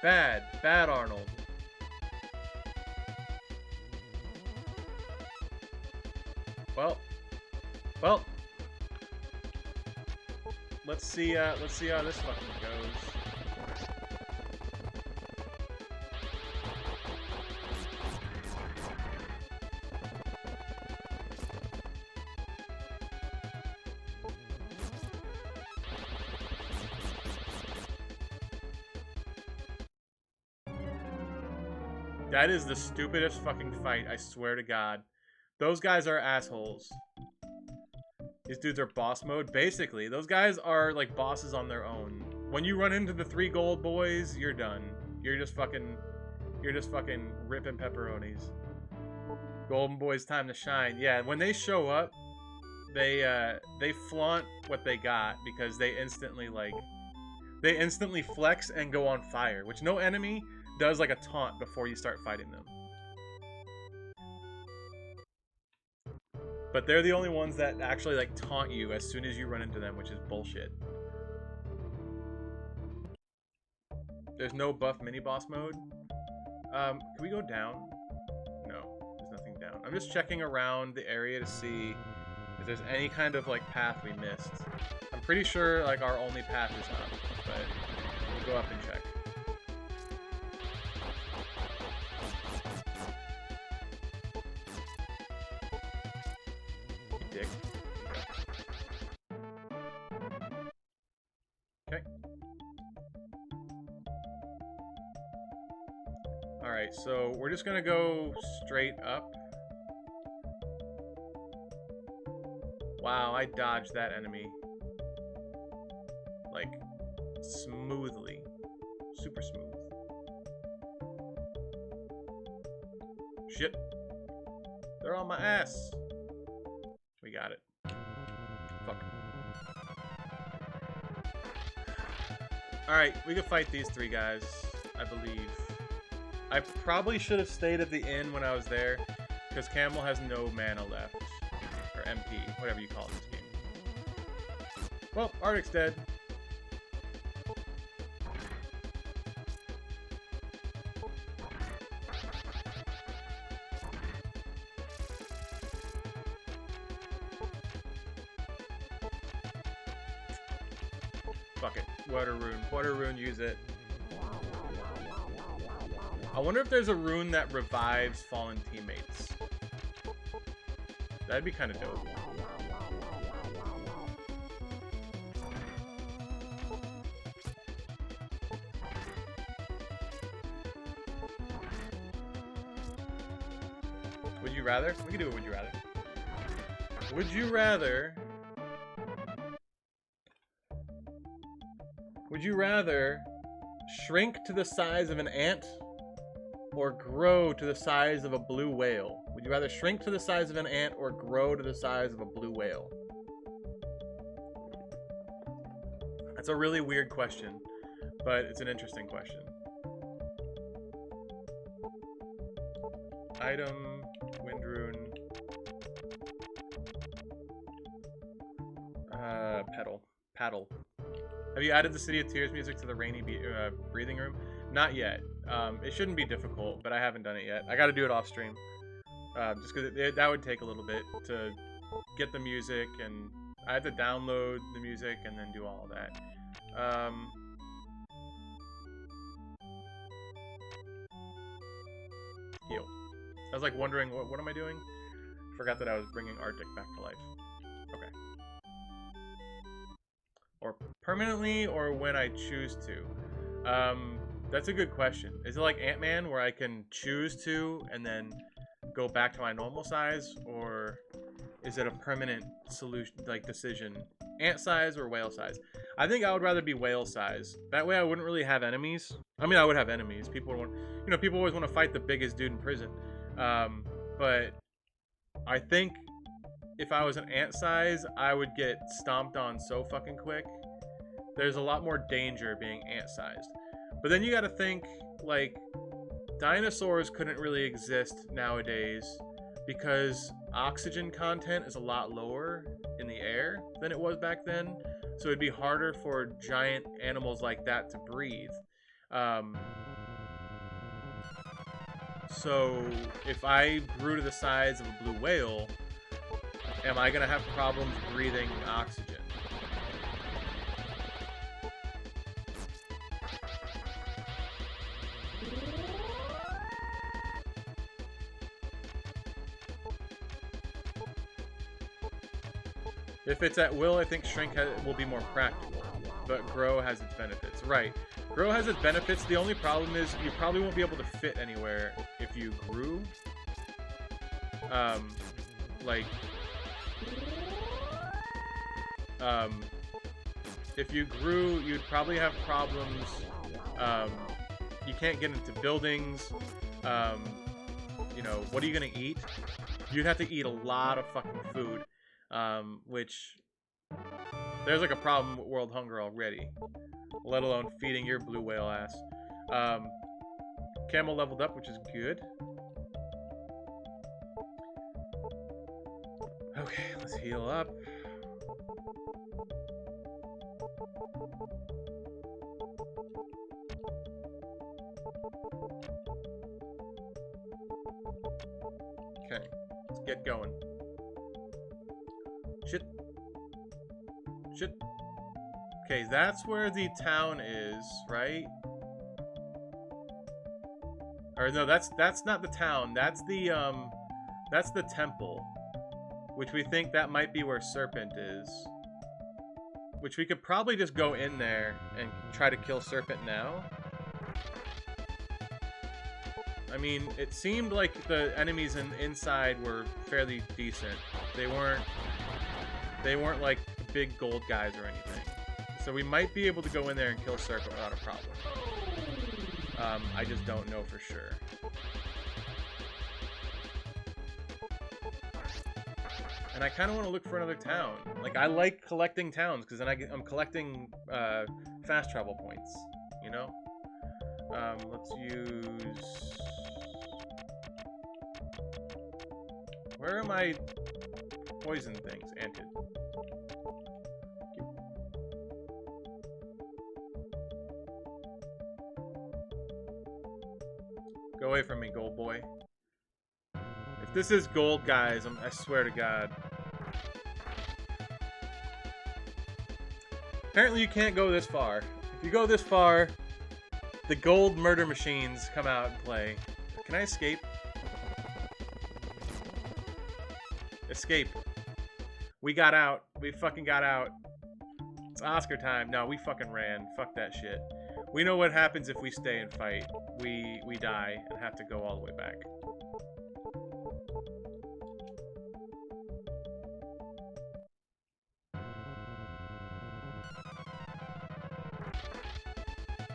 Bad. Bad, Arnold. Well... Let's see how this fucking goes. That is the stupidest fucking fight, I swear to God. Those guys are assholes. These dudes are boss mode. Basically, those guys are like bosses on their own. When you run into the 3 gold boys, you're done. You're just fucking ripping pepperonis. Golden boys, time to shine. Yeah, when they show up, they flaunt what they got because they instantly flex and go on fire, which no enemy does like a taunt before you start fighting them. But they're the only ones that actually like taunt you as soon as you run into them, which is bullshit. There's no buff mini boss mode. Can we go down? No, there's nothing down. I'm just checking around the area to see if there's any kind of like path we missed. I'm pretty sure like our only path is up, but we'll go up and check. dick. Okay. Alright, so we're just gonna go straight up. Wow, I dodged that enemy. Like, smoothly. Super smooth. Shit. They're on my ass. We got it. Fuck. Alright, we can fight these three guys, I believe. I probably should have stayed at the inn when I was there, because Camel has no mana left. Or MP, whatever you call it in this game. Well, Arctic's dead. Fuck it. Water rune. Water rune, use it. I wonder if there's a rune that revives fallen teammates. That'd be kind of dope. Would you rather? We can do it, would you rather. Would you rather... Would you rather shrink to the size of an ant or grow to the size of a blue whale? Would you rather shrink to the size of an ant or grow to the size of a blue whale? That's a really weird question, but it's an interesting question. Item, wind rune, paddle. Have you added the City of Tears music to the rainy breathing room? Not yet. It shouldn't be difficult, but I haven't done it yet. I gotta do it off stream. Just because that would take a little bit to get the music, and I have to download the music and then do all of that. Heal. I was like wondering, what am I doing? Forgot that I was bringing Arctic back to life. Okay. Or permanently, or when I choose to? That's a good question. Is it like Ant-Man, where I can choose to and then go back to my normal size, or is it a permanent solution, like decision? Ant size or whale size? I think I would rather be whale size. That way I wouldn't really have enemies. I mean, I would have enemies. People would want, you know, people always want to fight the biggest dude in prison. But I think if I was an ant size, I would get stomped on so fucking quick. There's a lot more danger being ant sized. But then you gotta think, like, dinosaurs couldn't really exist nowadays because oxygen content is a lot lower in the air than it was back then. So it'd be harder for giant animals like that to breathe. So if I grew to the size of a blue whale, am I gonna have problems breathing oxygen? If it's at will, I think shrink will be more practical, but grow has its benefits. Right. Grow has its benefits. The only problem is you probably won't be able to fit anywhere if you grew. If you grew, you'd probably have problems. You can't get into buildings. You know, what are you gonna eat? You'd have to eat a lot of fucking food. Which there's like a problem with world hunger already, let alone feeding your blue whale ass. Camel leveled up, which is good. Okay, let's heal up. Okay, let's get going. Shit. Shit. Okay, that's where the town is, right? Or no, that's not the town. That's the temple. which we think that might be where Serpent is. Which we could probably just go in there and try to kill Serpent now. I mean, it seemed like the enemies inside were fairly decent. They weren't like big gold guys or anything. So we might be able to go in there and kill Serpent without a problem. I just don't know for sure. And I kind of want to look for another town. Like, I like collecting towns, because then I'm collecting fast travel points, you know? Let's use... Where are my poison things? Antid. Go away from me, gold boy. If this is gold, guys, I swear to God. Apparently you can't go this far. If you go this far, the gold murder machines come out and play. Can I escape? Escape. We got out. We fucking got out. It's Oscar time. No, we fucking ran. Fuck that shit. We know what happens if we stay and fight. We die and have to go all the way back.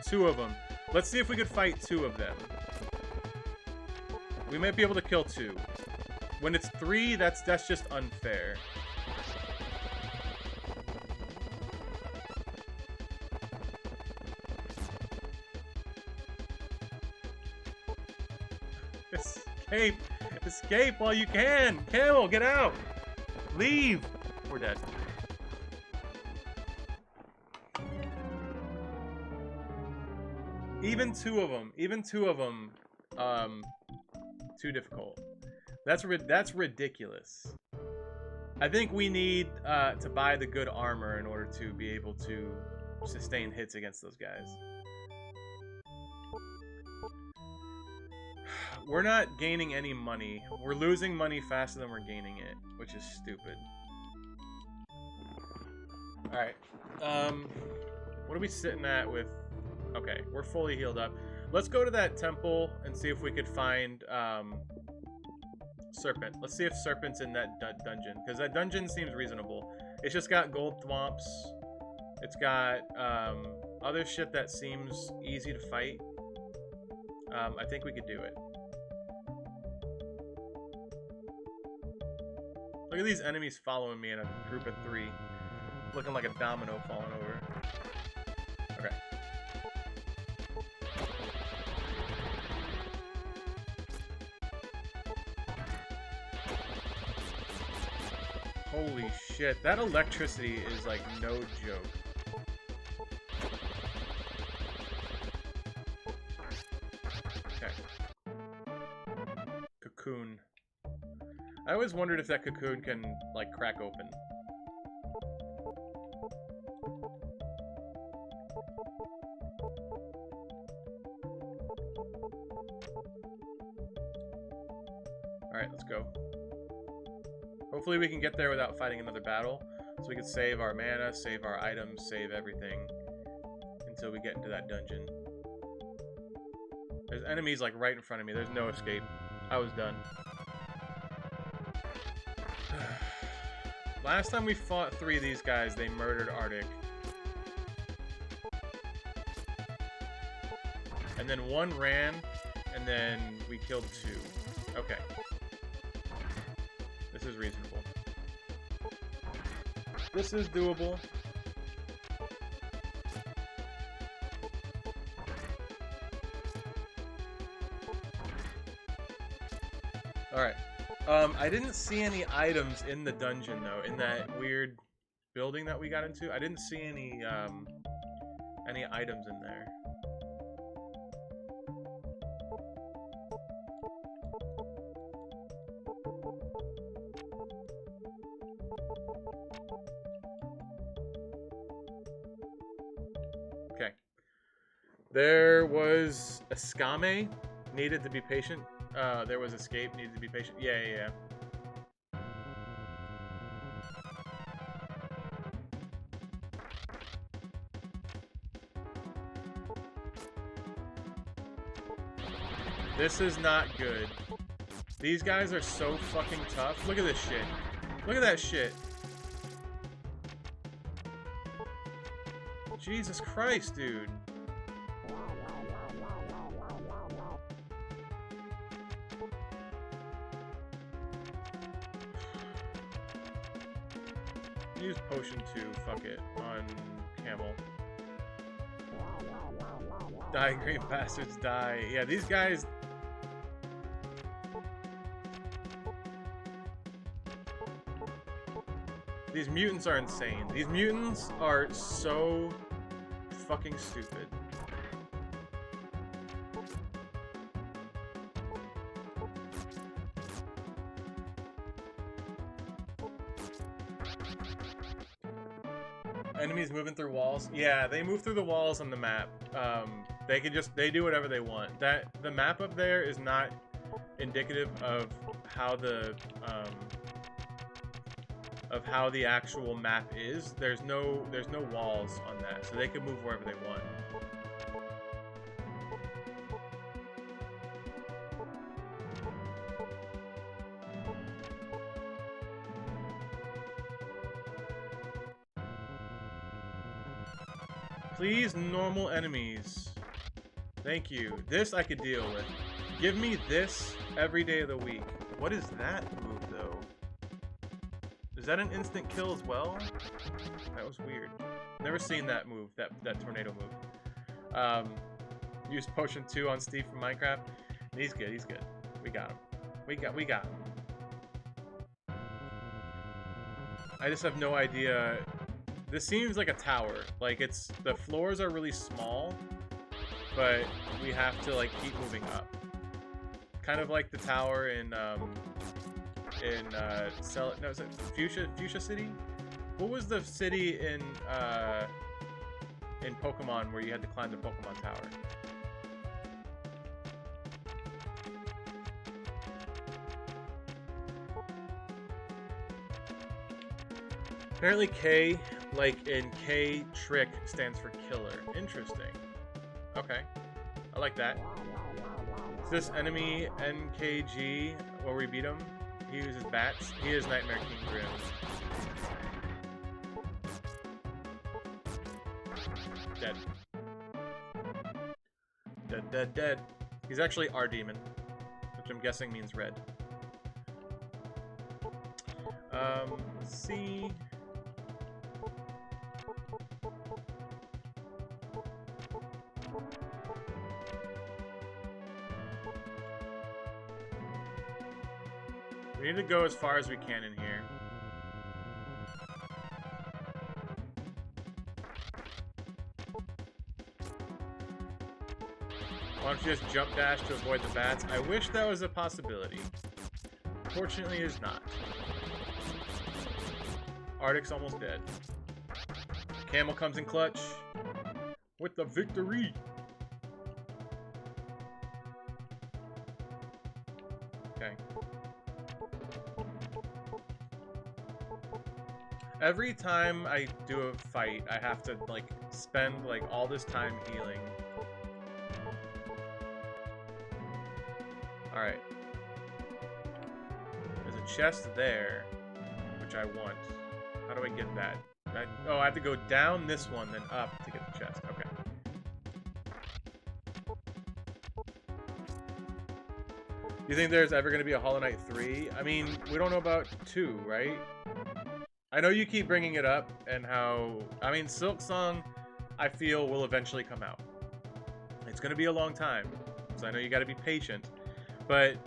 Two of them. Let's see if we could fight two of them. We might be able to kill two. When it's three, that's just unfair. Escape! Escape while you can! Camel, get out! Leave! We're dead. Even two of them, too difficult. That's ridiculous. I think we need to buy the good armor in order to be able to sustain hits against those guys. We're not gaining any money. We're losing money faster than we're gaining it, which is stupid. Alright. What are we sitting at with... Okay, we're fully healed up. Let's go to that temple and see if we could find Serpent. Let's see if Serpent's in that dungeon, because that dungeon seems reasonable. It's just got gold thwomps. It's got other shit that seems easy to fight. I think we could do it. Look at these enemies following me in a group of 3. Looking like a domino falling over. Okay. Holy shit, that electricity is like no joke. Okay. Cocoon. I always wondered if that cocoon can, like, crack open. Alright, let's go. Hopefully we can get there without fighting another battle, so we can save our mana, save our items, save everything until we get into that dungeon. There's enemies, like, right in front of me. There's no escape. I was done. Last time we fought 3 of these guys, they murdered Arctic. And then 1 ran, and then we killed 2. Okay. This is reasonable. This is doable. Alright. I didn't see any items in the dungeon, though, in that weird building that we got into. I didn't see any items in there. Okay. There was Escame, needed to be patient. There was escape, needed to be patient. Yeah. This is not good. These guys are so fucking tough. Look at this shit. Look at that shit. Jesus Christ, dude. Use potion 2, fuck it, on Camel. Die, green bastards, die. Yeah, these guys... These mutants are insane. These mutants are so fucking stupid. Enemies moving through walls. Yeah, they move through the walls on the map. They do whatever they want. The map up there is not indicative of how the actual map is. There's no walls on that, so they can move wherever they want. Please, normal enemies. Thank you. This I could deal with. Give me this every day of the week. What is that move, though? Is that an instant kill as well? That was weird. Never seen that move, that tornado move. Use potion 2 on Steve from Minecraft. He's good, he's good. We got him. We got him. I just have no idea. This seems like a tower. Like, the floors are really small, but we have to like keep moving up. Kind of like the tower in is it Fuchsia City? What was the city in Pokemon where you had to climb the Pokemon Tower? Apparently K, like in K, trick stands for killer. Interesting. Okay. I like that. Is this enemy NKG where we beat him? He uses bats. He is Nightmare King Grim. Dead. Dead, dead, dead. He's actually our demon, which I'm guessing means red. Let's see. We need to go as far as we can in here. Why don't you just jump dash to avoid the bats? I wish that was a possibility. Fortunately, it is not. Arctic's almost dead. Camel comes in clutch with the victory. Okay. Every time I do a fight, I have to like spend like all this time healing. Alright. There's a chest there, which I want. How do I get that? Oh, I have to go down this one, then up to get the chest. Okay. You think there's ever going to be a Hollow Knight 3? I mean, we don't know about 2, right? I know you keep bringing it up, and how... I mean, Silk Song, I feel, will eventually come out. It's going to be a long time, so I know you got to be patient. But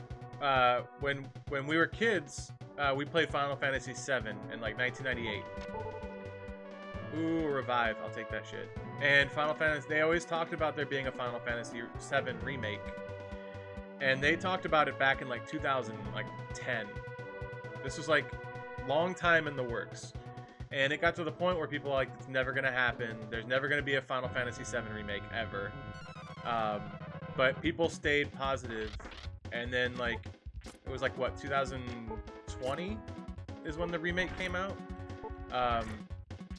when we were kids, we played Final Fantasy VII in, like, 1998. Ooh, Revive. I'll take that shit. And Final Fantasy... They always talked about there being a Final Fantasy VII remake. And they talked about it back in, like, 2010. This was, like... long time in the works, and it got to the point where people were like, it's never gonna happen, there's never gonna be a Final Fantasy VII remake ever. But people stayed positive, and then like it was like what, 2020 is when the remake came out.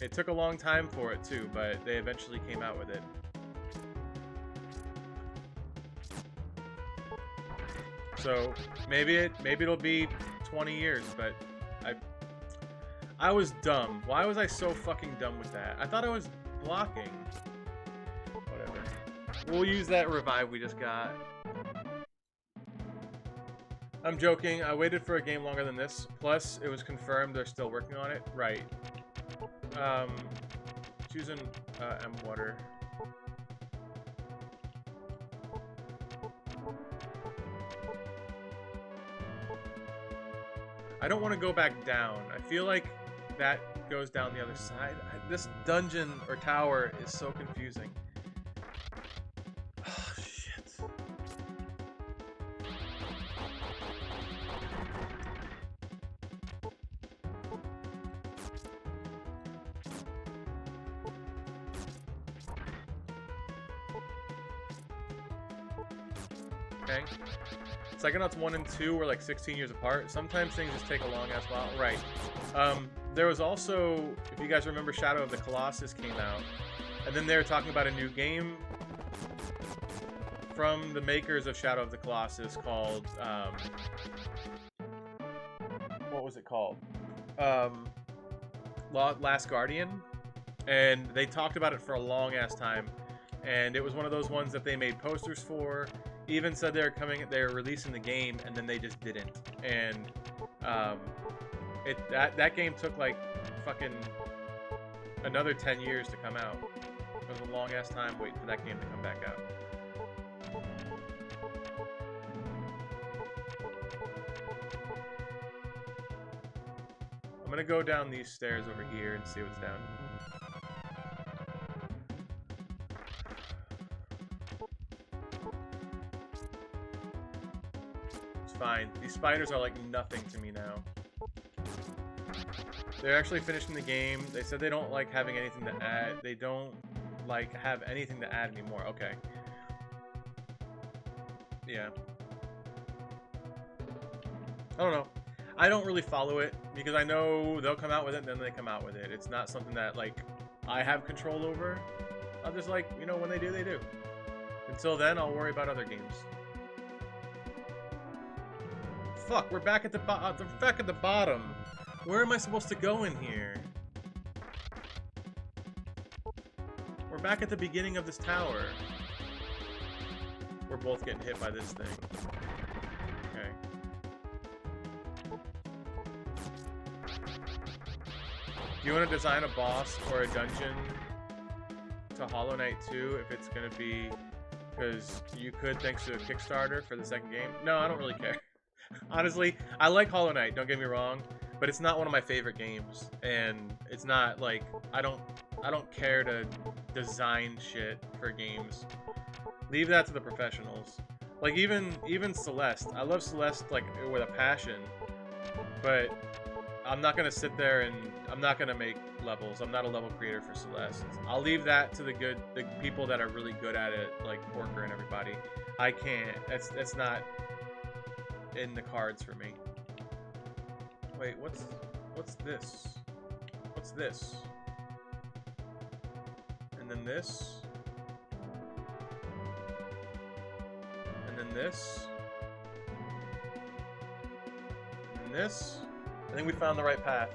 It took a long time for it too, but they eventually came out with it. So maybe it'll be 20 years, but I was dumb. Why was I so fucking dumb with that? I thought I was blocking. Whatever. We'll use that revive we just got. I'm joking. I waited for a game longer than this. Plus, it was confirmed they're still working on it. Right. Choosing M water. I don't want to go back down. I feel like that goes down the other side. This dungeon or tower is so confusing. Oh, shit. Okay. Psychonauts 1 and 2 were like 16 years apart. Sometimes things just take a long ass while. Right. There was also, if you guys remember, Shadow of the Colossus came out. And then they were talking about a new game from the makers of Shadow of the Colossus called, what was it called? Last Guardian. And they talked about it for a long ass time. And it was one of those ones that they made posters for. Even said they're releasing the game, and then they just didn't. And that game took like fucking another 10 years to come out. It was a long ass time waiting for that game to come back out. I'm gonna go down these stairs over here and see what's down. Fine. These spiders are like nothing to me now. They're actually finishing the game. They said they don't like having anything to add. They don't like have anything to add anymore. Okay. Yeah. I don't know. I don't really follow it because I know they'll come out with it and then they come out with it. It's not something that like I have control over. I'm just like, you know, when they do, they do. Until then, I'll worry about other games. Fuck, we're back at the bottom. Where am I supposed to go in here? We're back at the beginning of this tower. We're both getting hit by this thing. Okay. Do you want to design a boss or a dungeon to Hollow Knight 2 if it's going to be... Because you could thanks to a Kickstarter for the second game? No, I don't really care. Honestly, I like Hollow Knight, don't get me wrong, but it's not one of my favorite games, and it's not like I don't care to design shit for games. Leave that to the professionals. Like even Celeste, I love Celeste like with a passion, but I'm not gonna sit there and I'm not gonna make levels. I'm not a level creator for Celeste. I'll leave that to the people that are really good at it, like Porker and everybody. I can't. That's not in the cards for me. Wait, what's this? What's this? And then this. And then this. And then this. I think we found the right path.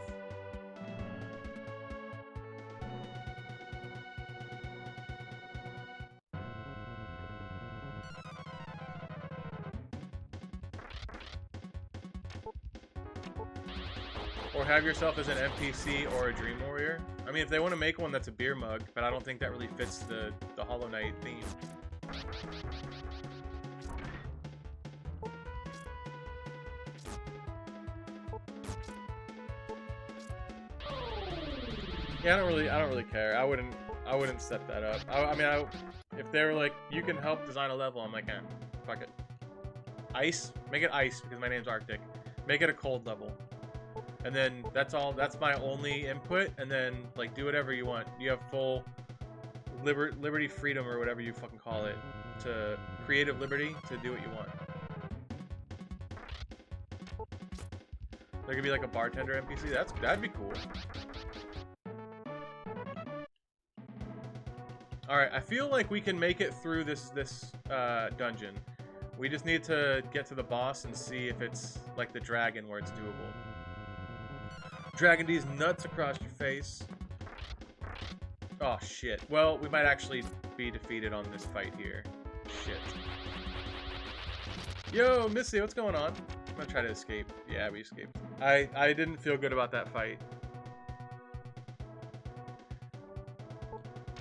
Or have yourself as an NPC or a Dream Warrior. I mean, if they want to make one that's a beer mug, but I don't think that really fits the Hollow Knight theme. Yeah, I don't really care. I wouldn't set that up. I mean, if they were like, you can help design a level, I'm like, eh, fuck it. Ice? Make it ice, because my name's Arctic. Make it a cold level. And then that's all. That's my only input. And then like do whatever you want. You have full liberty, freedom, or whatever you fucking call it, to creative liberty to do what you want. There could be like a bartender NPC. That'd be cool. All right, I feel like we can make it through this dungeon. We just need to get to the boss and see if it's like the dragon where it's doable. Dragging these nuts across your face. Oh, shit. Well, we might actually be defeated on this fight here. Shit. Yo, Missy, what's going on? I'm gonna try to escape. Yeah, we escaped. I didn't feel good about that fight.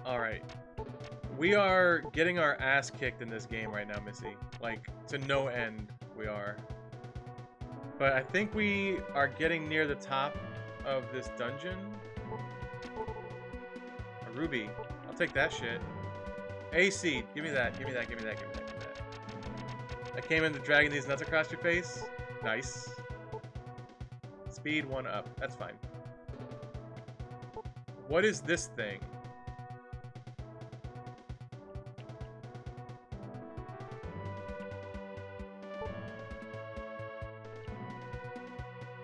Alright. We are getting our ass kicked in this game right now, Missy. Like, to no end, we are. But I think we are getting near the top of this dungeon. A ruby. I'll take that shit. A seed. Give me that. Give me that. Give me that. Give me that. Give me that. I came into dragging these nuts across your face. Nice. Speed 1 up. That's fine. What is this thing?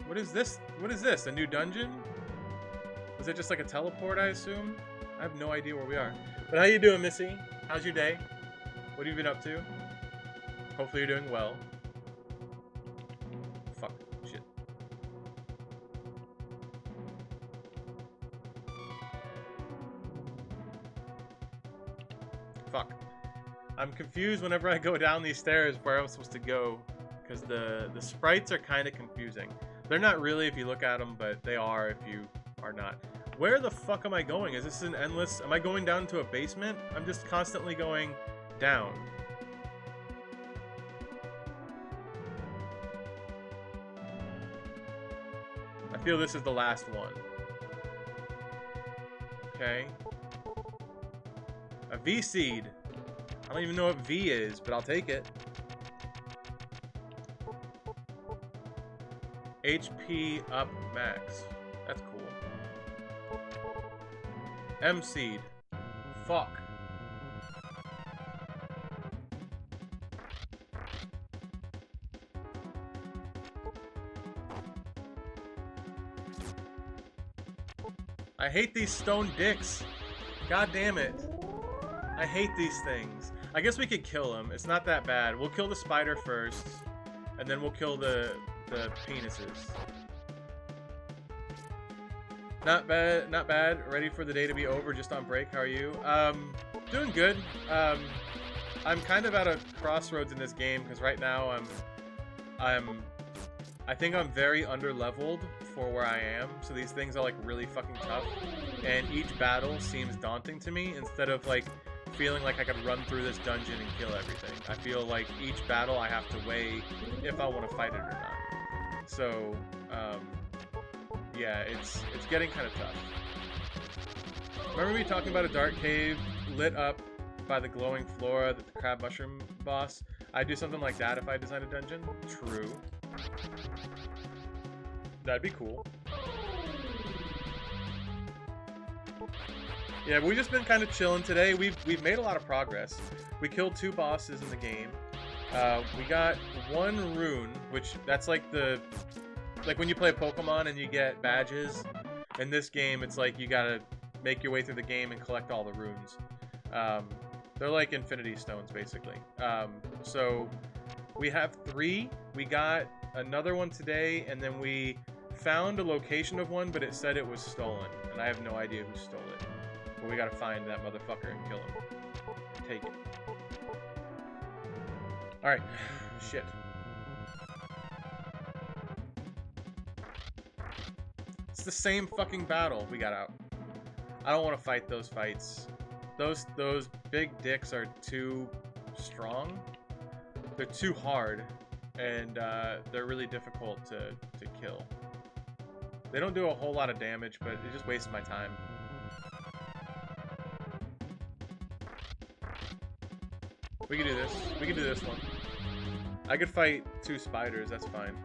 What is this? What is this? A new dungeon? Is it just like a teleport, I assume? I have no idea where we are. But how you doing, Missy? How's your day? What have you been up to? Hopefully you're doing well. Fuck. Shit. Fuck. I'm confused whenever I go down these stairs where I'm supposed to go. Because the sprites are kind of confusing. They're not really if you look at them, but they are if you are not. Where the fuck am I going? Is this an endless... Am I going down to a basement? I'm just constantly going down. I feel this is the last one. Okay. A V seed. I don't even know what V is, but I'll take it. HP up max. That's cool. M seed. Fuck. I hate these stone dicks. God damn it. I hate these things. I guess we could kill them. It's not that bad. We'll kill the spider first, and then we'll kill the penises. Not bad, not bad. Ready for the day to be over, just on break. How are you? Doing good. I'm kind of at a crossroads in this game because right now I think I'm very under-leveled for where I am, so these things are like really fucking tough, and each battle seems daunting to me instead of like feeling like I could run through this dungeon and kill everything. I feel like each battle I have to weigh if I want to fight it or not. So, yeah, it's getting kind of tough. Remember me talking about a dark cave lit up by the glowing flora that the crab mushroom boss? I'd do something like that if I designed a dungeon. True. That'd be cool. Yeah, but we've just been kind of chilling today. We've made a lot of progress. We killed 2 bosses in the game. We got 1 rune, which that's like when you play Pokemon and you get badges. In this game, it's like you gotta make your way through the game and collect all the runes. They're like infinity stones, basically. So we have 3. We got another one today, and then we found a location of one, but it said it was stolen, and I have no idea who stole it. But we gotta find that motherfucker and kill him. Take it. Alright. Shit. It's the same fucking battle. We got out. I don't want to fight those fights. Those big dicks are too strong. They're too hard. And they're really difficult to kill. They don't do a whole lot of damage, but it just wastes my time. We can do this. We can do this one. I could fight 2 spiders, that's fine.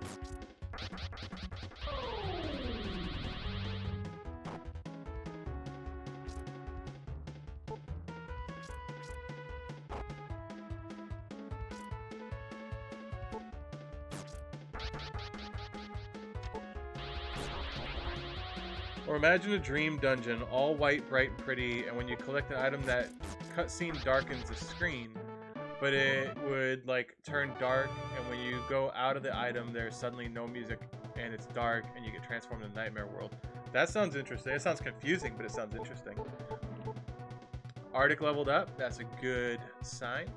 Or imagine a dream dungeon, all white, bright, and pretty, and when you collect an item, that cutscene darkens the screen. but it would like turn dark, and when you go out of the item, there's suddenly no music, and it's dark, and you get transformed in the nightmare world. That sounds interesting. It sounds confusing, but it sounds interesting. Arctic leveled up. That's a good sign.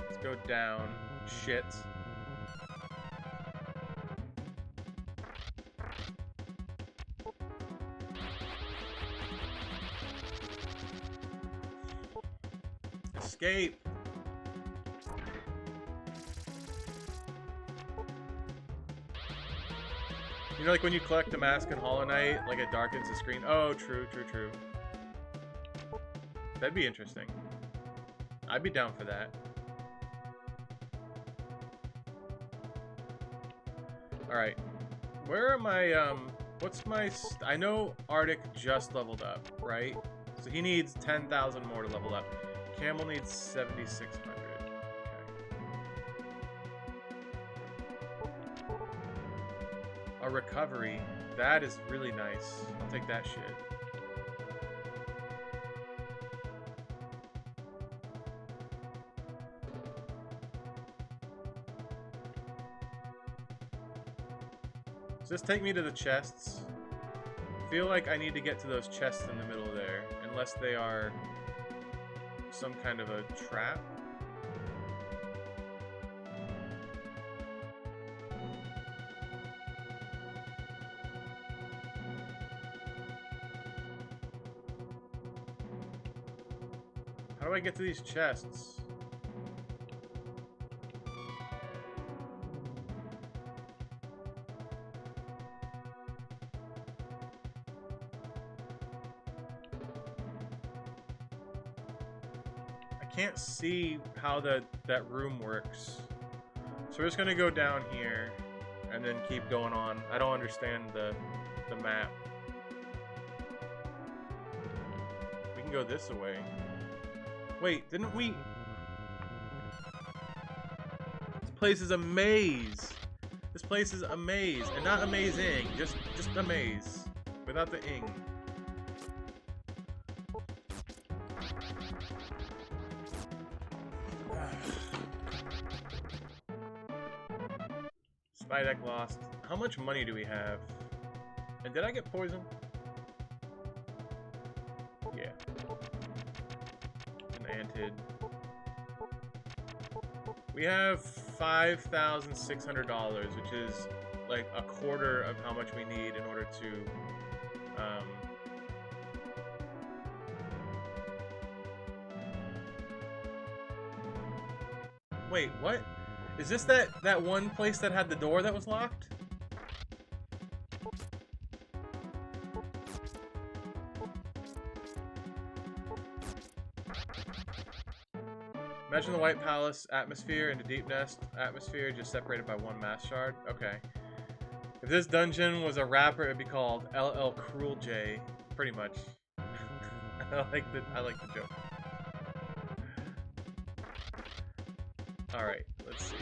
Let's go down. Shit. Escape. You know, like when you collect the mask in Hollow Knight, like it darkens the screen. Oh, true, true, true. That'd be interesting. I'd be down for that. Alright. Where are my, what's my... I know Arctic just leveled up, right? So he needs 10,000 more to level up. Camel needs 7,600. A recovery. That is really nice. I'll take that shit. Does this take me to the chests? I feel like I need to get to those chests in the middle there, unless they are some kind of a trap. How do I get to these chests? I can't see how that room works. So we're just gonna go down here and then keep going on. I don't understand the map. We can go this way. Wait, didn't we? This place is a maze. This place is a maze, and not amazing, just a maze without the ing. Spy deck lost. How much money do we have? And did I get poisoned? Yeah. Antid. We have $5,600, which is like a quarter of how much we need in order to Wait, what? Is this that one place that had the door that was locked? Imagine the White Palace atmosphere and the Deep Nest atmosphere just separated by one mass shard. Okay. If this dungeon was a rapper, it'd be called LL Cruel J. Pretty much. I like the joke. Alright, let's see.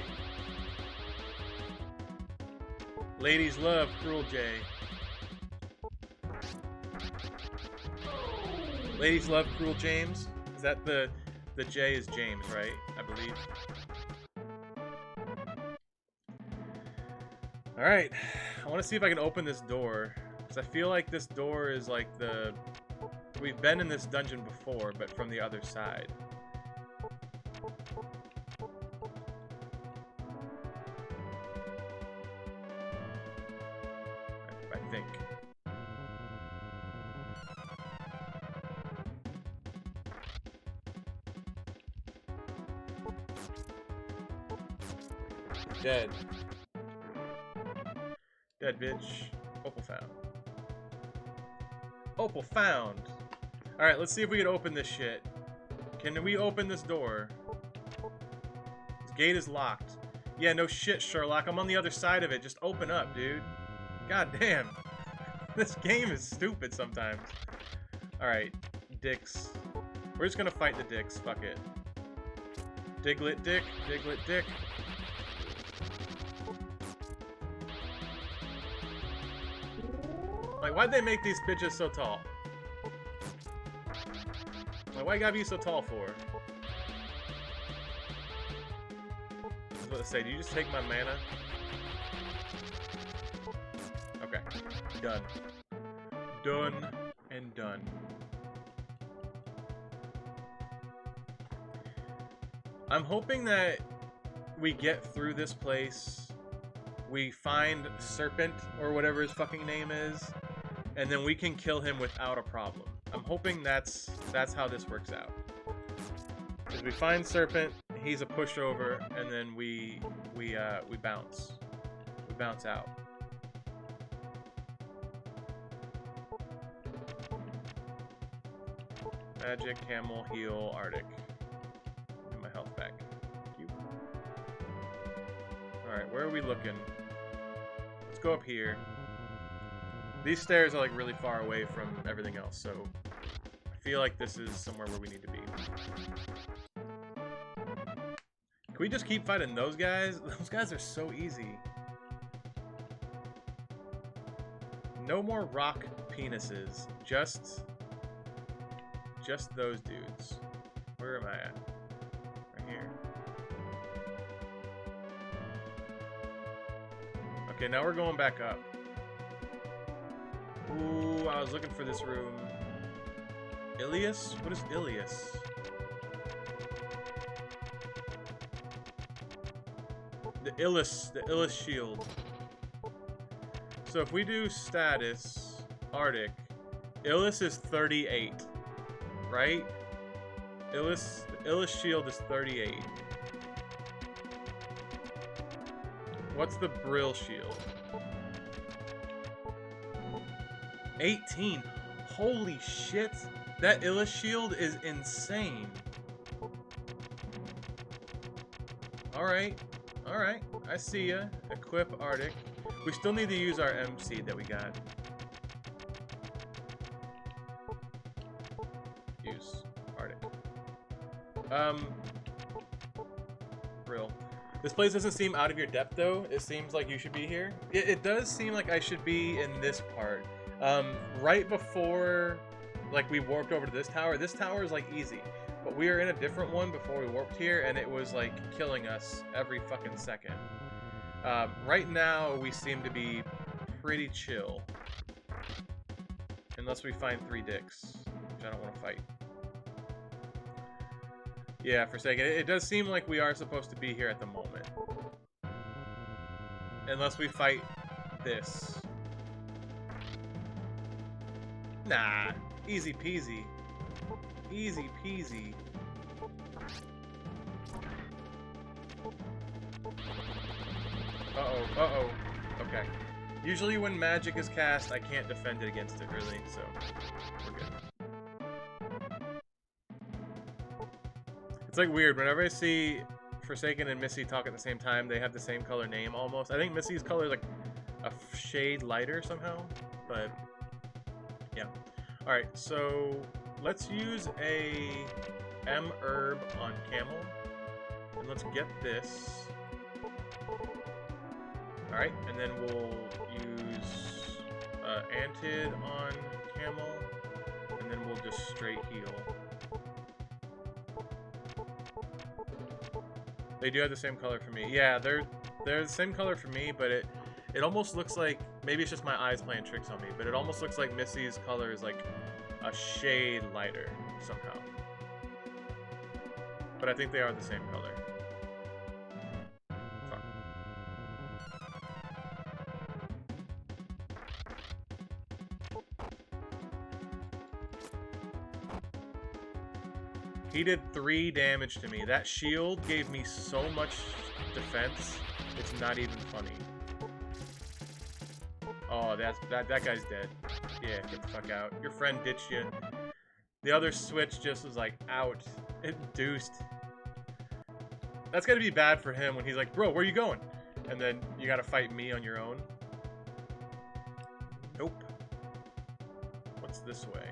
Ladies love Cruel J. Ladies love Cruel James? Is that the J is James, right? I believe. Alright. I want to see if I can open this door. Because I feel like this door is like the... We've been in this dungeon before, but from the other side. I think. Dead. Dead, bitch. Opal found. Opal found! Alright, let's see if we can open this shit. Can we open this door? This gate is locked. Yeah, no shit, Sherlock. I'm on the other side of it. Just open up, dude. God damn. This game is stupid sometimes. Alright. Dicks. We're just gonna fight the dicks. Fuck it. Diglett dick. Diglett dick. Like, why'd they make these bitches so tall? Like, why you gotta be so tall for? I was about to say, do you just take my mana? Okay. Done. Done and done. I'm hoping that we get through this place, we find Serpent, or whatever his fucking name is, and then we can kill him without a problem. I'm hoping that's how this works out. Is we find Serpent, he's a pushover, and then we bounce. We bounce out. Magic, Camel, Heal, Arctic. Get my health back. Thank you. Alright, where are we looking? Let's go up here. These stairs are like really far away from everything else, so I feel like this is somewhere where we need to be. Can we just keep fighting those guys? Those guys are so easy. No more rock penises. Just those dudes. Where am I at? Right here. Okay, now we're going back up. Ooh, I was looking for this room. Ilias? What is Ilias? The Illis shield. So if we do status, Arctic, Illis is 38. Right? The Illis shield is 38. What's the Brill shield? 18. Holy shit. That Illis shield is insane. Alright. Alright. I see ya. Equip Arctic. We still need to use our MC that we got. Use Arctic. Brill. This place doesn't seem out of your depth though. It seems like you should be here. It does seem like I should be in this part. Right before, like, we warped over to this tower. This tower is like easy, but we were in a different one before we warped here, and it was like killing us every fucking second. Right now we seem to be pretty chill, unless we find 3 dicks, which I don't want to fight. Yeah, for a second, it does seem like we are supposed to be here at the moment, unless we fight this. Nah, easy peasy. Easy peasy. Uh-oh, uh-oh. Okay. Usually when magic is cast, I can't defend it against it, really, so we're good. It's like weird, whenever I see Forsaken and Missy talk at the same time, they have the same color name, almost. I think Missy's color is like a shade lighter somehow, but yeah. Alright, so let's use a M herb on Camel, and let's get this. Alright, and then we'll use Antid on Camel, and then we'll just straight heal. They do have the same color for me. Yeah, they're the same color for me, but it almost looks like, maybe it's just my eyes playing tricks on me, but it almost looks like Missy's color is like a shade lighter somehow. But I think they are the same color. Fuck. He did 3 damage to me. That shield gave me so much defense, it's not even funny. Oh, that guy's dead. Yeah, get the fuck out. Your friend ditched you. The other switch just was like, out. It deuced. That's gotta be bad for him when he's like, bro, where you going? And then you gotta fight me on your own. Nope. What's this way?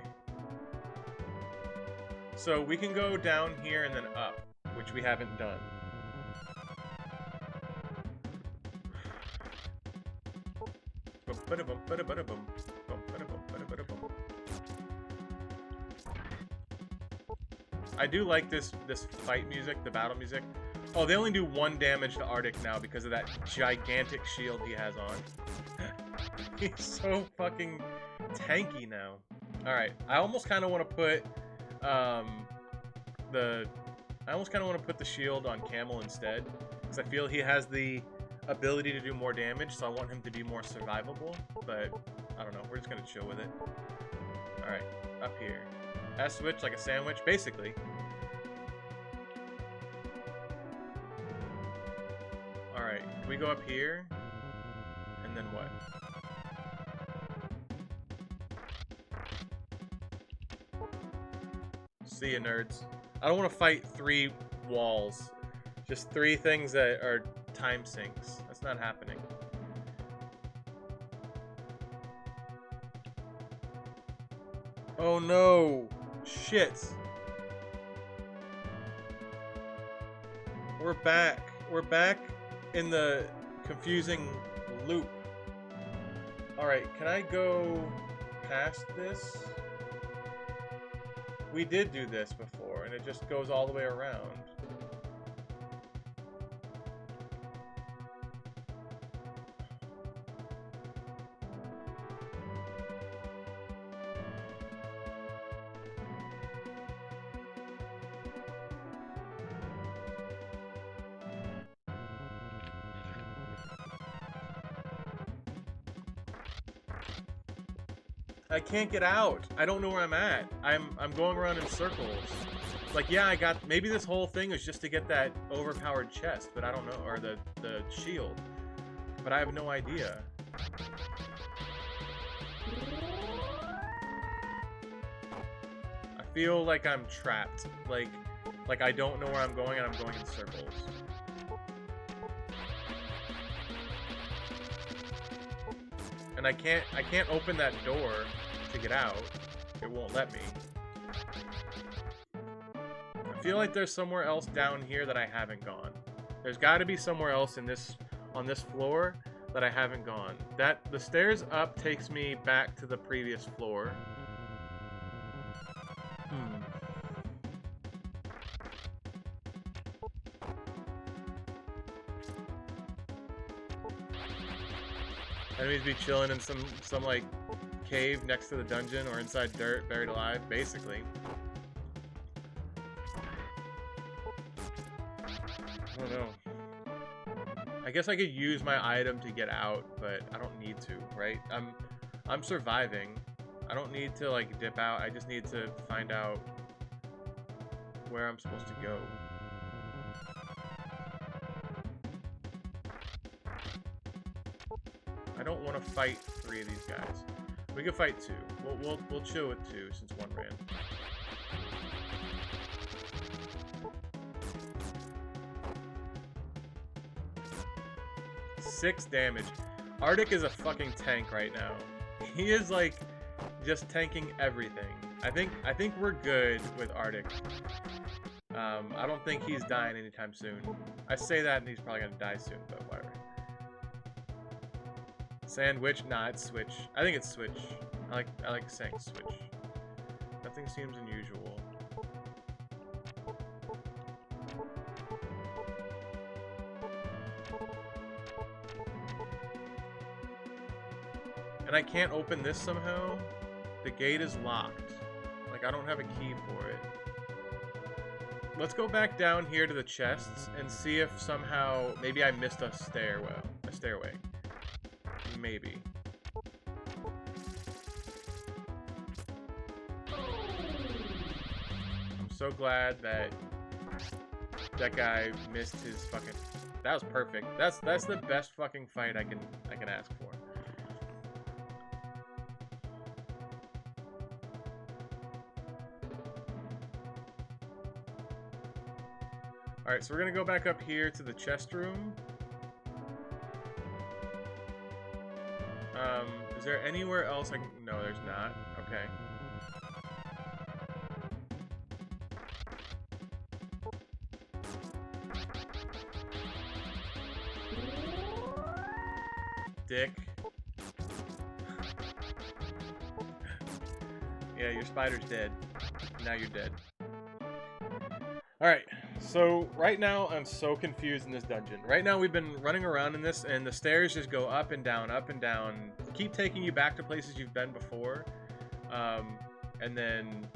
So we can go down here and then up, which we haven't done. I do like this fight music, the battle music. Oh, they only do 1 damage to Arctic now because of that gigantic shield he has on. He's so fucking tanky now. Alright, I almost kind of want to put the shield on Camel instead, because I feel he has the ability to do more damage, so I want him to be more survivable, but I don't know, we're just gonna chill with it. Alright, up here. S-switch like a sandwich, basically. Alright, can we go up here? And then what? See ya, nerds. I don't want to fight 3 walls. Just 3 things that are time sinks. That's not happening. Oh no! Shit! We're back. We're back in the confusing loop. Alright, can I go past this? We did do this before, and it just goes all the way around. I can't get out. I don't know where I'm at. I'm going around in circles. Like, yeah, I got... Maybe this whole thing is just to get that overpowered chest, but I don't know. Or the shield. But I have no idea. I feel like I'm trapped. Like I don't know where I'm going and I'm going in circles. And I can't open that door to get out. It won't let me. I feel like there's somewhere else down here that I haven't gone. There's got to be somewhere else in on this floor that I haven't gone. The stairs up takes me back to the previous floor. Enemies be chilling in some like cave next to the dungeon or inside dirt, buried alive, basically. I don't know. I guess I could use my item to get out, but I don't need to, right? I'm surviving. I don't need to like dip out. I just need to find out where I'm supposed to go. I don't want to fight 3 of these guys. We could fight 2. We'll chill with 2 since 1 ran. Six damage. Arctic is a fucking tank right now. He is like just tanking everything. I think we're good with Arctic. I don't think he's dying anytime soon. I say that and he's probably gonna die soon, but whatever. Sandwich? Nah, it's switch. I think it's switch. I like saying switch. Nothing seems unusual. And I can't open this somehow? The gate is locked. Like, I don't have a key for it. Let's go back down here to the chests and see if somehow... Maybe I missed a stairway. Maybe. I'm so glad that guy missed his fucking... That was perfect. That's the best fucking fight I can ask for. Alright, so we're gonna go back up here to the chest room. Is there anywhere else I can... No, there's not. Okay. Dick. Yeah, your spider's dead. Now you're dead. Alright, so right now I'm so confused in this dungeon. Right now we've been running around in this, and the stairs just go up and down, keep taking you back to places you've been before, and then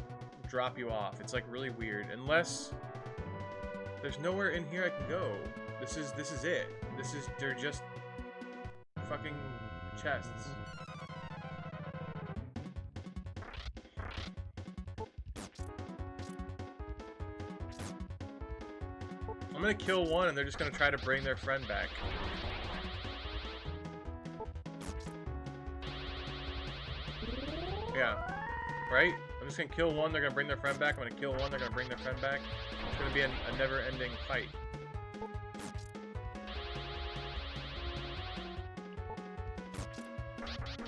drop you off. It's like really weird. Unless there's nowhere in here I can go. This is it. They're just fucking chests. I'm gonna kill one and they're just gonna try to bring their friend back. Yeah. Right? I'm just gonna kill one, they're gonna bring their friend back. I'm gonna kill one, they're gonna bring their friend back. It's gonna be a never-ending fight.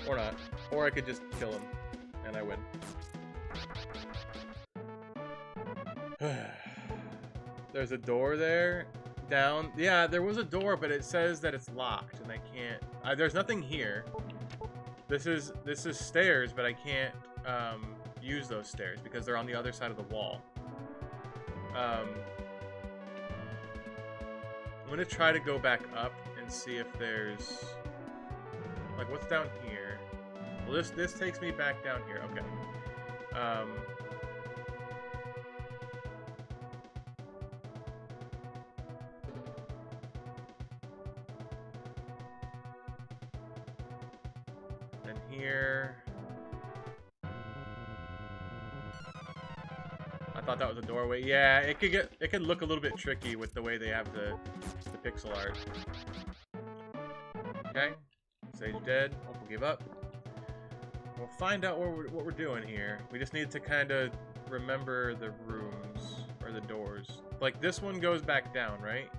Or not. Or I could just kill him, and I win. There's a door there. Down. Yeah, there was a door, but it says that it's locked, and I can't... there's nothing here. This is stairs, but I can't use those stairs because they're on the other side of the wall. I'm gonna try to go back up and see if there's... Like, what's down here? Well, this takes me back down here. Okay. And here... I thought that was a doorway. Yeah, it could look a little bit tricky with the way they have the pixel art. Okay. Sage dead. Opal gave up. We'll find out what we're doing here. We just need to kind of remember the rooms or the doors. Like this one goes back down, right?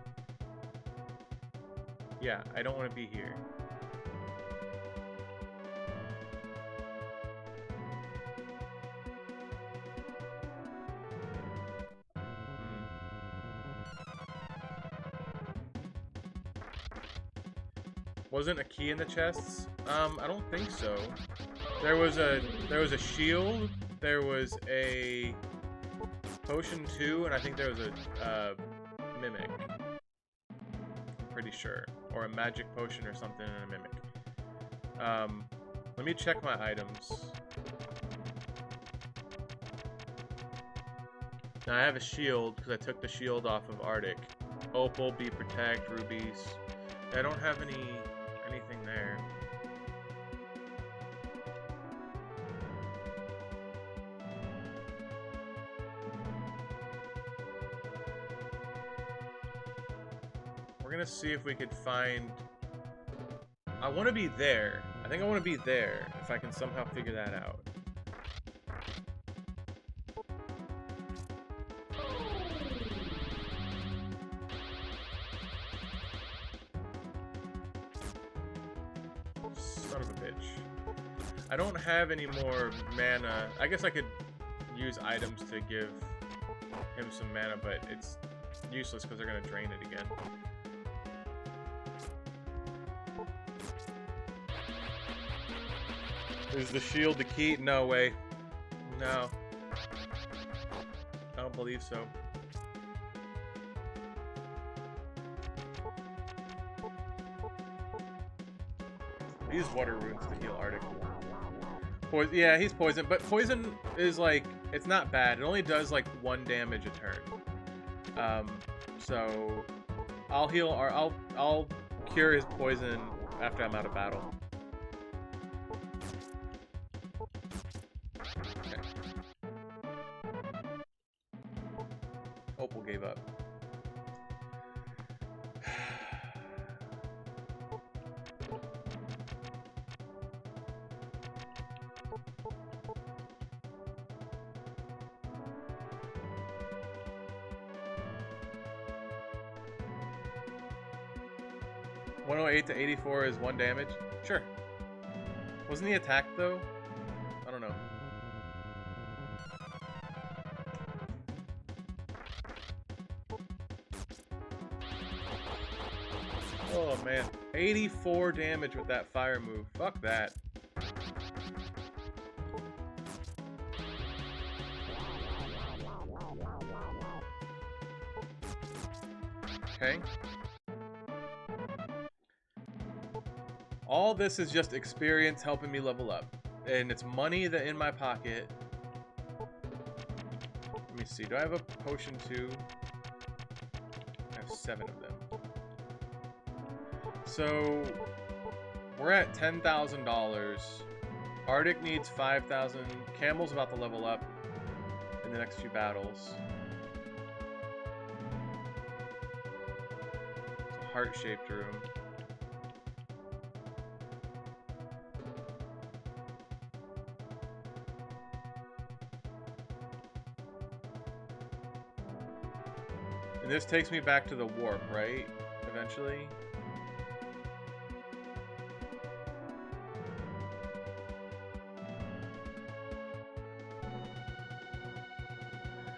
Yeah, I don't want to be here. Wasn't a key in the chests? I don't think so. There was a shield, there was a potion too, and I think there was a mimic. I'm pretty sure. Or a magic potion or something and a mimic. Let me check my items. Now I have a shield because I took the shield off of Arctic. Opal, Be Protect, rubies. I don't have anything there. We're gonna see if we could find... I want to be there. I think I want to be there if I can somehow figure that out. Son of a bitch. I don't have any more mana. I guess I could use items to give him some mana, but it's useless because they're going to drain it again. Is the shield the key? No way. No. I don't believe so. Use water runes to heal Arctic. Yeah, he's poisoned, but poison is like, it's not bad. It only does like 1 damage a turn. So I'll heal, or I'll cure his poison after I'm out of battle. Okay. Opal gave up. .108 to 84 is 1 damage? Sure. Wasn't he attacked though? I don't know. Oh man. 84 damage with that fire move. Fuck that. Okay. All this is just experience helping me level up. And it's money that in my pocket. Let me see. Do I have a potion too? I have 7 of them. So we're at $10,000. Arctic needs 5,000. Camel's about to level up in the next few battles. It's a heart-shaped room. And this takes me back to the warp, right? Eventually.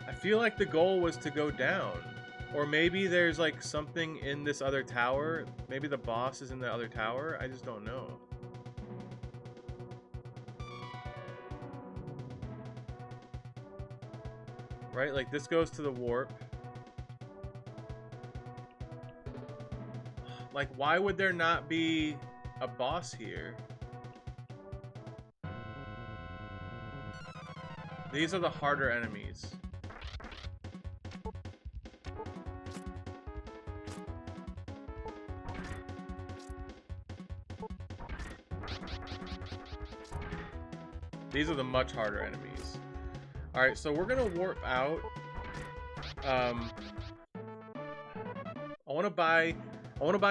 I feel like the goal was to go down. Or maybe there's like something in this other tower. Maybe the boss is in the other tower. I just don't know. Right? Like this goes to the warp. Like, why would there not be a boss here? These are the harder enemies. These are the much harder enemies. Alright, so we're gonna warp out. I wanna buy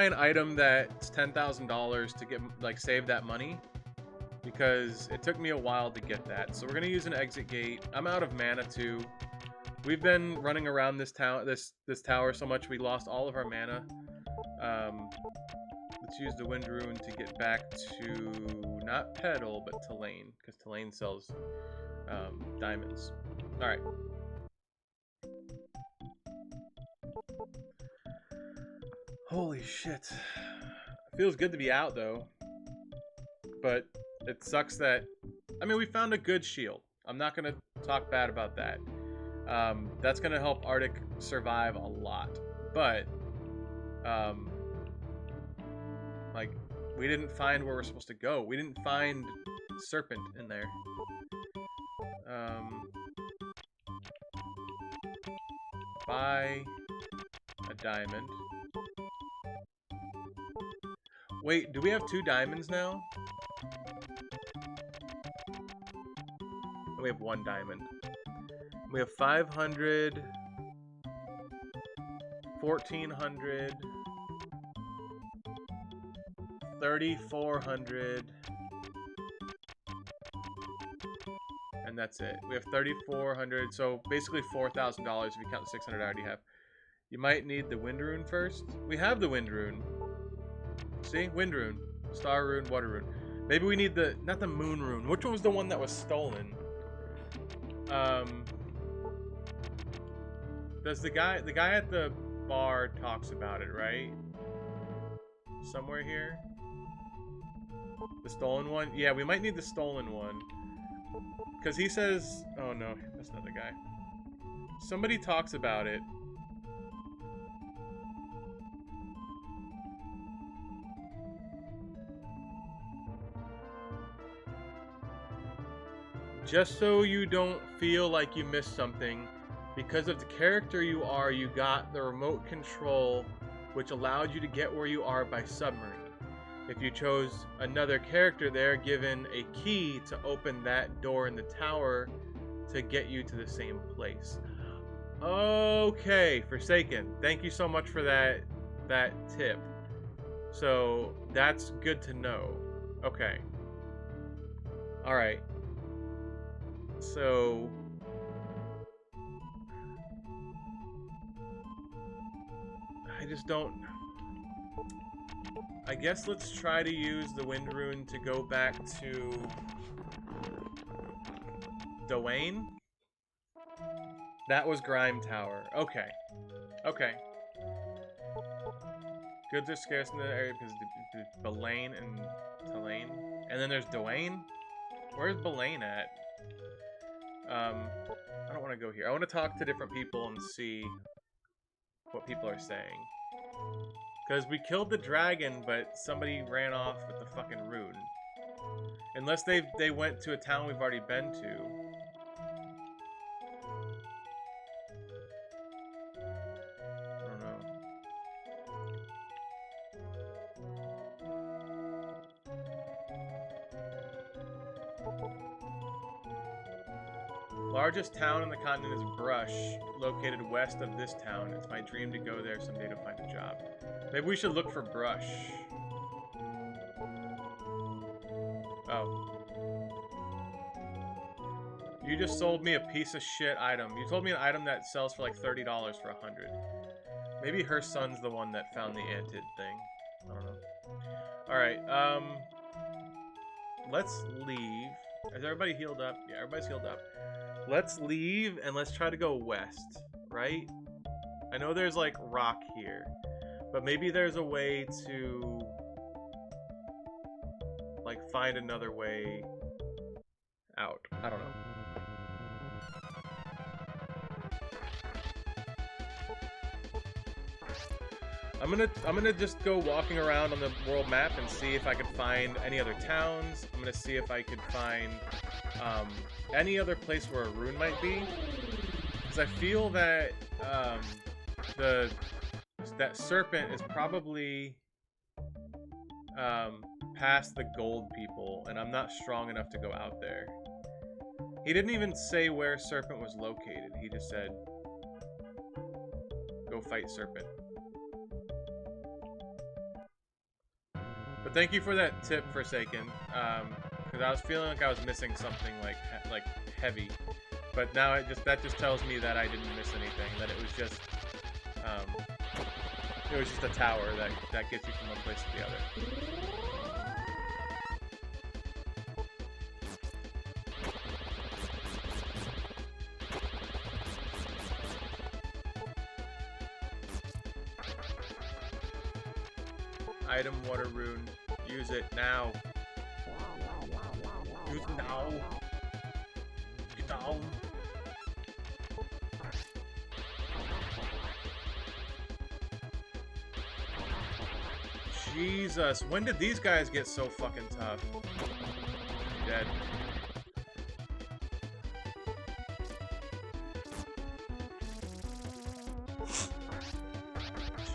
an item that's $10,000 to get, like, save that money. Because it took me a while to get that. So we're gonna use an exit gate. I'm out of mana too. We've been running around this tower so much we lost all of our mana. Let's use the wind rune to get back to not Petal but Tulane, because Tulane sells diamonds. All right. Holy shit! It feels good to be out though, but it sucks that. I mean, we found a good shield. I'm not gonna talk bad about that. That's gonna help Arctic survive a lot, but like, we didn't find where we're supposed to go. We didn't find Serpent in there. Buy a diamond. Wait, do we have 2 diamonds now? We have 1 diamond. We have 500, 1,400, 3,400, and that's it. We have 3,400, so basically $4,000 if you count the 600 I already have. You might need the wind rune first. We have the wind rune. See? Wind rune, star rune, water rune. Maybe we need the, not the moon rune. Which one was the one that was stolen? Does the guy at the bar talks about it, right? Somewhere here? The stolen one? Yeah, we might need the stolen one. Because he says... Oh no, that's another guy. Somebody talks about it. Just so you don't feel like you missed something, because of the character you are, you got the remote control, which allowed you to get where you are by submarine. If you chose another character, they're given a key to open that door in the tower to get you to the same place. Okay, Forsaken. Thank you so much for that tip. So that's good to know. Okay. All right. So I just don't. I guess let's try to use the wind rune to go back to Dwayne. That was Grime Tower. Okay. Okay. Goods are scarce in the area because of Belaine and Tulane. And then there's Dwayne. Where's Belaine at? I don't want to go here. I want to talk to different people and see what people are saying. Because we killed the dragon, but somebody ran off with the fucking rune. Unless they went to a town we've already been to. I don't know. Largest town on the continent is Brush, located west of this town. It's my dream to go there someday to find a job. Maybe we should look for Brush. Oh. You just sold me a piece of shit item. You told me an item that sells for like $30 for 100. Maybe her son's the one that found the antid thing. I don't know. Alright, let's leave. Is everybody healed up? Yeah, everybody's healed up. Let's leave and let's try to go west, right? I know there's like rock here, but maybe there's a way to like find another way out. I don't know. I'm gonna just go walking around on the world map and see if I can find any other towns. I'm gonna see if I could find any other place where a rune might be, because I feel that that serpent is probably past the gold people, and I'm not strong enough to go out there. He didn't even say where serpent was located. He just said, "Go fight serpent." But thank you for that tip, Forsaken. Because I was feeling like I was missing something like heavy, but now that just tells me that I didn't miss anything. That it was just a tower that gets you from one place to the other. Item water rune. Use it now. Use it now. Get down. Jesus, when did these guys get so fucking tough? Dead.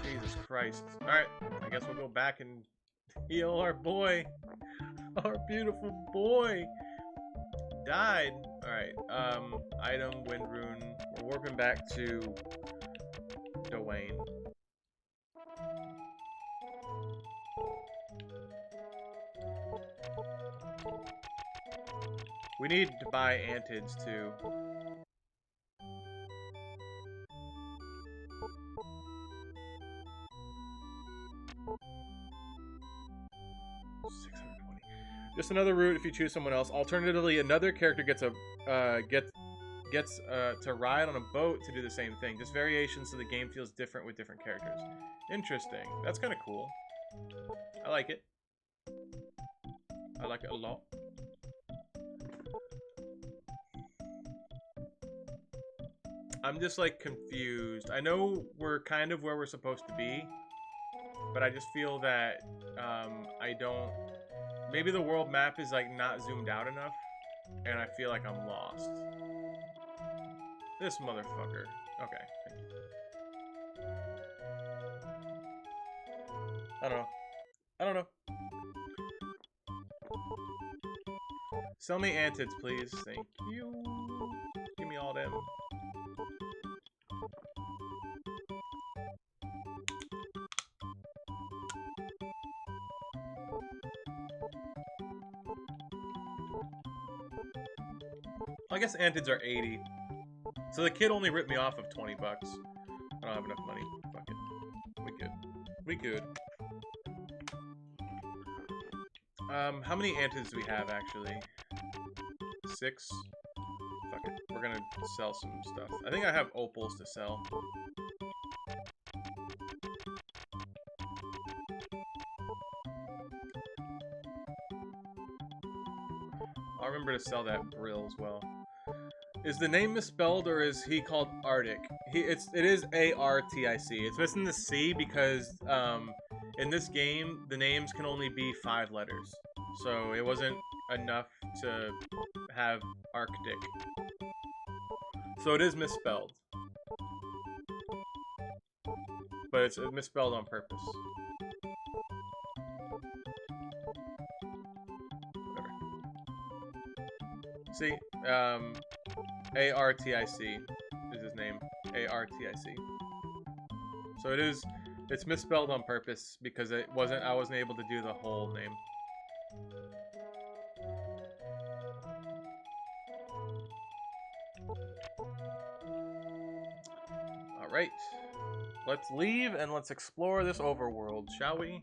Jesus Christ. Alright, I guess we'll go back and heal our boy. Our beautiful boy. Died. Alright, item, wind rune. We're warping back to Dwayne. We need to buy antids too. Just another route if you choose someone else. Alternatively, another character gets to ride on a boat to do the same thing. Just variations so the game feels different with different characters. Interesting. That's kind of cool. I like it. I like it a lot. I'm just like confused. I know we're kind of where we're supposed to be, but I just feel that I don't. Maybe the world map is like not zoomed out enough, and I feel like I'm lost. This motherfucker. Okay. Thank you. I don't know. I don't know. Sell me antids, please. Thank you. Give me all them. I guess antids are 80. So the kid only ripped me off of 20 bucks. I don't have enough money. Fuck it. We good. We good. How many antids do we have, actually? 6? Fuck it. We're gonna sell some stuff. I think I have opals to sell. I'll remember to sell that brill as well. Is the name misspelled or is he called Arctic? It is A-R-T-I-C. It's missing the C because in this game the names can only be 5 letters. So it wasn't enough to have Arctic. So it is misspelled. But it's misspelled on purpose. Whatever. See, A-R-T-I-C is his name. A-R-T-I-C. So it's misspelled on purpose because I wasn't able to do the whole name. Alright. Let's leave and let's explore this overworld, shall we?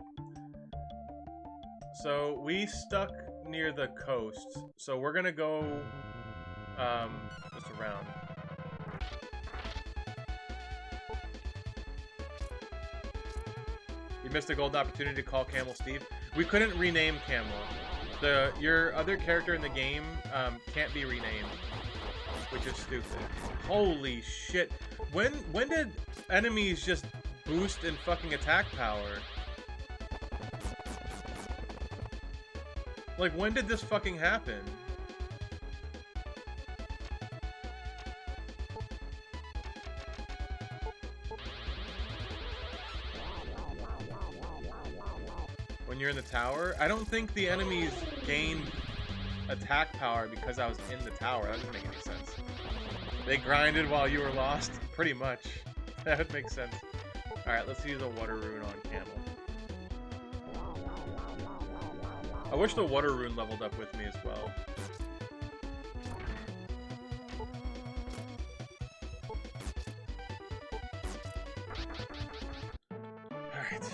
So we stuck near the coast, so we're gonna go just around. You missed a gold opportunity to call Camel Steve. We couldn't rename Camel. Your other character in the game can't be renamed, which is stupid. Holy shit! When did enemies just boost in fucking attack power? Like, when did this fucking happen? When you're in the tower? I don't think the enemies gained attack power because I was in the tower. That doesn't make any sense. They grinded while you were lost? Pretty much. That would make sense. Alright, let's use a water rune on Camel. I wish the water rune leveled up with me as well. Alright.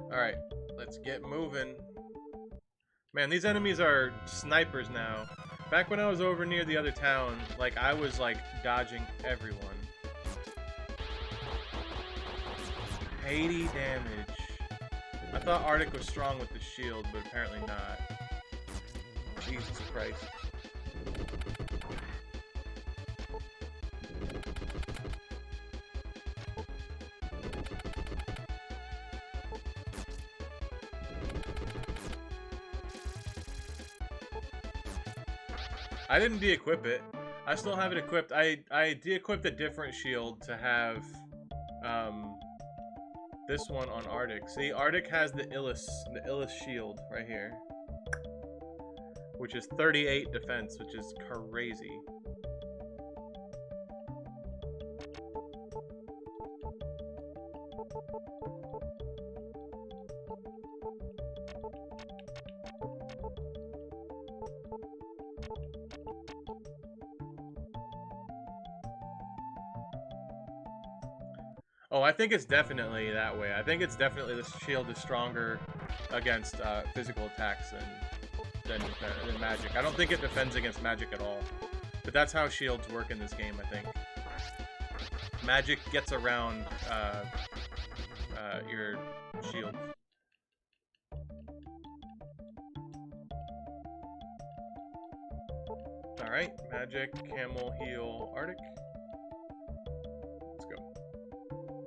Alright, let's get moving. Man, these enemies are snipers now. Back when I was over near the other town, like, I was, like, dodging everyone. 80 damage. I thought Arctic was strong with the shield, but apparently not. Jesus Christ. I didn't de-equip it. I still have it equipped. I de-equipped a different shield to have this one on Arctic. See, Arctic has the illest shield right here, which is 38 defense, which is crazy. Oh, I think it's definitely that way. I think it's definitely this shield is stronger against physical attacks than magic. I don't think it defends against magic at all. But that's how shields work in this game, I think. Magic gets around your shield. Alright, magic, camel, heal, Arctic. Let's go.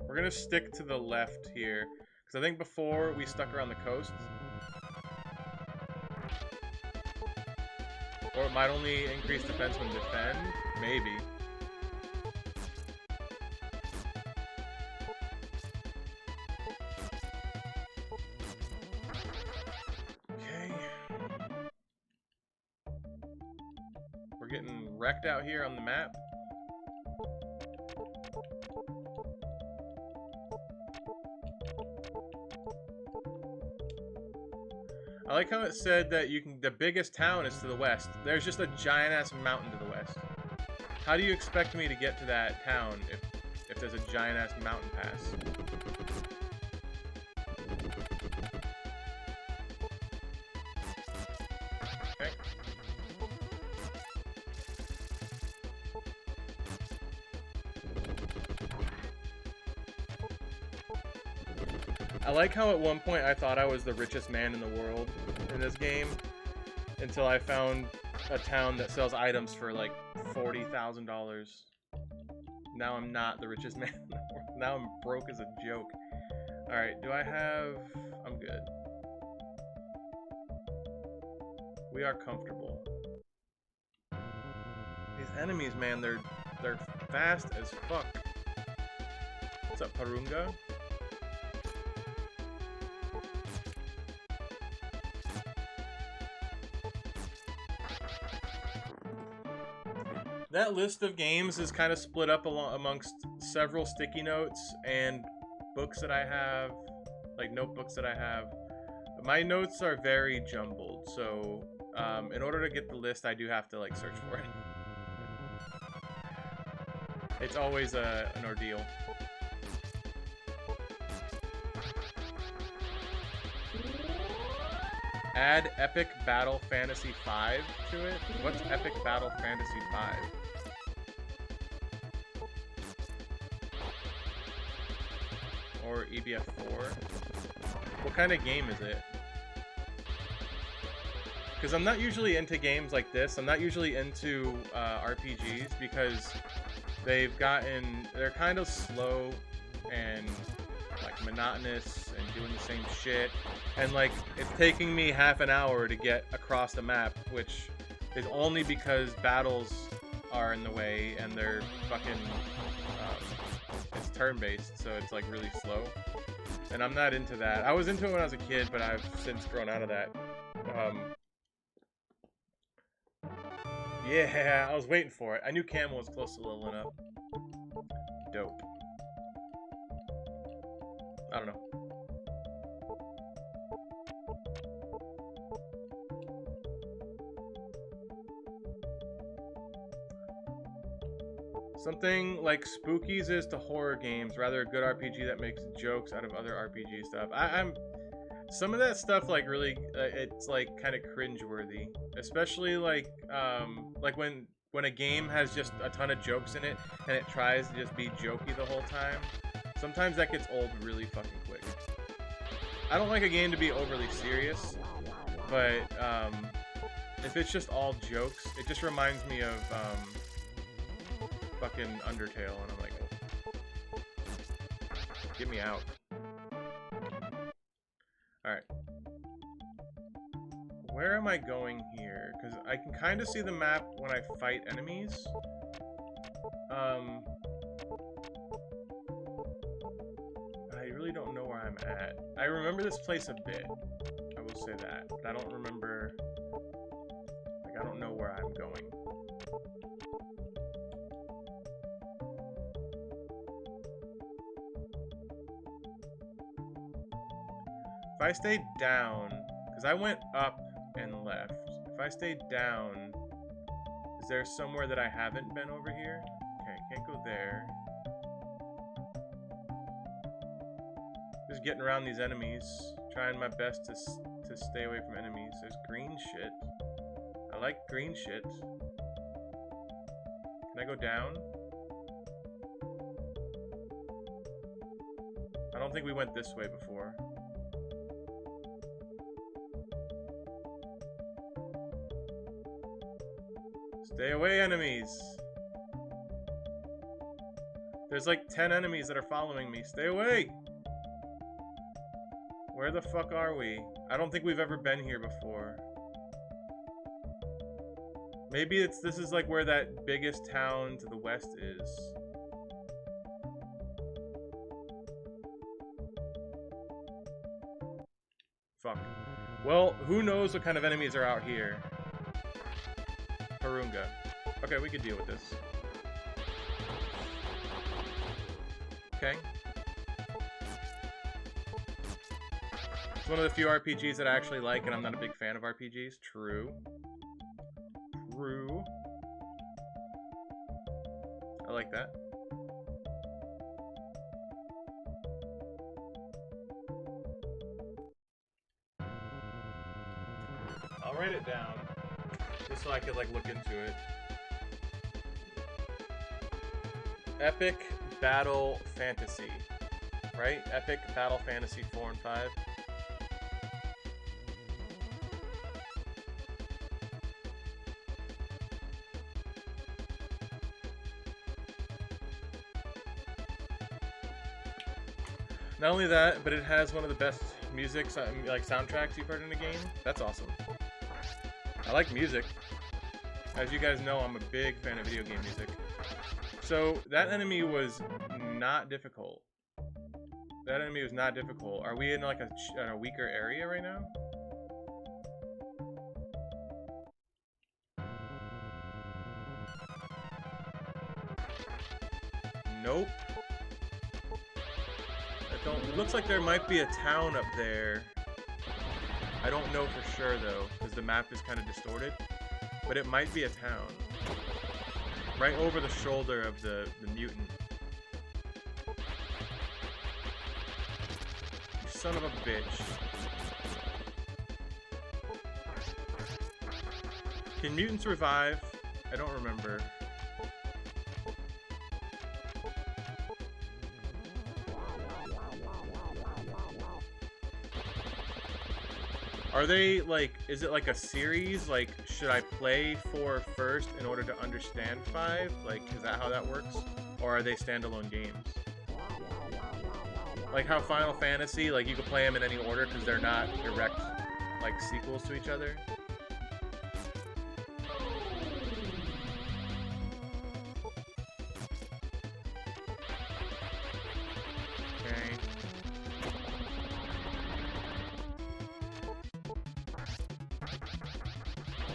We're gonna stick to the left here, because I think before we stuck around the coast. Or it might only increase defense when defend. Maybe. Okay. We're getting wrecked out here on the map. I like how it said that the biggest town is to the west. There's just a giant-ass mountain to the west. How do you expect me to get to that town if there's a giant-ass mountain pass? I like how at one point I thought I was the richest man in the world in this game until I found a town that sells items for like $40,000. Now I'm not the richest man in the world. Now I'm broke as a joke. Alright, do I have... I'm good. We are comfortable. These enemies, man, they're fast as fuck. What's up, Parunga? That list of games is kind of split up amongst several sticky notes and books that I have, like notebooks that I have. My notes are very jumbled, so in order to get the list, I do have to like search for it. It's always an ordeal. Add Epic Battle Fantasy 5 to it? What's Epic Battle Fantasy 5? Or EBF 4? What kind of game is it? Because I'm not usually into games like this. I'm not usually into RPGs because they're kind of slow and like monotonous and doing the same shit. And like, it's taking me half an hour to get across the map, which is only because battles are in the way and they're fucking, it's turn-based, so it's like really slow. And I'm not into that. I was into it when I was a kid, but I've since grown out of that. Yeah, I was waiting for it. I knew Camel was close to leveling up. Dope. I don't know. Something like Spookies is to horror games, rather a good RPG that makes jokes out of other RPG stuff. I'm some of that stuff like really, it's like kind of cringeworthy, especially like when a game has just a ton of jokes in it and it tries to just be jokey the whole time. Sometimes that gets old really fucking quick. I don't like a game to be overly serious, but if it's just all jokes, it just reminds me of fucking Undertale, and I'm like, get me out. Alright. Where am I going here? Because I can kind of see the map when I fight enemies. I really don't know where I'm at. I remember this place a bit. I will say that. But I don't remember... Like, I don't know where I'm going. If I stay down, because I went up and left. If I stay down, is there somewhere that I haven't been over here? Okay, can't go there. Just getting around these enemies, trying my best to stay away from enemies. There's green shit. I like green shit. Can I go down? I don't think we went this way before. Stay away, enemies! There's like 10 enemies that are following me. Stay away! Where the fuck are we? I don't think we've ever been here before. Maybe this is like where that biggest town to the west is. Fuck. Well, who knows what kind of enemies are out here. Parunga. Okay, we could deal with this. Okay. It's one of the few RPGs that I actually like, and I'm not a big fan of RPGs. True. True. I like that. I'll write it down. Just so I could, like, look into it. Epic Battle Fantasy. right? Epic, Battle Fantasy 4 and 5. Not only that, but it has one of the best music, like soundtracks you've heard in a game. That's awesome. I like music. As you guys know, I'm a big fan of video game music. So that enemy was not difficult. That enemy was not difficult. Are we in like a weaker area right now? Nope. It looks like there might be a town up there. I don't know for sure though, because the map is kind of distorted. But it might be a town. Right over the shoulder of the mutant. You son of a bitch. Can mutants revive? I don't remember. Are they like, is it like a series? Like, should I play 4 first in order to understand 5? Like, is that how that works? Or are they standalone games? Like how Final Fantasy, like you can play them in any order because they're not direct, like, sequels to each other?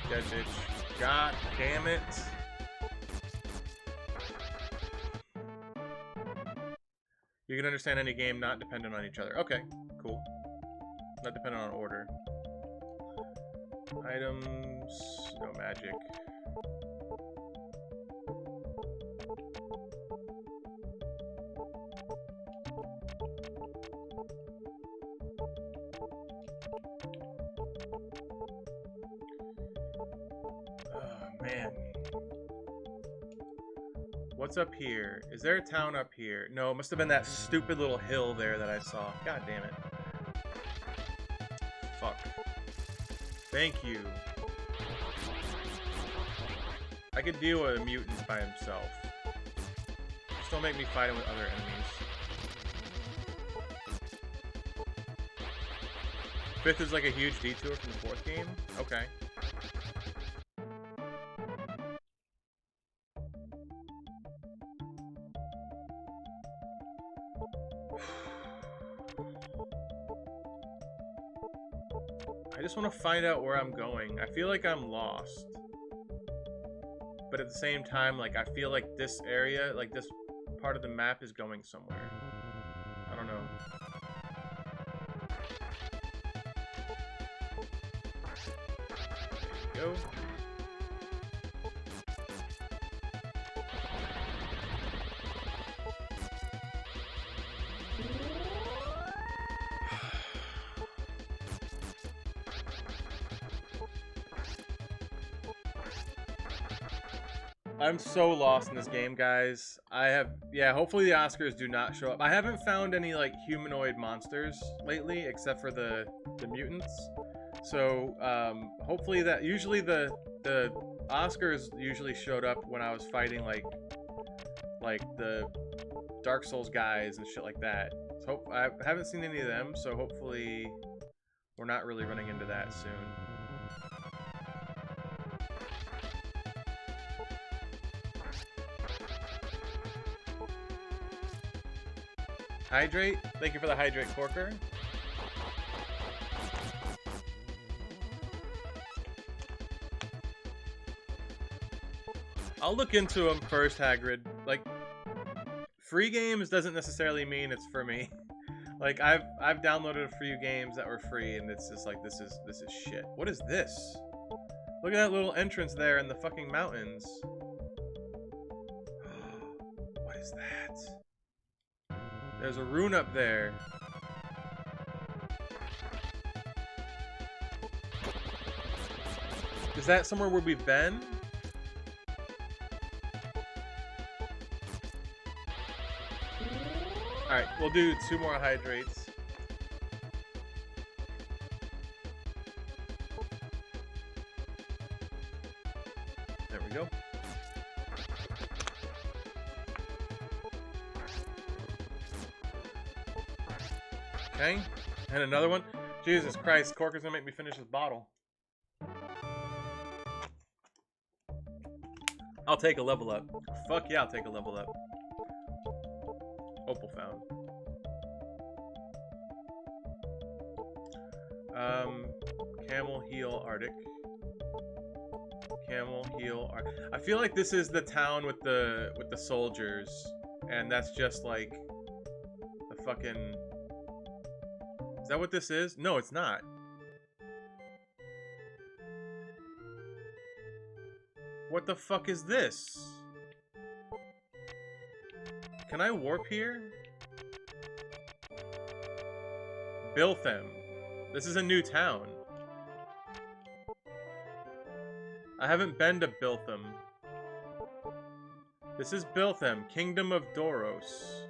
Dead bitch. God damn it. You can understand any game not dependent on each other. Okay, cool. Not dependent on order. Items, no magic. Man. What's up here? Is there a town up here? No, it must have been that stupid little hill there that I saw. God damn it. Fuck. Thank you. I could deal with a mutant by himself. Just don't make me fight him with other enemies. 5th is like a huge detour from the 4th game? Okay. I just want to find out where I'm going. I feel like I'm lost. But at the same time, like, I feel like this area, like this part of the map is going somewhere. I don't know. There you go. I'm so lost in this game, guys. Yeah, hopefully the Oscars do not show up. I haven't found any, like, humanoid monsters lately, except for the mutants. So, hopefully that, usually the Oscars usually showed up when I was fighting, like the Dark Souls guys and shit like that. So, I haven't seen any of them, so hopefully we're not really running into that soon. Hydrate? Thank you for the hydrate, Corker. I'll look into them first, Hagrid. Like, free games doesn't necessarily mean it's for me. Like, I've downloaded a few games that were free, and it's just like, this is shit. What is this? Look at that little entrance there in the fucking mountains. What is that? There's a rune up there. Is that somewhere where we've been? Alright, we'll do 2 more hydrates. There we go. Okay, and another one. Jesus Christ, Corker's gonna make me finish this bottle. I'll take a level up. Fuck yeah, I'll take a level up. Opal found. Camel heel Arctic. Camel heel Arctic. I feel like this is the town with the soldiers, and that's just like the fucking. Is that what this is? No, it's not. What the fuck is this? Can I warp here? Biltham. This is a new town. I haven't been to Biltham. This is Biltham, Kingdom of Doros.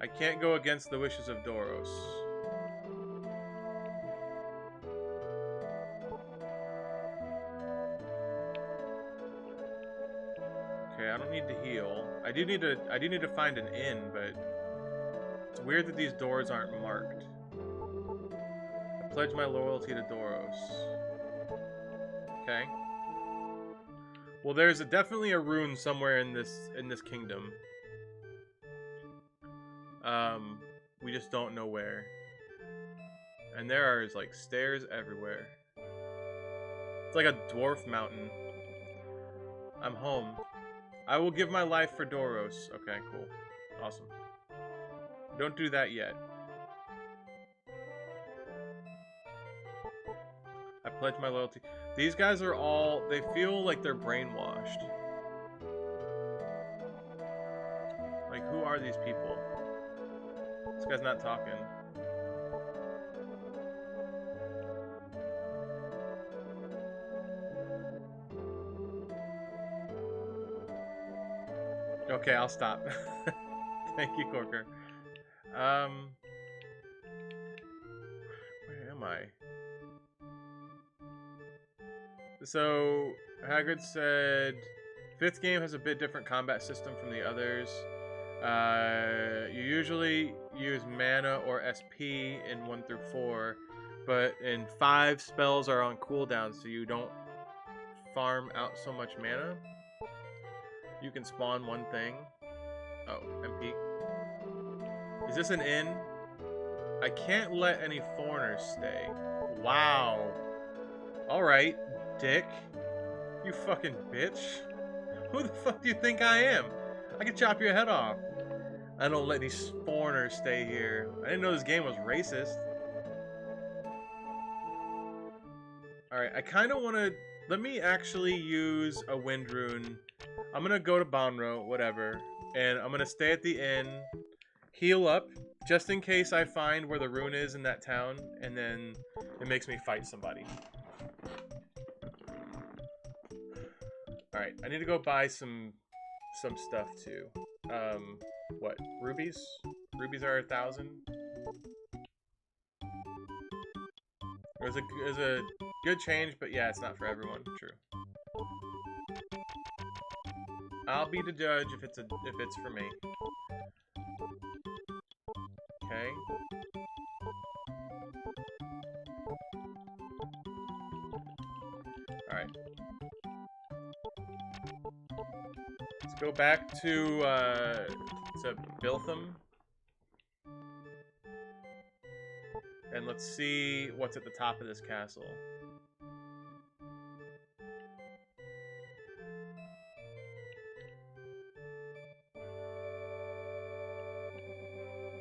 I can't go against the wishes of Doros. Okay, I don't need to heal. I do need to find an inn, but it's weird that these doors aren't marked. I pledge my loyalty to Doros. Okay. Well, there's definitely a rune somewhere in this kingdom. We just don't know where. And there are like stairs everywhere. It's like a dwarf mountain. I'm home. I will give my life for Doros. Okay, cool. Awesome. Don't do that yet. I pledge my loyalty. These guys are all, they feel like they're brainwashed. Like, who are these people? This guy's not talking. Okay, I'll stop. Thank you, Corker. Where am I? So, Hagrid said, 5th game has a bit different combat system from the others. You usually use mana or SP in 1 through 4, but in 5, spells are on cooldown, so you don't farm out so much mana. You can spawn one thing. Oh, MP. Is this an inn? I can't let any foreigners stay. Wow. Alright, dick. You fucking bitch. Who the fuck do you think I am? I can chop your head off. I don't let any foreigners stay here. I didn't know this game was racist. Alright, I kind of want to... Let me actually use a wind rune. I'm going to go to Bonro, whatever. And I'm going to stay at the inn. Heal up, just in case I find where the rune is in that town. And then it makes me fight somebody. Alright, I need to go buy some stuff too. What? Rubies? Rubies are 1,000. There's a good change, but yeah, it's not for everyone. True. I'll be the judge if it's for me. Okay. All right. Let's go back to Biltham. And let's see what's at the top of this castle.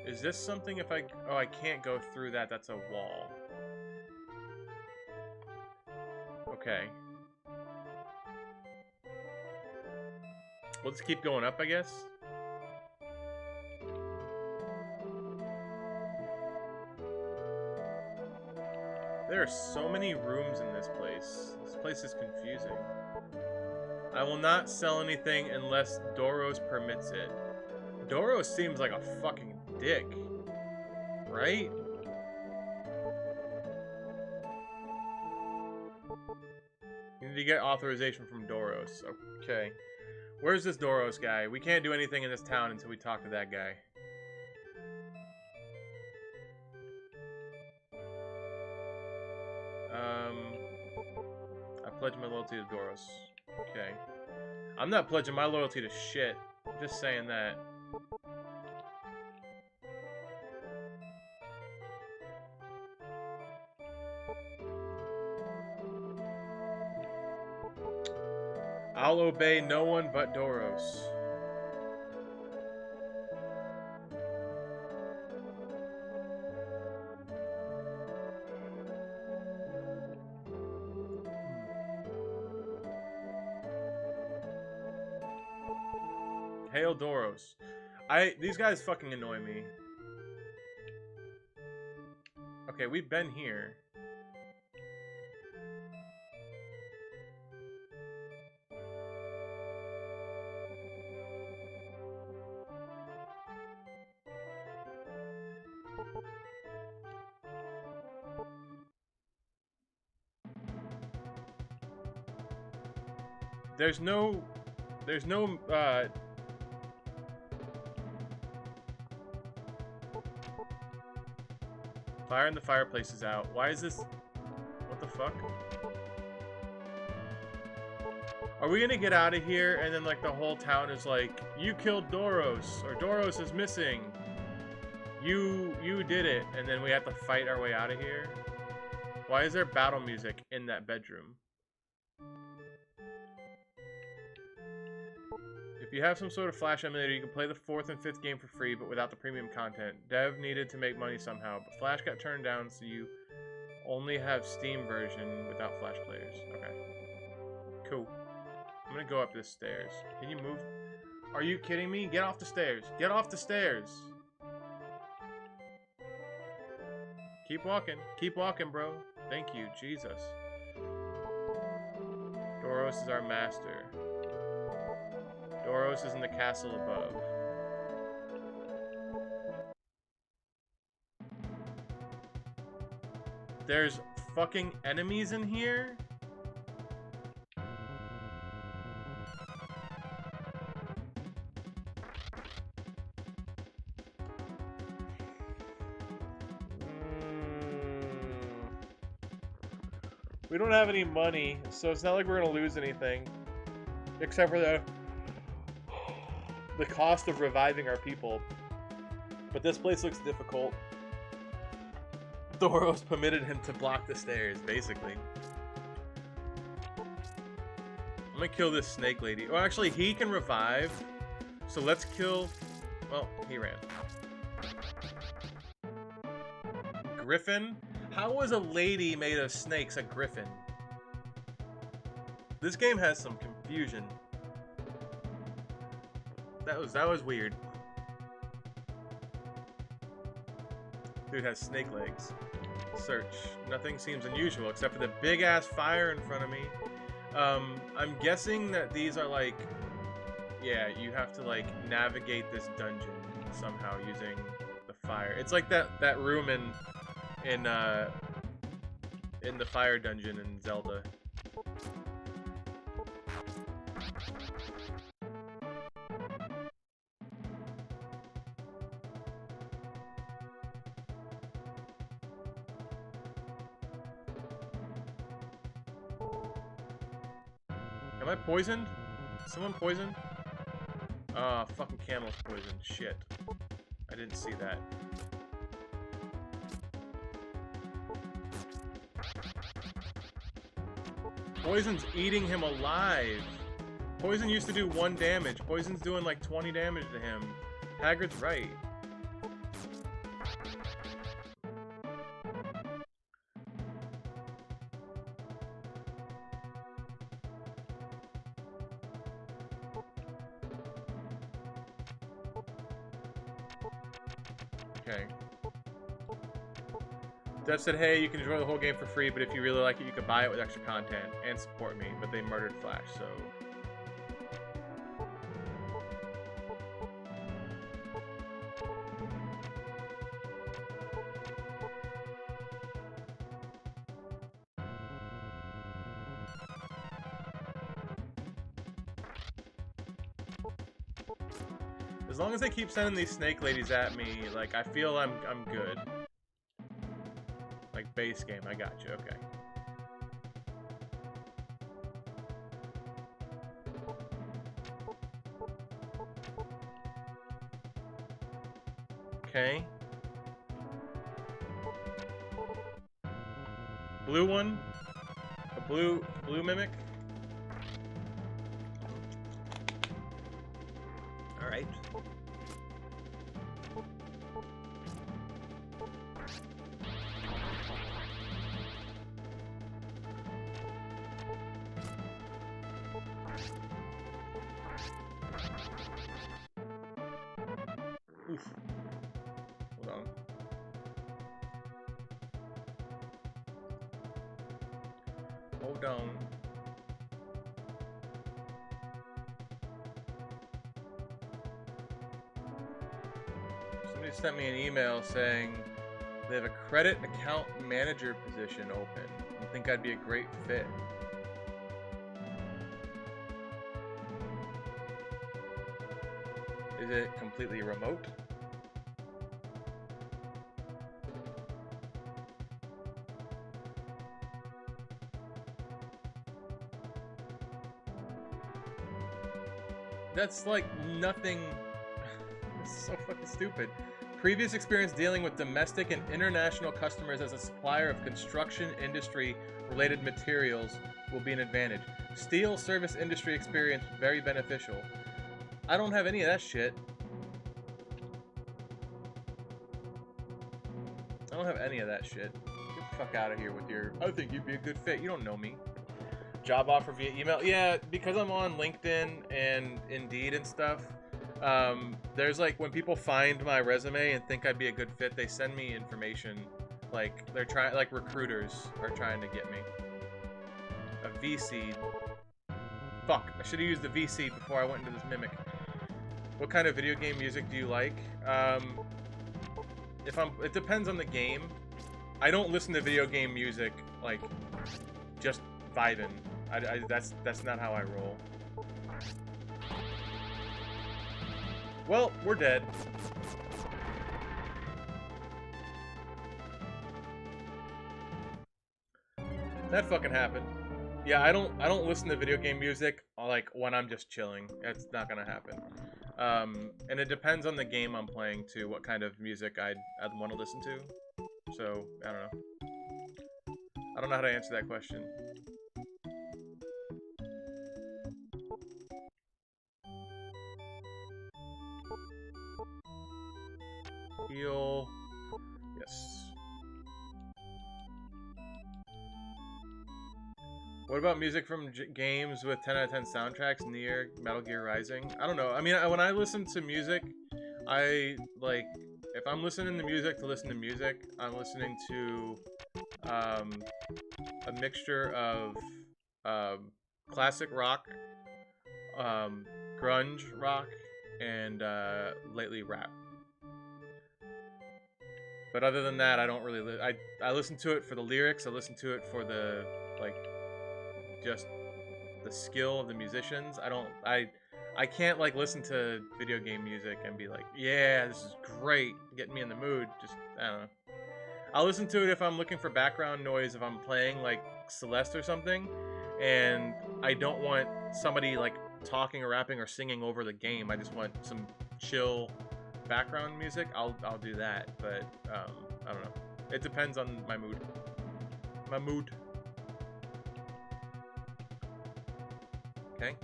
Is this something if I... Oh, I can't go through that. That's a wall. Okay. We'll just keep going up, I guess. There are so many rooms in this place. This place is confusing. I will not sell anything unless Doros permits it. Doros seems like a fucking dick. Right? You need to get authorization from Doros. Okay. Where's this Doros guy? We can't do anything in this town until we talk to that guy. I pledge my loyalty to Doros. Okay. I'm not pledging my loyalty to shit. Just saying that. I'll obey no one but Doros. Hail Doros. These guys fucking annoy me. Okay, we've been here. There's no fire in the fireplace is out. Why is this? What the fuck? Are we gonna get out of here and then like the whole town is like, you killed Doros, or Doros is missing. You did it, and then we have to fight our way out of here? Why is there battle music in that bedroom? If you have some sort of Flash emulator, you can play the 4th and 5th game for free, but without the premium content. Dev needed to make money somehow, but Flash got turned down, so you only have Steam version without Flash players. Okay. Cool. I'm gonna go up this stairs. Can you move? Are you kidding me? Get off the stairs. Get off the stairs. Keep walking. Keep walking, bro. Thank you, Jesus. Doros is our master. Doros is in the castle above. There's fucking enemies in here? We don't have any money, so it's not like we're gonna lose anything. Except for the cost of reviving our people. But this place looks difficult. Doros permitted him to block the stairs, basically. I'm gonna kill this snake lady. Oh, actually, he can revive. So let's kill... Well, he ran. Griffin? How was a lady made of snakes a griffin? This game has some confusion. That was weird. Dude has snake legs. Search. Nothing seems unusual except for the big ass fire in front of me. I'm guessing that these are like, yeah, you have to like navigate this dungeon somehow using the fire. It's like that room in the fire dungeon in Zelda. Am I poisoned? Someone poisoned? Ah, oh, fucking camel's poisoned. Shit. I didn't see that. Poison's eating him alive. Poison used to do 1 damage. Poison's doing like 20 damage to him. Hagrid's right. Okay. Dev said, hey, you can enjoy the whole game for free, but if you really like it, you can buy it with extra content and support me. But they murdered Flash, so... As long as they keep sending these snake ladies at me, like, I feel I'm good. Like, base game, I got you, okay. Okay. Blue one? A blue mimic? Alright. Oof. Hold on. Hold on. Somebody sent me an email saying they have a credit account manager position open. I think I'd be a great fit. Is it completely remote? That's like nothing. That's so fucking stupid. Previous experience dealing with domestic and international customers as a supplier of construction industry related materials will be an advantage. Steel service industry experience very beneficial. I don't have any of that shit. I don't have any of that shit. Get the fuck out of here with your, I think you'd be a good fit. You don't know me. Job offer via email. Yeah, because I'm on LinkedIn and Indeed and stuff. There's like when people find my resume and think I'd be a good fit, they send me information. Like they're trying, like recruiters are trying to get me. A VC. Fuck, I should have used the VC before I went into this mimic. What kind of video game music do you like? It depends on the game. I don't listen to video game music like just vibing. That's not how I roll. Well, we're dead. That fucking happened. Yeah, I don't listen to video game music like when I'm just chilling. That's not gonna happen. And it depends on the game I'm playing too, what kind of music I'd want to listen to. So I don't know. I don't know how to answer that question. Heal. Yes. What about music from games with 10 out of 10 soundtracks? Nier, Metal Gear Rising? I don't know. I mean, when I listen to music, I like, if I'm listening to music to listen to music, I'm listening to a mixture of classic rock, grunge rock, and lately rap. But other than that, I don't really. I listen to it for the lyrics. I listen to it for the like, just the skill of the musicians. I can't like listen to video game music and be like, yeah, this is great, getting me in the mood. Just I don't know. I'll listen to it if I'm looking for background noise, if I'm playing like Celeste or something, and I don't want somebody like talking or rapping or singing over the game. I just want some chill background music. I'll do that, but I don't know. It depends on my mood. My mood. Okay.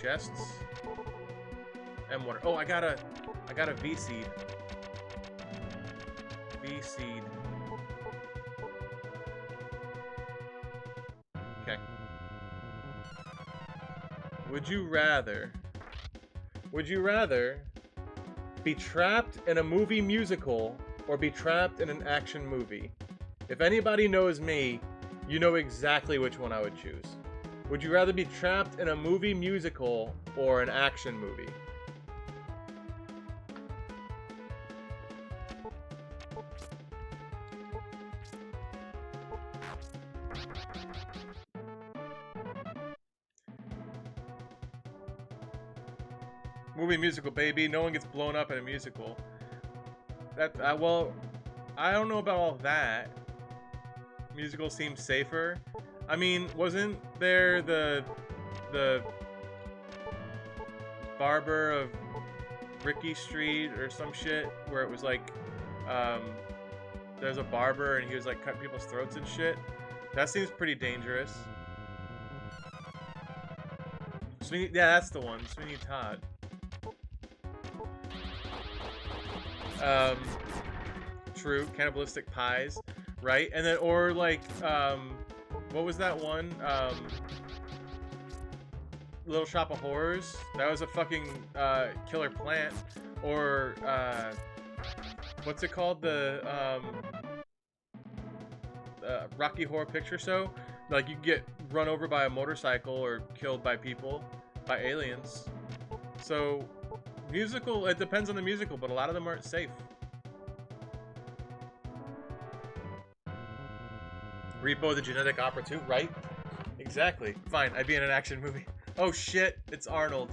Chests. And water. Oh, I got a V-seed. V-seed. Okay. Would you rather be trapped in a movie musical or be trapped in an action movie? If anybody knows me, you know exactly which one I would choose. Would you rather be trapped in a movie musical or an action movie? Movie musical, baby. No one gets blown up in a musical. That well, I don't know about all that. Musical seems safer. I mean, wasn't there the barber of Ricky Street or some shit where it was like there's a barber and he was like cutting people's throats and shit? That seems pretty dangerous. Sweeney, yeah, that's the one. Sweeney Todd. True. Cannibalistic Pies, right? And then, or like, what was that one? Little Shop of Horrors. That was a fucking killer plant. Or what's it called? The Rocky Horror Picture Show. Like, you get run over by a motorcycle or killed by people, by aliens. So, musical, it depends on the musical, but a lot of them aren't safe. Repo the Genetic Opera 2, right? Exactly. Fine, I'd be in an action movie. Oh shit, it's Arnold.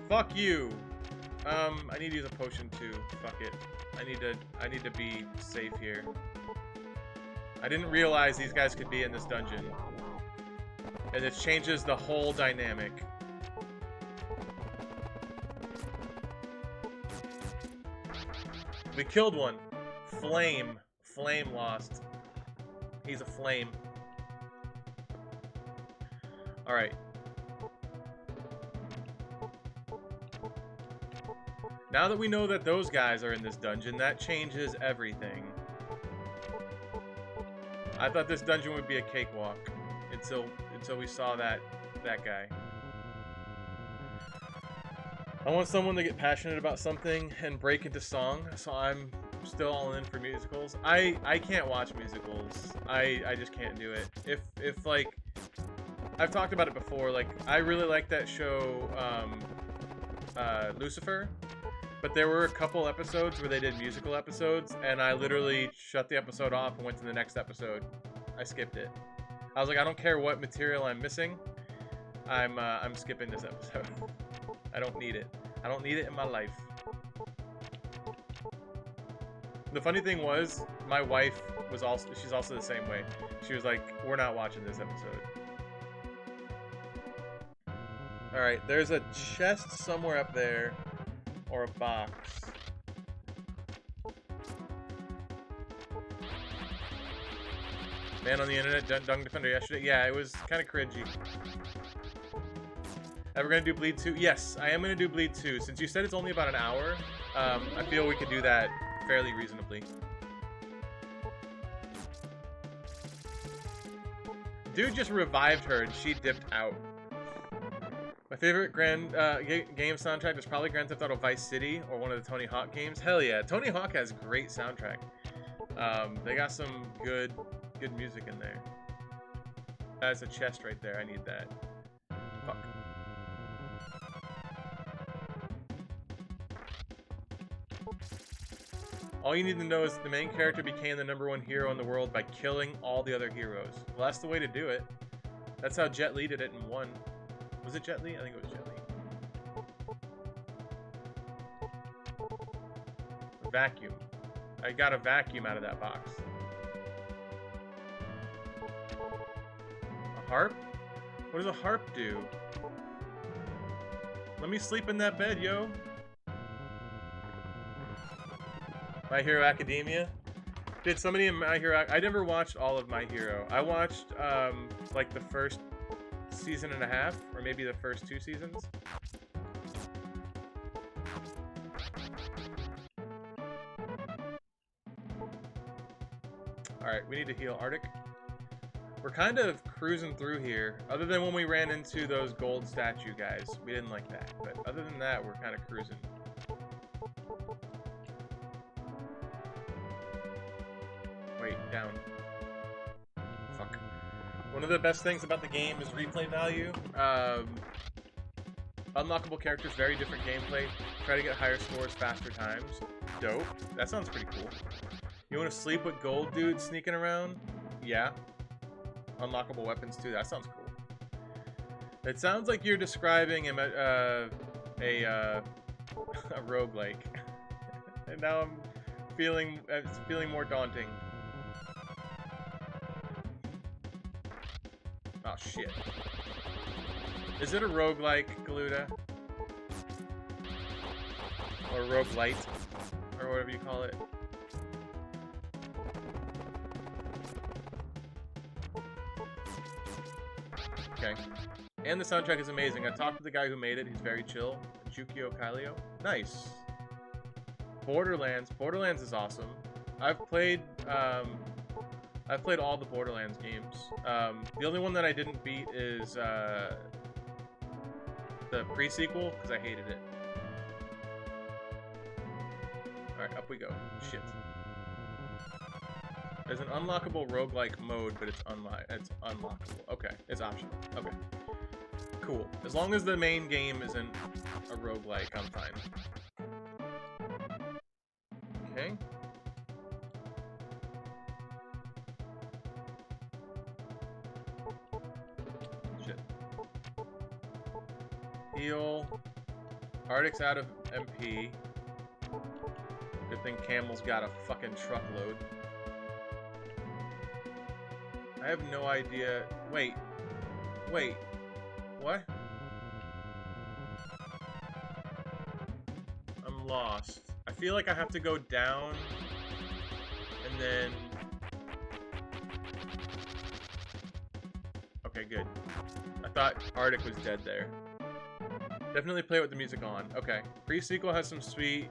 Fuck you. I need to use a potion too. Fuck it. I need to be safe here. I didn't realize these guys could be in this dungeon. And it changes the whole dynamic. We killed one. Flame. Flame lost. He's a flame. Alright. Now that we know that those guys are in this dungeon, that changes everything. I thought this dungeon would be a cakewalk until we saw that guy. I want someone to get passionate about something and break into song, so I'm still all in for musicals. I can't watch musicals. I just can't do it. If like, I've talked about it before, like, I really like that show, Lucifer, but there were a couple episodes where they did musical episodes, and I literally shut the episode off and went to the next episode. I skipped it. I was like, I don't care what material I'm missing. I'm skipping this episode. I don't need it. I don't need it in my life. The funny thing was, my wife was she's also the same way. She was like, we're not watching this episode. Alright, there's a chest somewhere up there. Or a box. Man on the internet, Dung Defender yesterday. Yeah, it was kind of cringy. Ever gonna do Bleed 2? Yes, I am gonna do Bleed 2. Since you said it's only about an hour, I feel we could do that fairly reasonably. Dude just revived her and she dipped out. My favorite game soundtrack is probably Grand Theft Auto Vice City or one of the Tony Hawk games. Hell yeah, Tony Hawk has great soundtrack. They got some good music in there. That's a chest right there. I need that. Fuck. All you need to know is the main character became the #1 hero in the world by killing all the other heroes. Well, that's the way to do it. That's how Jet Li did it in 1. Was it Jet Li? I think it was Jet Li. Vacuum. I got a vacuum out of that box. A harp? What does a harp do? Let me sleep in that bed, yo. My Hero Academia? Did somebody in My Hero... I never watched all of My Hero. I watched, like, the first season and a half, or maybe the first 2 seasons. Alright, we need to heal Arctic. We're kind of cruising through here, other than when we ran into those gold statue guys. We didn't like that, but other than that, we're kind of cruising. Wait, down. Fuck. One of the best things about the game is replay value. Unlockable characters, very different gameplay. Try to get higher scores, faster times. Dope. That sounds pretty cool. You want to sleep with gold dudes sneaking around? Yeah. Unlockable weapons too. That sounds cool. It sounds like you're describing a roguelike. And now I'm feeling it's feeling more daunting. Oh shit. Is it a roguelike, Galuda? Or roguelite? Or whatever you call it. Okay. And the soundtrack is amazing. I talked to the guy who made it. He's very chill. Jukio Kailio. Nice. Borderlands. Borderlands is awesome. I've played all the Borderlands games. The only one that I didn't beat is the pre-sequel, because I hated it. Alright, up we go. Shit. There's an unlockable roguelike mode, but it's unlockable. Okay, it's optional. Okay. Cool. As long as the main game isn't a roguelike, I'm fine. Okay. Shit. Heal. Ardic's out of MP. Good thing Camel's got a fucking truckload. I have no idea. Wait. Wait. What? I'm lost. I feel like I have to go down and then... Okay, good. I thought Arctic was dead there. Definitely play with the music on. Okay. Pre-sequel has some sweet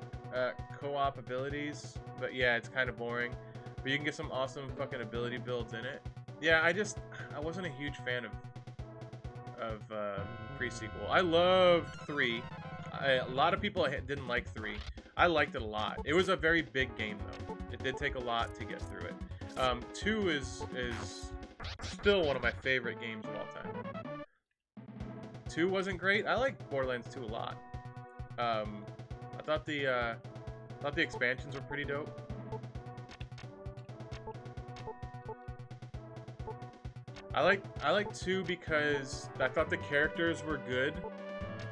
co-op abilities, but yeah, it's kind of boring. But you can get some awesome fucking ability builds in it. Yeah, I wasn't a huge fan of pre-sequel. I loved 3. A lot of people didn't like 3. I liked it a lot. It was a very big game though. It did take a lot to get through it. 2 is still one of my favorite games of all time. 2 wasn't great. I like Borderlands 2 a lot. I thought the expansions were pretty dope. I like 2 because I thought the characters were good.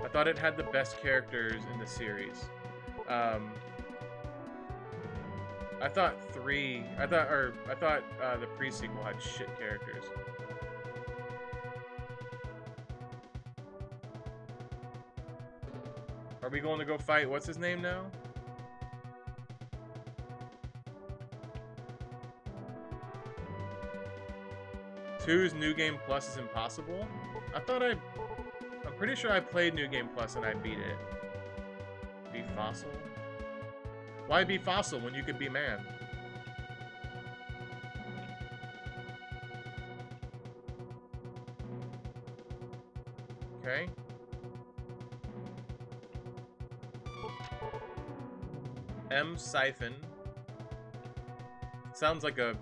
I thought it had the best characters in the series. I thought the pre-sequel had shit characters. Are we going to go fight what's his name now? Two's New Game Plus is impossible? I'm pretty sure I played New Game Plus and I beat it. Be fossil? Why be fossil when you could be man? Okay. M Siphon. Sounds like a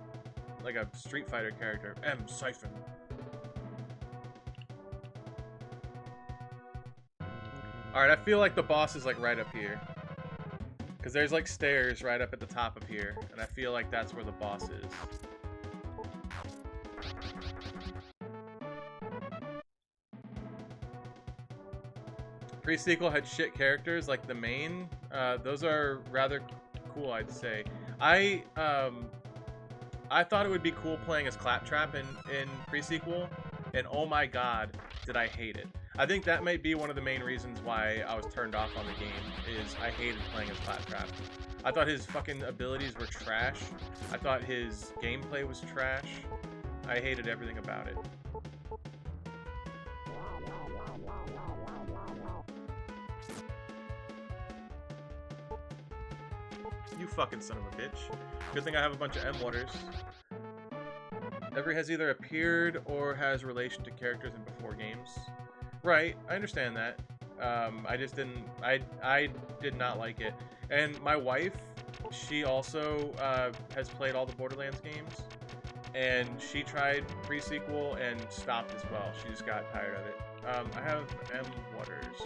Street Fighter character. M Siphon. Alright, I feel like the boss is like right up here. Because there's like stairs right up at the top of here. And I feel like that's where the boss is. Pre-sequel had shit characters, like the main. Those are rather cool, I'd say. I thought it would be cool playing as Claptrap in pre-sequel, and oh my god, did I hate it. I think that might be one of the main reasons why I was turned off on the game, is I hated playing as Claptrap. I thought his fucking abilities were trash. I thought his gameplay was trash. I hated everything about it. You fucking son of a bitch. Good thing I have a bunch of M-waters. Every has either appeared or has relation to characters in before games. Right, I understand that. I just didn't... I did not like it. And my wife, she also has played all the Borderlands games. And she tried pre-sequel and stopped as well. She just got tired of it. I have M-waters.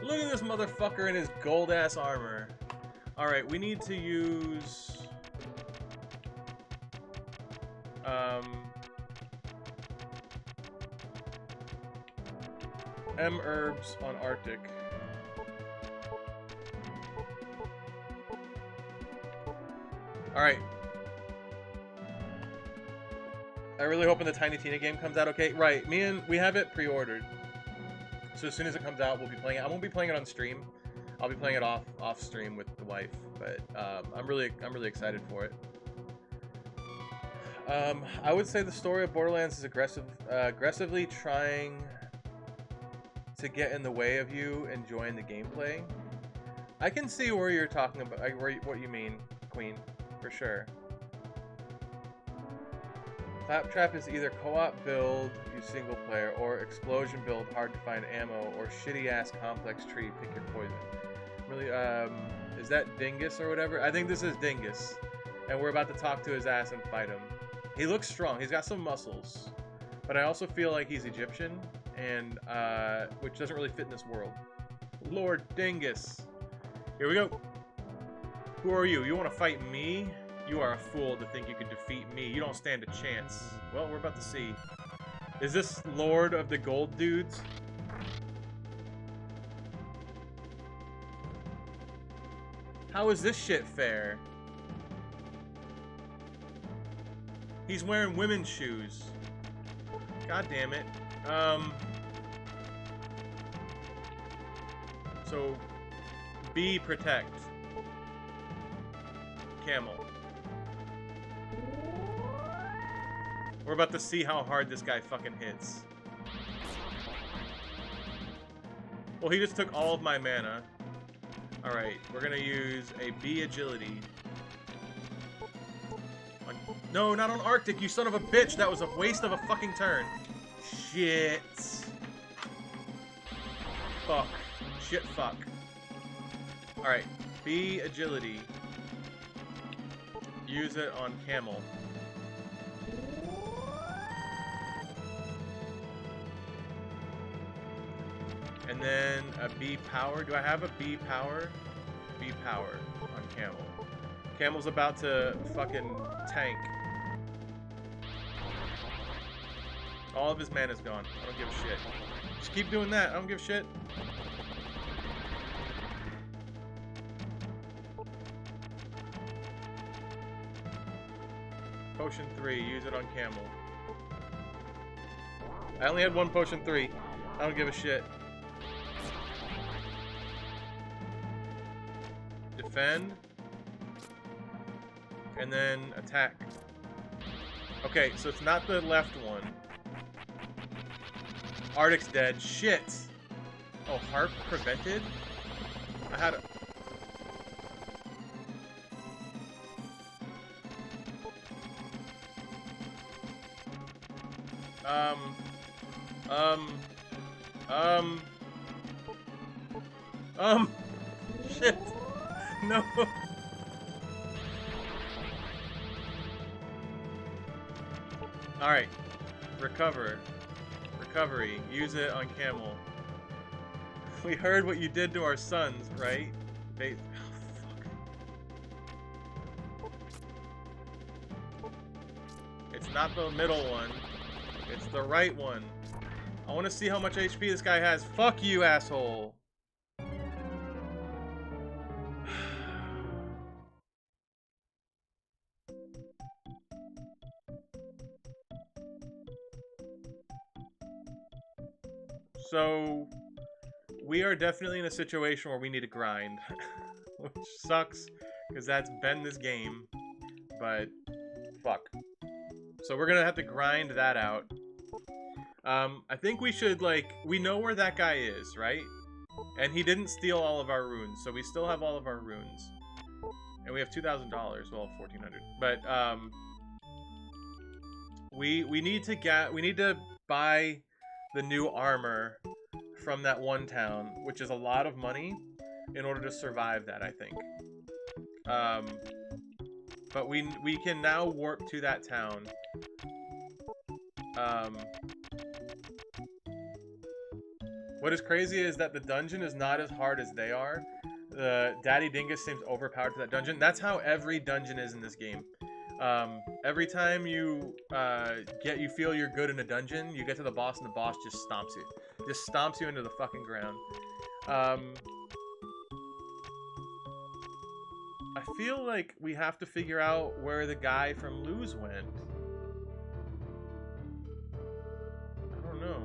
Look at this motherfucker in his gold-ass armor. Alright, we need to use... M herbs on Arctic. Alright. I really hoping the Tiny Tina game comes out okay. Right, we have it pre-ordered. So as soon as it comes out, we'll be playing it. I won't be playing it on stream. I'll be playing it off stream with the wife, but I'm really excited for it. I would say the story of Borderlands is aggressively trying to get in the way of you enjoying the gameplay. I can see where you're talking about, what you mean, Queen, for sure. Claptrap is either co-op build, use single player, or explosion build, hard to find ammo, or shitty ass complex tree, pick your poison. Really, is that Dingus or whatever? I think this is Dingus, and we're about to talk to his ass and fight him. He looks strong. He's got some muscles, but I also feel like he's Egyptian, and which doesn't really fit in this world. Lord Dingus. Here we go. Who are you? You want to fight me? You are a fool to think you can defeat me. You don't stand a chance. Well, we're about to see. Is this Lord of the Gold Dudes? How is this shit fair? He's wearing women's shoes. God damn it. So, B, protect. Camel. We're about to see how hard this guy fucking hits. Well, he just took all of my mana. Alright, we're gonna use a B agility. No, not on Arctic, you son of a bitch! That was a waste of a fucking turn. Shit. Fuck. Shit, fuck. Alright, B agility. Use it on Camel. And then a B power. Do I have a B power? B power on Camel. Camel's about to fucking tank. All of his mana's gone. I don't give a shit. Just keep doing that. I don't give a shit. Potion 3. Use it on Camel. I only had one Potion 3. I don't give a shit. Defend. And then attack. Okay, so it's not the left one. Arctic's dead. Shit! Oh, Harp prevented? I had a... Shit! No! Alright. Recover. Recovery. Use it on Camel. We heard what you did to our sons, right? They... Oh, fuck. It's not the middle one. It's the right one. I want to see how much HP this guy has. Fuck you, asshole! So, we are definitely in a situation where we need to grind, which sucks, because that's been this game, but fuck. So we're gonna have to grind that out. I think we should, like, we know where that guy is, right? And he didn't steal all of our runes, so we still have all of our runes. And we have $2,000, well, 1,400. But, we need to buy the new armor from that one town, which is a lot of money in order to survive that, I think. But we can now warp to that town. What is crazy is that the dungeon is not as hard as they are. The Daddy Dingus seems overpowered for that dungeon. That's how every dungeon is in this game. Every time you you feel you're good in a dungeon, you get to the boss and the boss just stomps you. Just stomps you into the fucking ground. I feel like we have to figure out where the guy from Lose went. I don't know.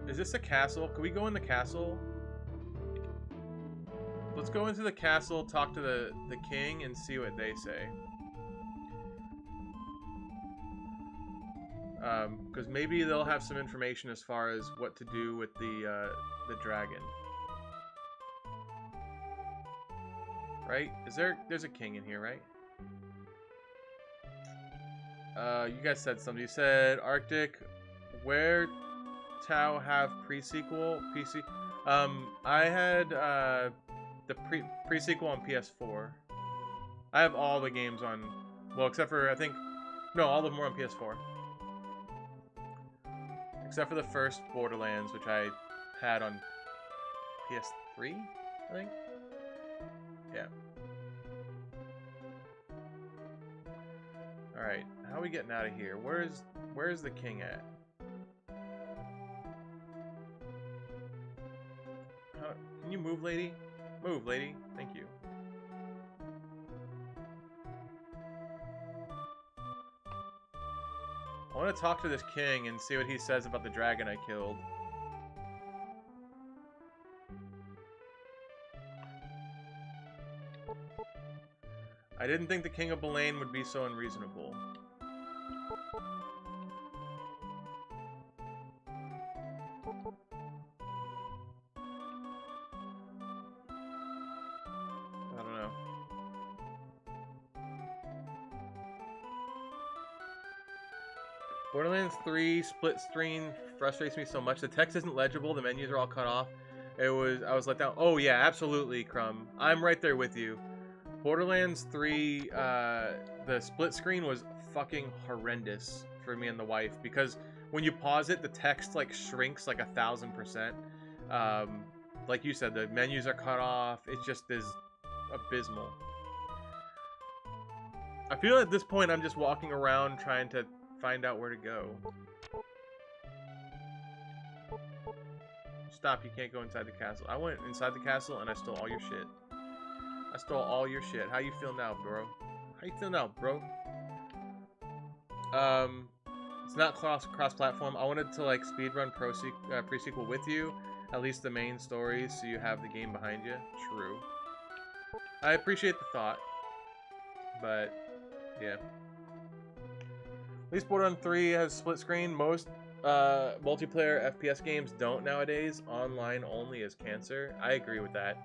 Is this a castle? Can we go in the castle? Let's go into the castle, talk to the king, and see what they say. Because maybe they'll have some information as far as what to do with the dragon. Right? There's a king in here, right? You guys said something. You said Arctic, where Tao have pre-sequel? PC. I had the pre-sequel on PS4. I have all the games on, well, except for, I think, no, all of them are on PS4. Except for the first Borderlands, which I had on PS3, I think. Yeah. Alright, how are we getting out of here? Where's the king at? Can you move, lady? Move, lady. Thank you. I want to talk to this king and see what he says about the dragon I killed. I didn't think the king of Belaine would be so unreasonable. I don't know. Borderlands 3 split screen frustrates me so much. The text isn't legible. The menus are all cut off. I was let down. Oh yeah, absolutely, Crumb. I'm right there with you. Borderlands 3, the split screen was fucking horrendous for me and the wife because when you pause it, the text like shrinks like 1,000%. Like you said, the menus are cut off. It just is abysmal. I feel at this point I'm just walking around trying to find out where to go. Stop, you can't go inside the castle. I went inside the castle and I stole all your shit. I stole all your shit. How you feel now, bro? How you feel now, bro? It's not cross-platform. I wanted to like speedrun pre-sequel with you, at least the main story, so you have the game behind you. True. I appreciate the thought, but yeah. At least Borderlands 3 has split screen. Most multiplayer FPS games don't nowadays. Online only is cancer. I agree with that.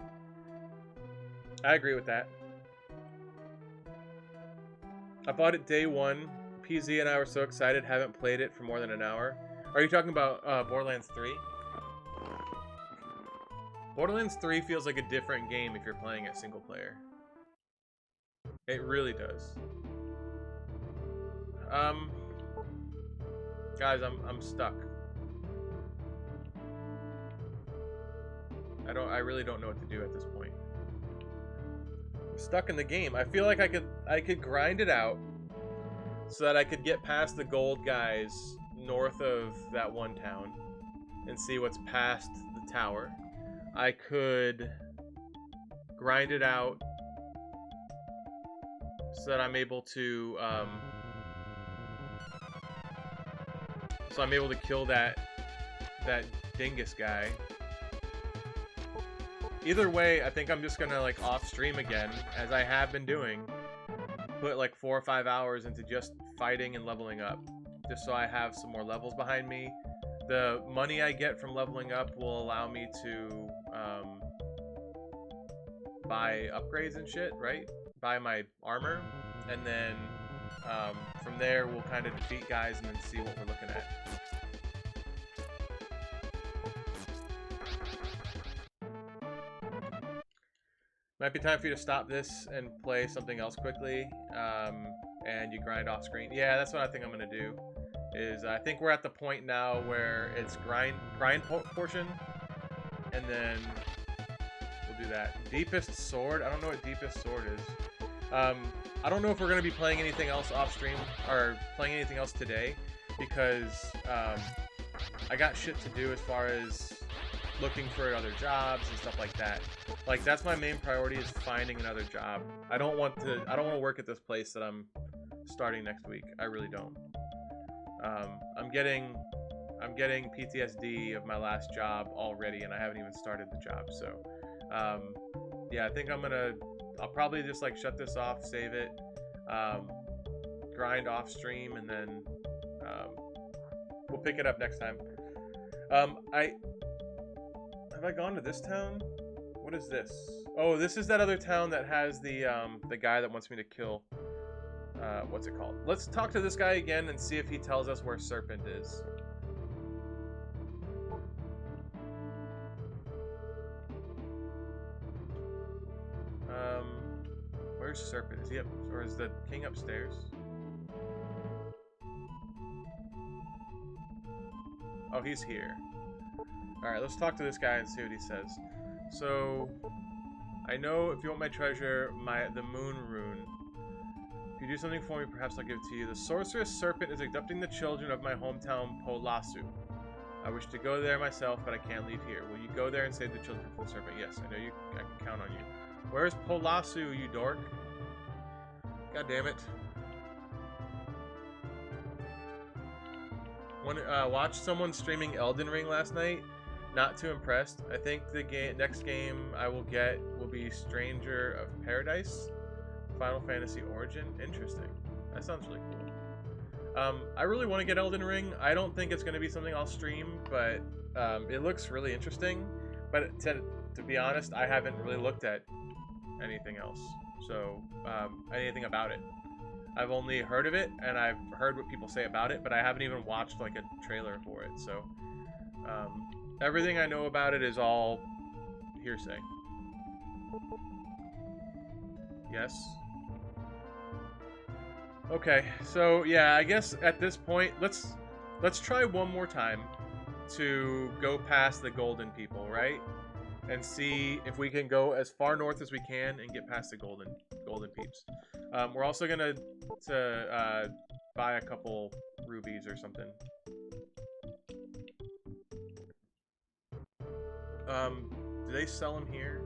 I agree with that. I bought it day one. PZ and I were so excited. Haven't played it for more than an hour. Are you talking about Borderlands 3? Borderlands 3 feels like a different game if you're playing it single player. It really does. Guys, I'm stuck. I really don't know what to do at this point. I'm stuck in the game. I feel like I could grind it out so that I could get past the gold guys north of that one town and see what's past the tower. I could grind it out so that I'm able to kill that dingus guy. Either way, I think I'm just gonna like off stream again, as I have been doing. Put like 4 or 5 hours into just fighting and leveling up, just so I have some more levels behind me. The money I get from leveling up will allow me to buy upgrades and shit, right? Buy my armor, and then from there we'll kind of defeat guys and then see what we're looking at. Might be time for you to stop this and play something else quickly. and you grind off screen. Yeah, that's what I think I'm gonna do. Is I think we're at the point now where it's grind portion, and then we'll do that. Deepest sword. I don't know what deepest sword is. I don't know if we're gonna be playing anything else off stream or playing anything else today, because I got shit to do as far as looking for other jobs and stuff like that. Like, that's my main priority, is finding another job. I don't want to work at this place that I'm starting next week. I really don't. I'm getting PTSD of my last job already, and I haven't even started the job. So yeah, I think I'll probably just like shut this off, save it, grind off stream, and then we'll pick it up next time. Have I gone to this town? What is this? Oh, this is that other town that has the guy that wants me to kill. What's it called? Let's talk to this guy again and see if he tells us where Serpent is. Where's Serpent? Is he up, or is the king upstairs? Oh, he's here. Alright, let's talk to this guy and see what he says. So, I know if you want my treasure, the moon rune. If you do something for me, perhaps I'll give it to you. The sorceress Serpent is abducting the children of my hometown, Polasu. I wish to go there myself, but I can't leave here. Will you go there and save the children from the Serpent? Yes, I know you. I can count on you. Where's Polasu, you dork? God damn it. Watched someone streaming Elden Ring last night. Not too impressed. I think the next game I will get will be Stranger of Paradise, Final Fantasy Origin. Interesting. That sounds really cool. I really want to get Elden Ring. I don't think it's going to be something I'll stream, but it looks really interesting. But to be honest, I haven't really looked at anything else. So, anything about it. I've only heard of it, and I've heard what people say about it, but I haven't even watched like a trailer for it. So, everything I know about it is all hearsay. Yes. Okay, so yeah, I guess at this point, let's try one more time to go past the golden people, right? And see if we can go as far north as we can and get past the golden peeps. We're also gonna buy a couple rubies or something. Do they sell them here?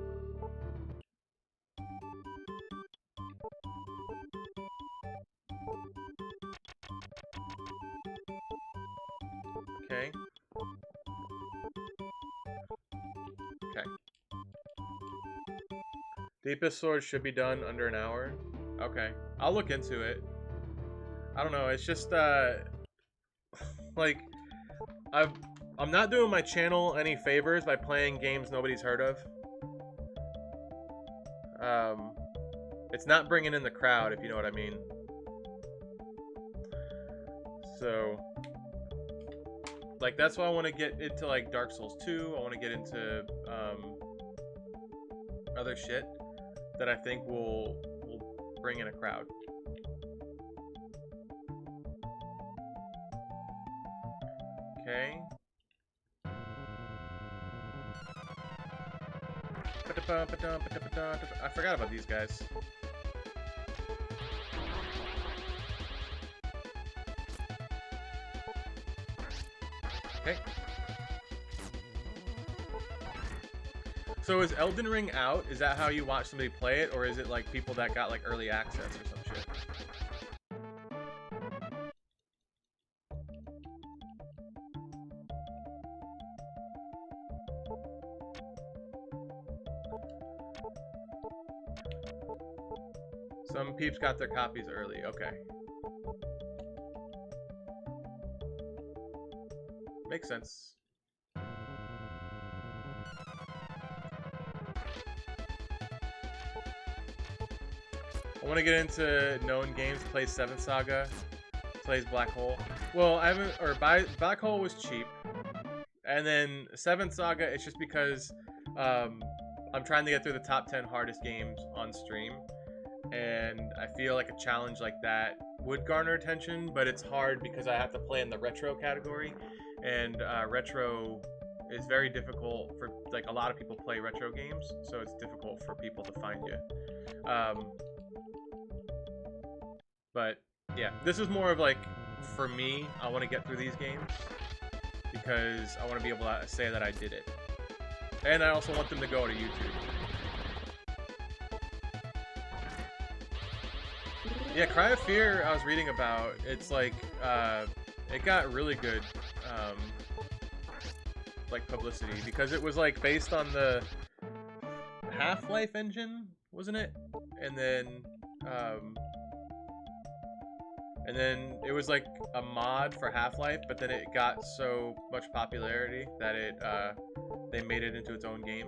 Okay. Okay. Deepest sword should be done under an hour. Okay. I'll look into it. I don't know, it's just like I'm not doing my channel any favors by playing games nobody's heard of. It's not bringing in the crowd, if you know what I mean. So, like, that's why I want to get into, like, Dark Souls 2. I want to get into other shit that I think will bring in a crowd. Okay. I forgot about these guys. Okay. So is Elden Ring out? Is that how you watch somebody play it? Or is it like people that got like early access or some shit? Some peeps got their copies early. Okay. Makes sense. I want to get into known games. Play 7 Saga. Plays Black Hole. Well, I haven't. Or Black Hole was cheap. And then 7 Saga, it's just because I'm trying to get through the top 10 hardest games on stream. And I feel like a challenge like that would garner attention, but it's hard because I have to play in the retro category, and retro is very difficult for, like, a lot of people play retro games, so it's difficult for people to find you. But yeah, this is more of like, for me, I want to get through these games because I want to be able to say that I did it. And I also want them to go to YouTube. Yeah, Cry of Fear, I was reading about. It's like, it got really good, like, publicity because it was like based on the Half-Life engine, wasn't it? And then it was like a mod for Half-Life, but then it got so much popularity that they made it into its own game.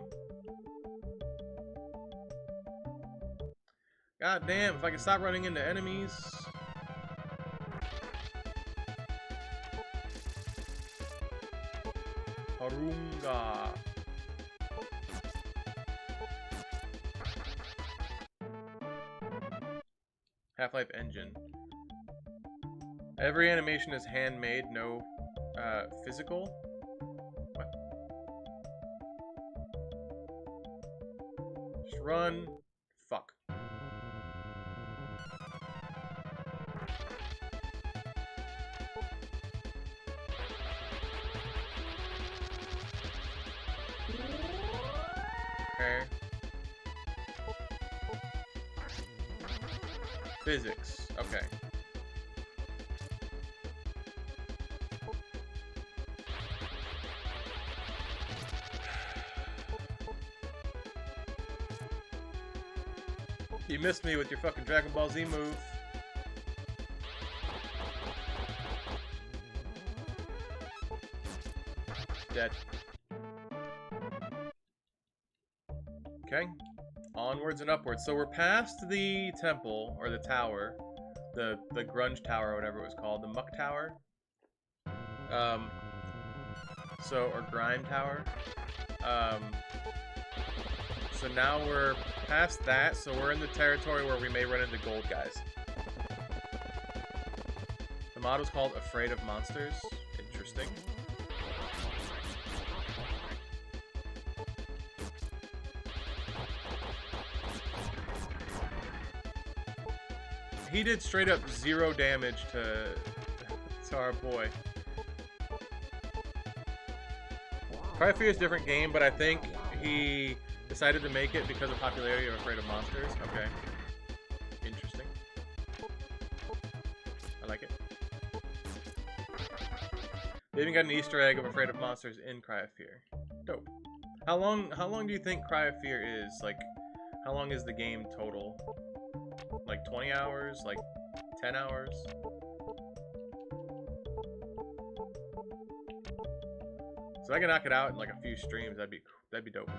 God damn, if I can stop running into enemies. Harunga. Half-Life engine. Every animation is handmade, no physical. What? Just run. Fuck. Okay. Physics. Okay. You missed me with your fucking Dragon Ball Z move. Dead. Okay. Onwards and upwards. So we're past the temple, or the tower. The grunge tower, or whatever it was called. The muck tower. Or grime tower. So now we're past that, so we're in the territory where we may run into gold guys. The mod was called Afraid of Monsters. Interesting. He did straight up 0 damage to our boy. Cry of Fear is a different game, but I think he decided to make it because of popularity of Afraid of Monsters. Okay. Interesting. I like it. They even got an Easter egg of Afraid of Monsters in Cry of Fear. Dope. How long do you think Cry of Fear is? Like, how long is the game total? Like 20 hours? Like 10 hours? So if I can knock it out in like a few streams, that'd be dope.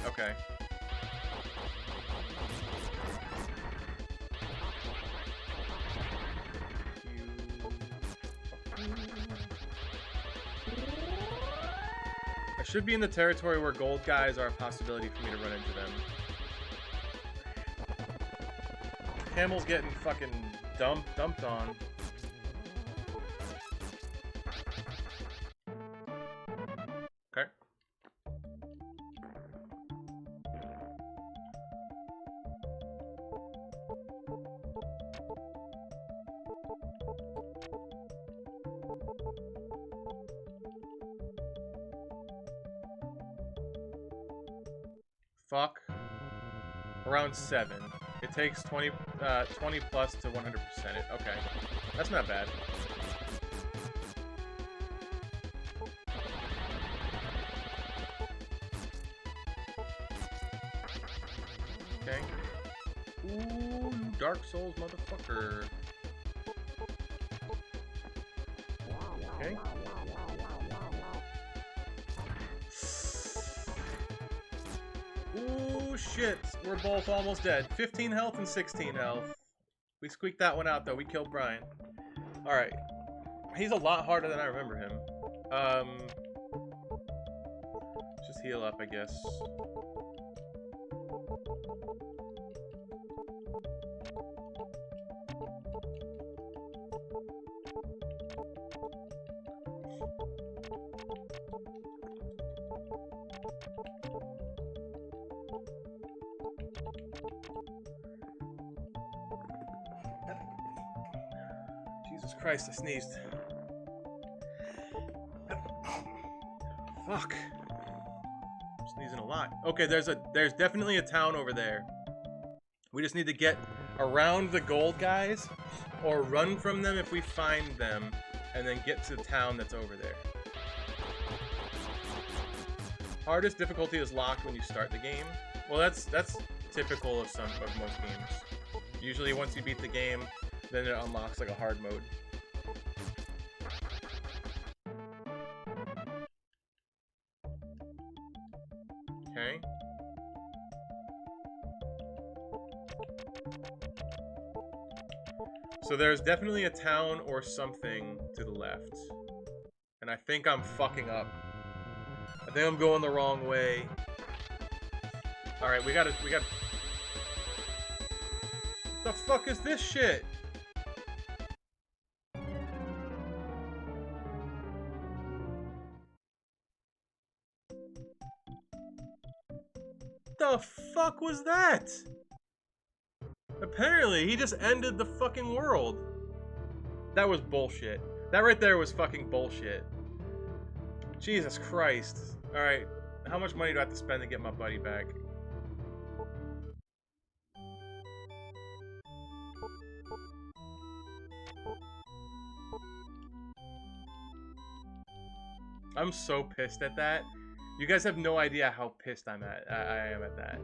Okay. I should be in the territory where gold guys are a possibility for me to run into them. Camel's getting fucking dumped on. Okay. Fuck. Around 7. It takes 20 plus to 100% it. Okay. That's not bad. Okay. Ooh, you Dark Souls motherfucker. Okay. Ooh, shit. We're both almost dead. 15 health and 16 health. We squeaked that one out, though. We killed Brian. Alright. He's a lot harder than I remember him. Just heal up, I guess. Jesus Christ, I sneezed. Fuck. I'm sneezing a lot. Okay, there's definitely a town over there. We just need to get around the gold guys or run from them if we find them and then get to the town that's over there. Hardest difficulty is locked when you start the game. Well, that's typical of most games. Usually once you beat the game, then it unlocks like a hard mode. Okay. So there's definitely a town or something to the left. And I think I'm fucking up. I think I'm going the wrong way. Alright, we gotta... The fuck is this shit? The fuck was that? Apparently, he just ended the fucking world. That was bullshit. That right there was fucking bullshit. Jesus Christ. Alright, how much money do I have to spend to get my buddy back? I'm so pissed at that. You guys have no idea how pissed I am at that.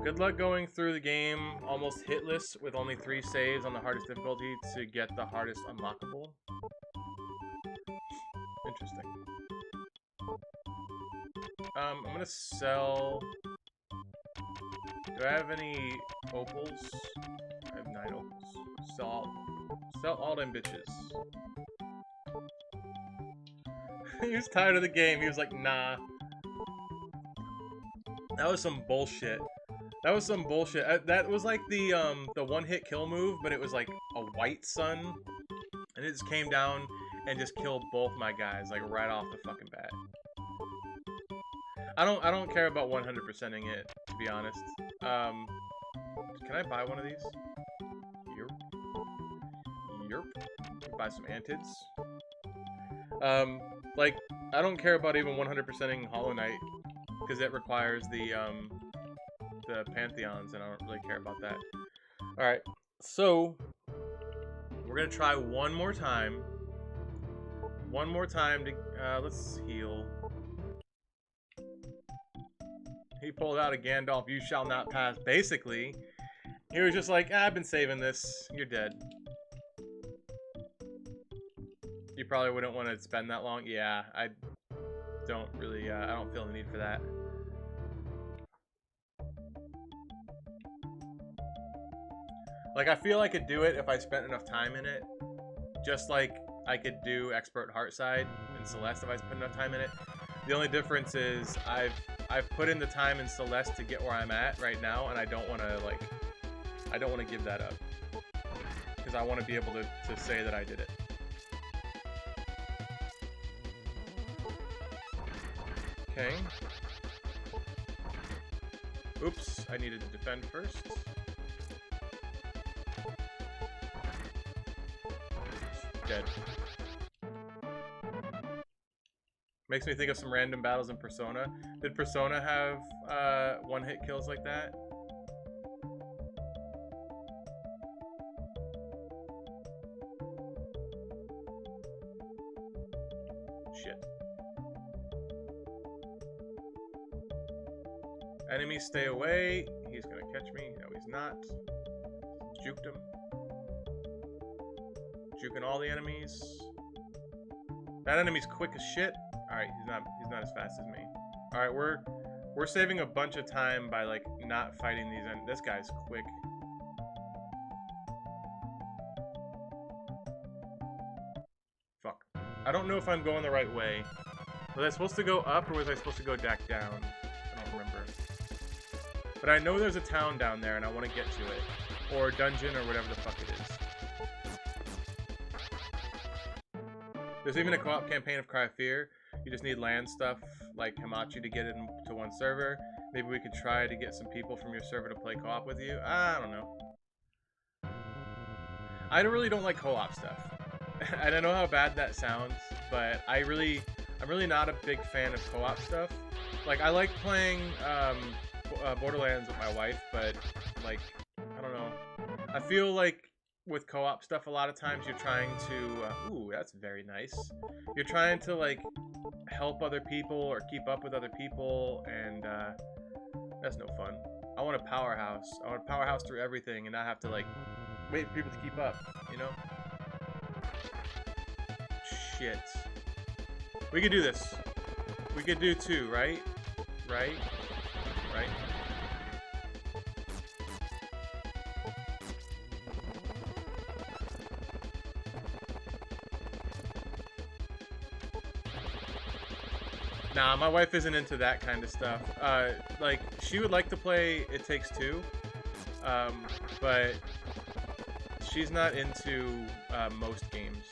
Good luck going through the game almost hitless with only 3 saves on the hardest difficulty to get the hardest unlockable. Interesting. I'm gonna sell... Do I have any opals? I have 9 opals. Sell all them bitches. He was tired of the game. He was like, nah. That was some bullshit. That was some bullshit. That was like the one-hit kill move, but it was like a white sun. And it just came down and just killed both my guys, like right off the fucking bat. I don't care about 100%ing it, to be honest. Can I buy one of these? Yerp. Buy some antids. Like, I don't care about even 100%ing Hollow Knight, because it requires the Pantheons, and I don't really care about that. Alright, so, we're gonna try one more time. One more time to, let's heal. He pulled out a Gandalf, you shall not pass. Basically, he was just like, I've been saving this, you're dead. You probably wouldn't want to spend that long. Yeah, I don't really, I don't feel the need for that. Like, I feel I could do it if I spent enough time in it. Just like I could do Expert Heartside in Celeste if I spent enough time in it. The only difference is I've put in the time in Celeste to get where I'm at right now, and I don't want to, like, I don't want to give that up. Because I want to be able to say that I did it. Okay. Oops, I needed to defend first. Dead. Makes me think of some random battles in Persona. Did Persona have one-hit kills like that? Shit. Enemies stay away. He's gonna catch me. No, he's not. Juked him. Juking all the enemies. That enemy's quick as shit. Alright, he's not as fast as me. Alright, we're saving a bunch of time by like not fighting these enemies. This guy's quick. I don't know if I'm going the right way. Was I supposed to go up or was I supposed to go back down? I don't remember. But I know there's a town down there and I want to get to it. Or a dungeon or whatever the fuck it is. There's even a co-op campaign of Cry of Fear. You just need land stuff like Hamachi to get into one server. Maybe we could try to get some people from your server to play co-op with you. I don't know. I really don't like co-op stuff. And I know how bad that sounds, but I'm really not a big fan of co-op stuff. Like, I like playing Borderlands with my wife, but, like, I don't know. I feel like with co-op stuff, a lot of times you're trying to... ooh, that's very nice. You're trying to, like, help other people or keep up with other people, and that's no fun. I want a powerhouse. I want a powerhouse through everything and not have to, like, wait for people to keep up, you know? Shit. We could do this. We could do 2, right? Right? Right? Nah, my wife isn't into that kind of stuff. Like, she would like to play It Takes Two, but she's not into most games.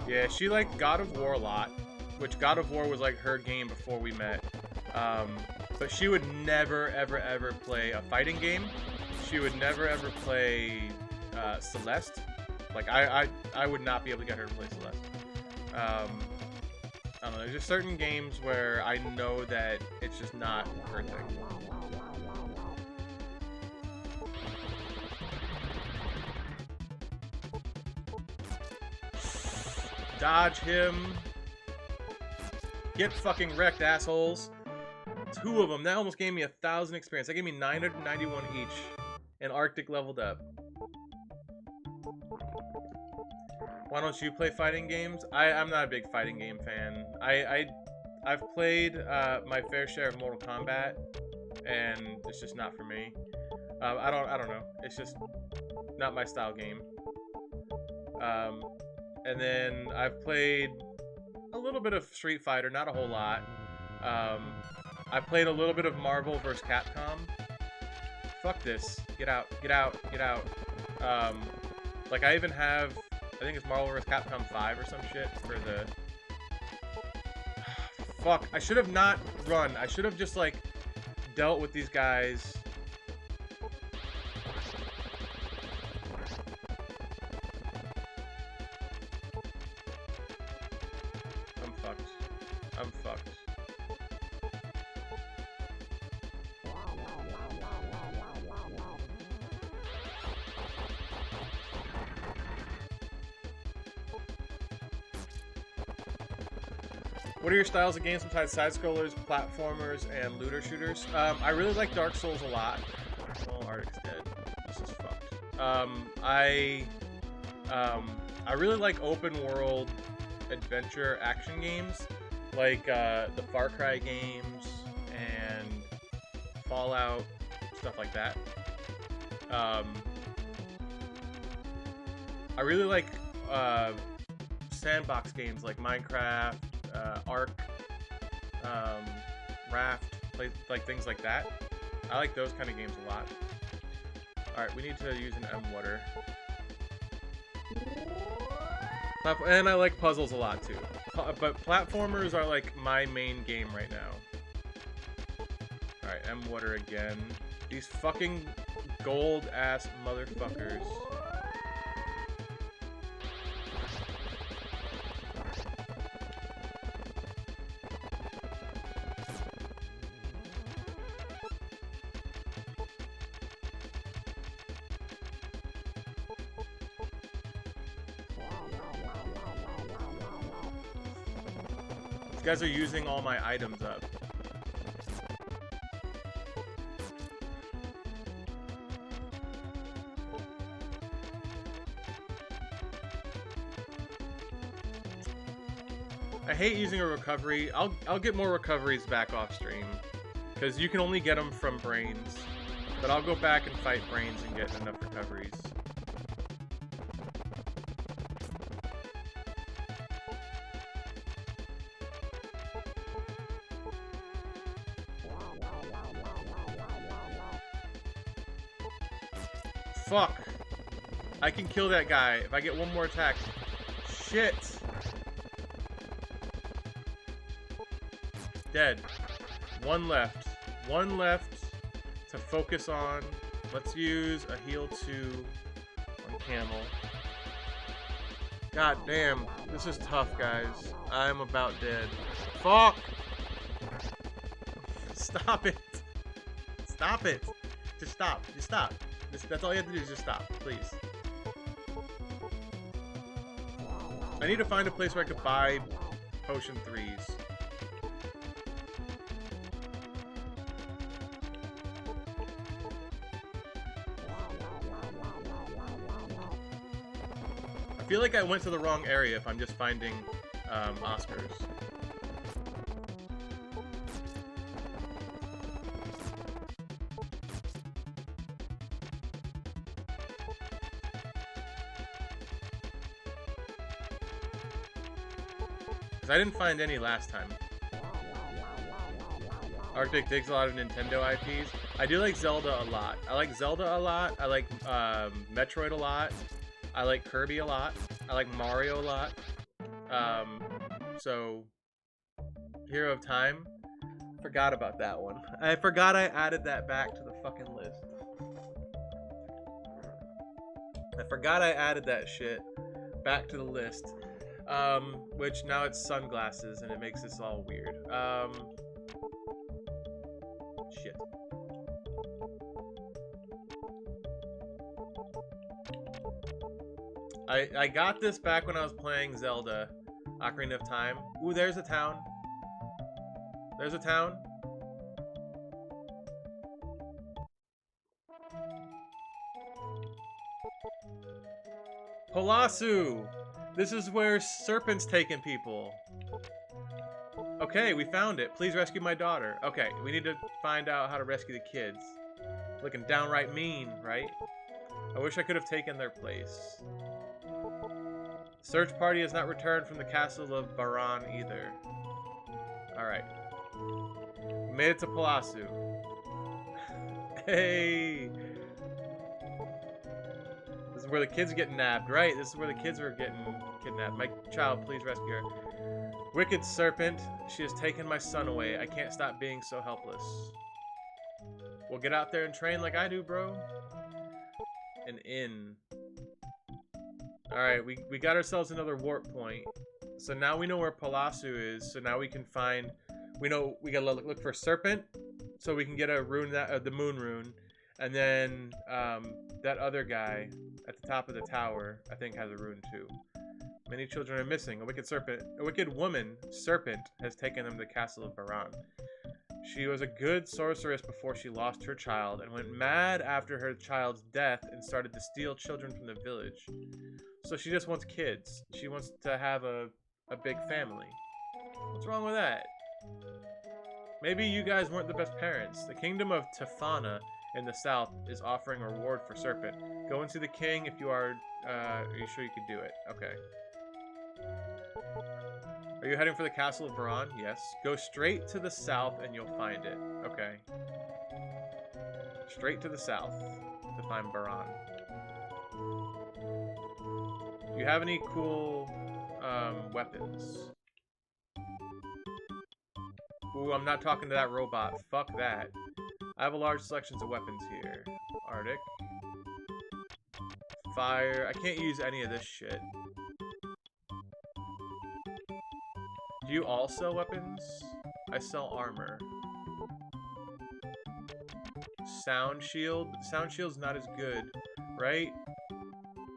Yeah, she liked God of War a lot, which God of War was like her game before we met. But she would never, ever, ever play a fighting game. She would never, ever play Celeste. Like, I would not be able to get her to play Celeste. I don't know, there's just certain games where I know that it's just not her thing. Dodge him. Get fucking wrecked, assholes. 2 of them. That almost gave me 1,000 experience. That gave me 991 each. And Arctic leveled up. Why don't you play fighting games? I'm not a big fighting game fan. I've played my fair share of Mortal Kombat, and it's just not for me. I don't know. It's just not my style game. And then I've played a little bit of Street Fighter, not a whole lot. I played a little bit of Marvel vs. Capcom. Fuck this. Get out, get out, get out. Like, I even have, I think it's Marvel vs. Capcom 5 or some shit for the... Fuck, I should have not run. I should have just, like, dealt with these guys. I'm fucked. I'm fucked. What are your styles of games besides side-scrollers, platformers, and looter shooters? I really like Dark Souls a lot. Oh, Arctic's dead. This is fucked. I really like open-world adventure action games, like the Far Cry games and Fallout, stuff like that. I really like sandbox games like Minecraft, Ark, Raft, like things like that. I like those kind of games a lot. Alright, we need to use an M-Water. And I like puzzles a lot too. But platformers are like my main game right now. Alright, M-Water again. These fucking gold-ass motherfuckers. These guys are using all my items up. I hate using a recovery. I'll get more recoveries back off stream, because you can only get them from brains. But I'll go back and fight brains and get enough recoveries. Fuck. I can kill that guy if I get one more attack. Shit. Dead. One left. One left to focus on. Let's use a heal 2 on Camel. God damn. This is tough, guys. I'm about dead. Fuck! Stop it. Stop it. Just stop. Just stop. That's all you have to do is just stop, please. I need to find a place where I could buy potion 3s. I feel like I went to the wrong area if I'm just finding Oscars. I didn't find any last time. Arctic digs a lot of Nintendo IPs. I do like Zelda a lot. I like Zelda a lot. I like Metroid a lot. I like Kirby a lot. I like Mario a lot. So, Hero of Time. Forgot about that one. I forgot I added that back to the fucking list. I forgot I added that shit back to the list. Which now it's sunglasses and it makes this all weird. Shit. I got this back when I was playing Zelda Ocarina of Time. Ooh, there's a town. There's a town. Palasu! This is where Serpent's taking people. Okay, we found it. Please rescue my daughter. Okay, we need to find out how to rescue the kids. Looking downright mean, right? I wish I could have taken their place. Search party has not returned from the castle of Baran either. Alright. We made it to Palasu. Hey! This is where the kids get nabbed, right? This is where the kids were getting kidnapped. My child, please rescue her. Wicked serpent, she has taken my son away. I can't stop being so helpless. Well, get out there and train like I do, bro. An inn. Alright, we got ourselves another warp point. So now we know where Palasu is. So now we can find... We know we gotta look for Serpent. So we can get a rune, the moon rune. And then that other guy at the top of the tower, I think, has a rune too. Many children are missing. A wicked woman, Serpent, has taken them to the castle of Baran. She was a good sorceress before she lost her child and went mad after her child's death and started to steal children from the village. So she just wants kids. She wants to have a big family. What's wrong with that? Maybe you guys weren't the best parents. The kingdom of Tefana in the south is offering a reward for Serpent. Go and see the king if you are you sure you could do it? Okay. Are you heading for the castle of Baran? Yes. Go straight to the south and you'll find it. Okay. Straight to the south to find Baran. Do you have any cool weapons? Ooh, I'm not talking to that robot. Fuck that. I have a large selection of weapons here. Arctic. Fire. I can't use any of this shit. Do you all sell weapons? I sell armor. Sound shield. Sound shield's not as good, right?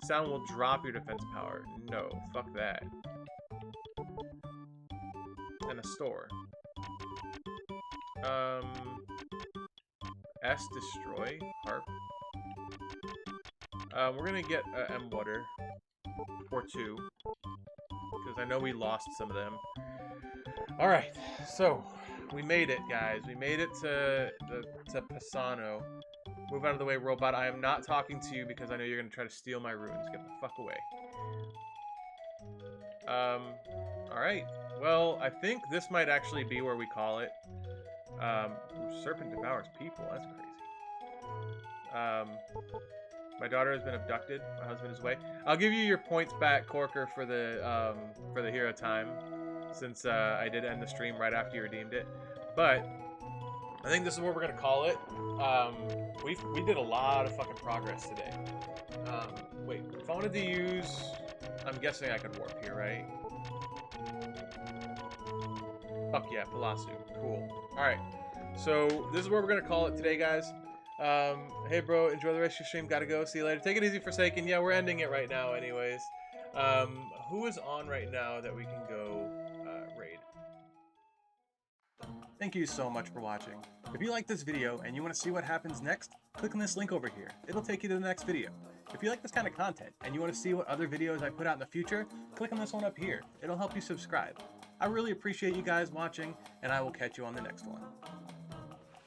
Sound will drop your defense power. No, fuck that. And a store. S destroy harp. We're gonna get M water or 2 because I know we lost some of them. All right, so we made it, guys. We made it to Pisano. Move out of the way, robot. I am not talking to you because I know you're gonna try to steal my runes. Get the fuck away. All right. Well, I think this might actually be where we call it. Serpent devours people. That's crazy. My daughter has been abducted. My husband is away. I'll give you your points back, Corker, for the hero time, since I did end the stream right after you redeemed it. But I think this is what we're gonna call it. We did a lot of fucking progress today. Wait, if I wanted to use, I'm guessing I could warp here, right? Fuck yeah, Palasu. Cool. All right. So this is what we're gonna call it today, guys. Hey bro, enjoy the rest of your stream. Gotta go. See you later. Take it easy, Forsaken. Yeah, we're ending it right now, anyways. Who is on right now that we can go raid? Thank you so much for watching. If you like this video and you want to see what happens next, click on this link over here. It'll take you to the next video. If you like this kind of content and you want to see what other videos I put out in the future, click on this one up here. It'll help you subscribe. I really appreciate you guys watching, and I will catch you on the next one.